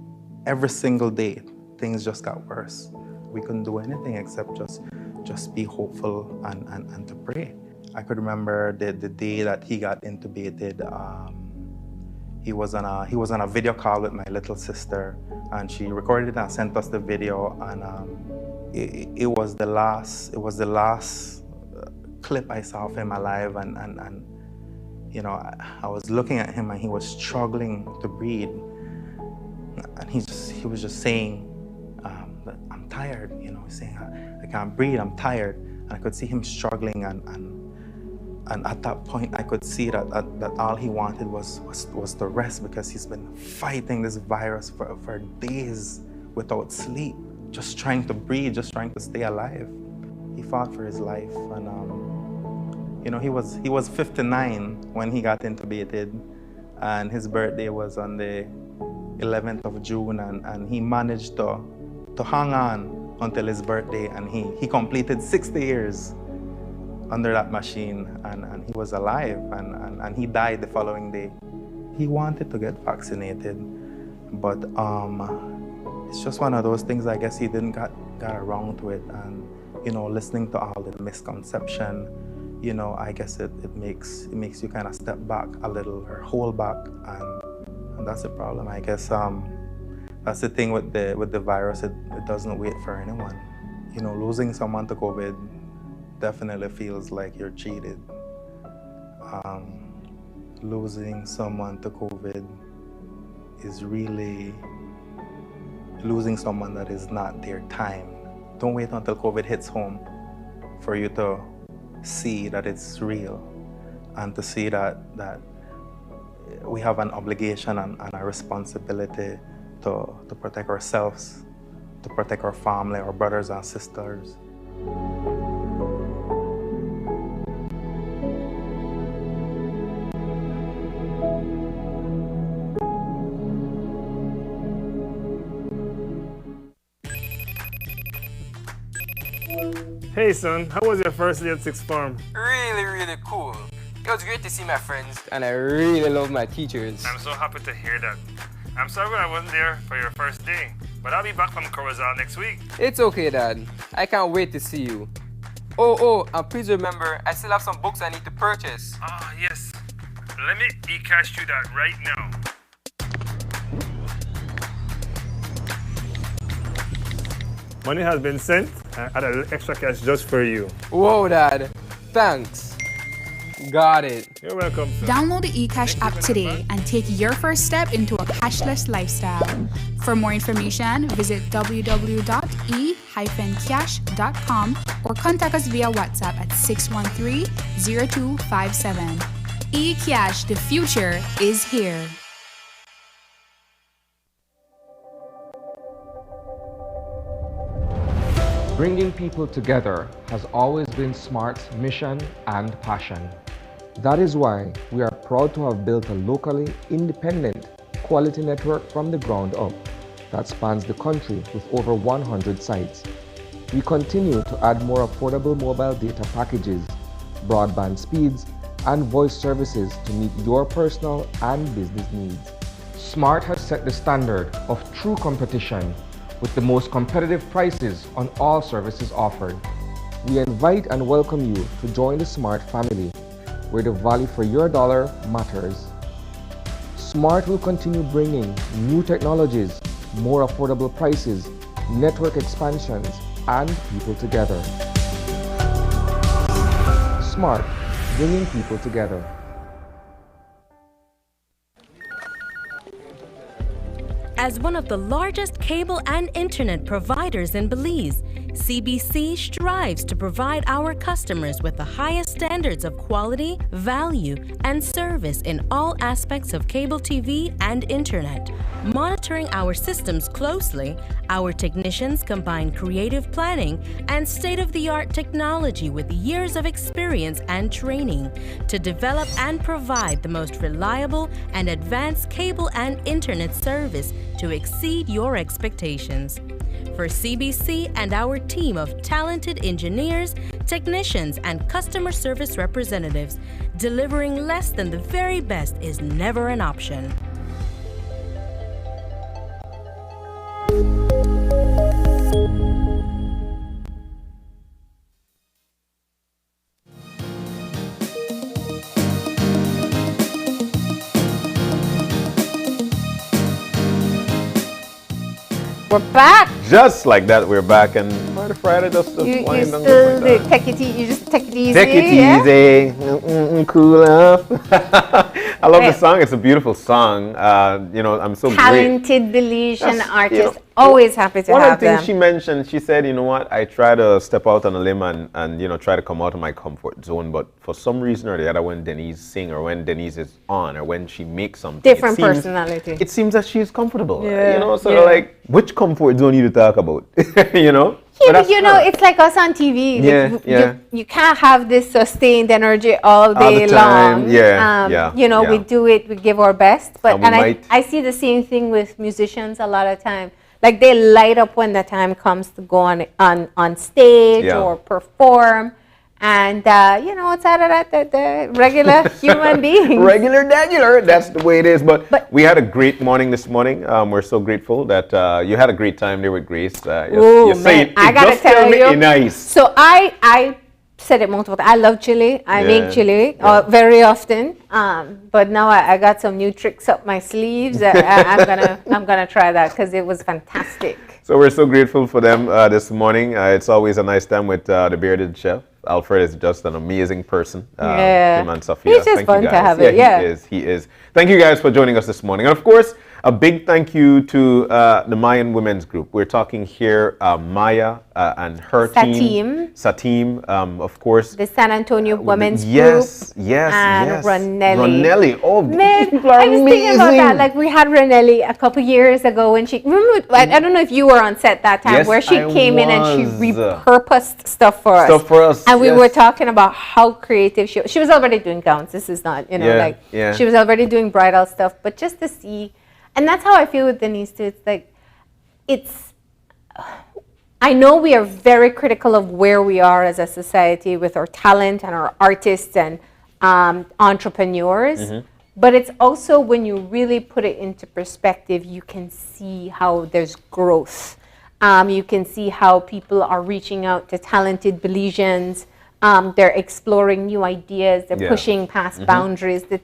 every single day, things just got worse. We couldn't do anything except just just be hopeful and to pray. I could remember the day that he got intubated. He was on a video call with my little sister, and she recorded it and sent us the video. And it was the last clip I saw of him alive. And you know, I was looking at him, and he was struggling to breathe. And he was just saying, that I'm tired. You know, he's saying, I can't breathe. I'm tired. And I could see him struggling, and at that point, I could see that all he wanted was to rest, because he's been fighting this virus for days without sleep, just trying to breathe, just trying to stay alive. He fought for his life, and you know, he was 59 when he got intubated, and his birthday was on the 11th of June, and he managed to hang on until his birthday, and he completed 60 years under that machine, and he was alive, and he died the following day. He wanted to get vaccinated, but it's just one of those things, I guess he didn't got around to it. And you know, listening to all the misconception, you know, I guess it makes you kind of step back a little, or hold back, and that's the problem. I guess that's the thing with the virus. It doesn't wait for anyone. You know, losing someone to COVID definitely feels like you're cheated. Losing someone to COVID is really losing someone that is not their time. Don't wait until COVID hits home for you to see that it's real, and to see that we have an obligation and a responsibility to protect ourselves, to protect our family, our brothers and sisters. Hey son, how was your first day at sixth form? Really, really cool. It was great to see my friends, and I really love my teachers. I'm so happy to hear that. I'm sorry I wasn't there for your first day, but I'll be back from Corozal next week. It's okay, Dad. I can't wait to see you. Oh, and please remember, I still have some books I need to purchase. Ah, yes. Let me e-cash you that right now. Money has been sent. I add a little extra cash just for you. Whoa, Dad. Thanks. Got it. You're welcome, sir. Download the eCash app today and take your first step into a cashless lifestyle. For more information, visit www.e-cash.com or contact us via WhatsApp at 613-0257. eCash, the future is here. Bringing people together has always been SMART's mission and passion. That is why we are proud to have built a locally independent quality network from the ground up that spans the country with over 100 sites. We continue to add more affordable mobile data packages, broadband speeds, and voice services to meet your personal and business needs. SMART has set the standard of true competition with the most competitive prices on all services offered. We invite and welcome you to join the SMART family, where the value for your dollar matters. SMART will continue bringing new technologies, more affordable prices, network expansions, and people together. SMART, bringing people together. As one of the largest cable and internet providers in Belize, CBC strives to provide our customers with the highest standards of quality, value, and service in all aspects of cable TV and internet. Monitoring our systems closely, our technicians combine creative planning and state-of-the-art technology with years of experience and training to develop and provide the most reliable and advanced cable and internet service to exceed your expectations. For CBC and our team of talented engineers, technicians, and customer service representatives, delivering less than the very best is never an option. We're back. Just like that, we're back, and Friday just You wind down. still take it easy. You just take it easy. Take it easy. Cool off. I love the song. It's a beautiful song. I'm so talented Belizean artists. Always happy to have them. One of the things she mentioned, she said, you know what, I try to step out on a limb and try to come out of my comfort zone, but for some reason or the other, when Denise sings or when Denise is on or when she makes something, different personality. It seems that she's comfortable. Yeah. Like, which comfort zone you to talk about? Yeah, but it's like us on TV. You can't have this sustained energy all day long. We do it, we give our best. But I see the same thing with musicians a lot of time. Like they light up when the time comes to go on stage or perform. And, outside of that, the regular human beings. Regular, that's the way it is. But we had a great morning this morning. We're so grateful that you had a great time there with Grace. I got to tell you. Nice. So I said it multiple times. I love chili. I make chili very often. But now I got some new tricks up my sleeves. I'm gonna try that because it was fantastic. So we're so grateful for them this morning. It's always a nice time with the bearded chef. Alfred is just an amazing person. Him and Sophia. He's just fun to have it. He is. Thank you guys for joining us this morning. And of course, a big thank you to the Mayan Women's Group. We're talking here Maya and her team. Satim, of course. The San Antonio Women's Group. Yes. And Ranelli. Oh, man, people are I was amazing. thinking about that. Like we had Ranelli a couple years ago when she, remember, I don't know if you were on set that time, where she came in and she repurposed stuff for us. And we were talking about how creative she was already doing gowns. This is not, she was already doing bridal stuff, but just to see. And that's how I feel with Denise too. It's like, I know we are very critical of where we are as a society with our talent and our artists and entrepreneurs. But it's also when you really put it into perspective, you can see how there's growth. You can see how people are reaching out to talented Belizeans. They're exploring new ideas. They're pushing past boundaries. The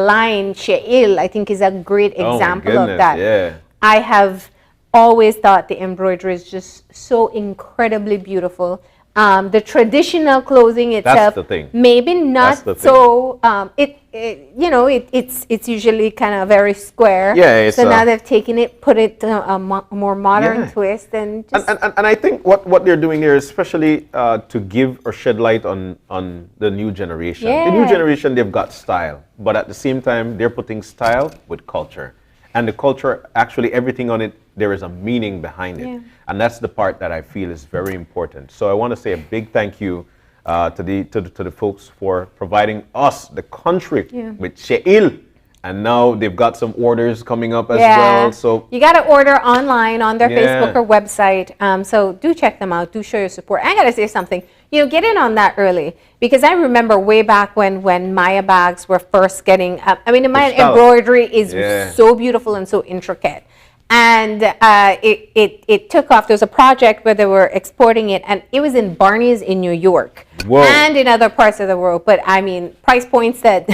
line She'il, I think, is a great example of that. Yeah. I have always thought the embroidery is just so incredibly beautiful. The traditional clothing itself, that's the thing. Maybe not so. It's usually kind of very square. Yeah. So now they've taken it, put it to a more modern twist, and I think what they're doing there is especially to give or shed light on the new generation. Yeah. The new generation, they've got style, but at the same time, they're putting style with culture. And the culture, actually everything on it, there is a meaning behind it. And that's the part that I feel is very important. So I want to say a big thank you to the folks for providing us, the country, with She'il. And now they've got some orders coming up as well. So you got to order online on their Facebook or website. So do check them out. Do show your support. I got to say something. Get in on that early, because I remember way back when Maya bags were first getting up. I mean, the Maya embroidery is so beautiful and so intricate. And it took off. There was a project where they were exporting it, and it was in Barney's in New York. Whoa. And in other parts of the world. But I mean, price points that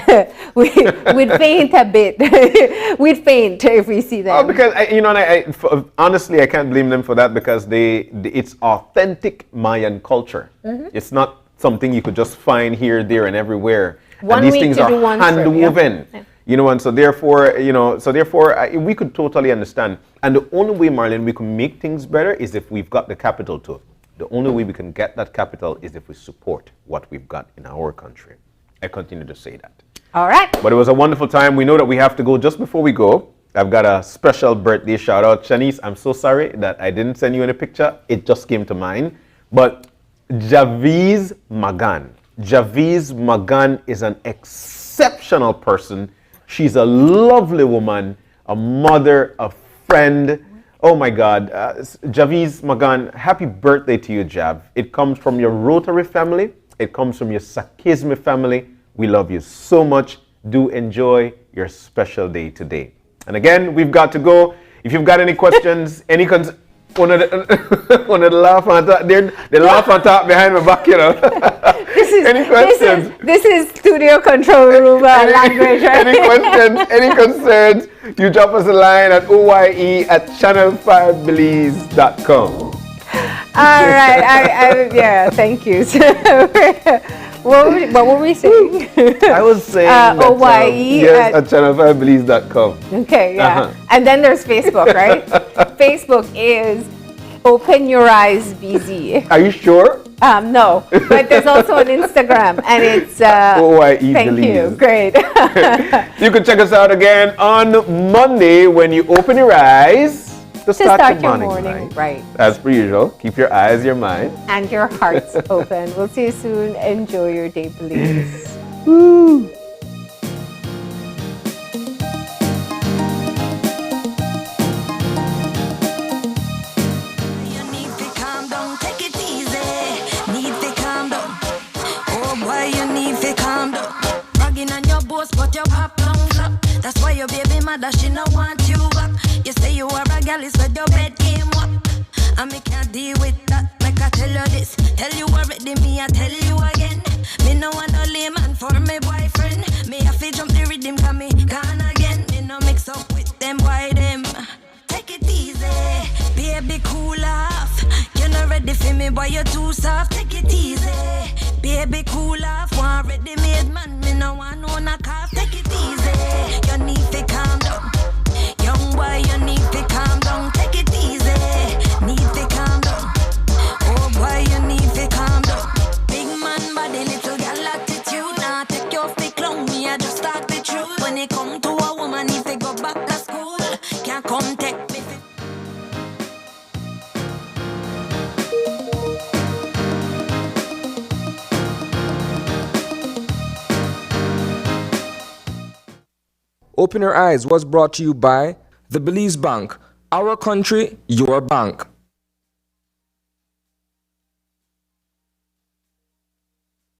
we'd faint a bit. We'd faint if we see them. Oh, because honestly, I can't blame them for that, because it's authentic Mayan culture. It's not something you could just find here, there, and everywhere. One and these week things to are do one hand woven. trip, And so therefore, we could totally understand. And the only way, Marlene, we can make things better is if we've got the capital to it. The only way we can get that capital is if we support what we've got in our country. I continue to say that. All right. But it was a wonderful time. We know that we have to go. Just before we go, I've got a special birthday shout out. Shanice, I'm so sorry that I didn't send you any picture. It just came to mind. But Javiz Magan. Javiz Magan is an exceptional person. She's a lovely woman, a mother, a friend. Oh my God. Javiz Magan, happy birthday to you, Jav. It comes from your Rotary family. It comes from your Sakizme family. We love you so much. Do enjoy your special day today. And again, we've got to go. If you've got any questions, any One of the laugh and talk, they laugh and talk behind my back, you know. Any questions? This is studio control room language, right? Any questions, any concerns, you drop us a line at oye@channel5belize.com. All right, yeah, thank you. What were we saying? I was saying OYE yes, at channel5belize.com. Okay, yeah. And then there's Facebook, right? Facebook is Open Your Eyes BZ. Are you sure? No, but there's also an Instagram, and it's OYE thank Belize. you, great. You can check us out again on Monday when you open your eyes to start your morning right. As per usual, keep your eyes, your mind, and your hearts open. We'll see you soon. Enjoy your day, please. Woo. But your pop don't drop. That's why your baby mother, she no want you back. You say you are a gal, it's where your bed game up. And me can't deal with that. Like I tell you this, tell you already, me I tell you again. Me no want no layman for me boyfriend. Me have to jump the rhythm, cause me gone again. Me no mix up with them, why them? Take it easy, baby, cool off. You're not ready for me, boy, you're too soft. Take it easy, baby, cool off. Want ready made man, me no want no knock off. Take it easy, you need to calm down. Young boy, you need to calm down. Take it easy, need to calm down. Oh boy, you need to calm down. Big man body, little girl attitude. Nah, take your fake clown, me I just start the truth. When it come to a woman, if they go back to school, can't come take me. Open Your Eyes was brought to you by the Belize Bank. Our country, your bank.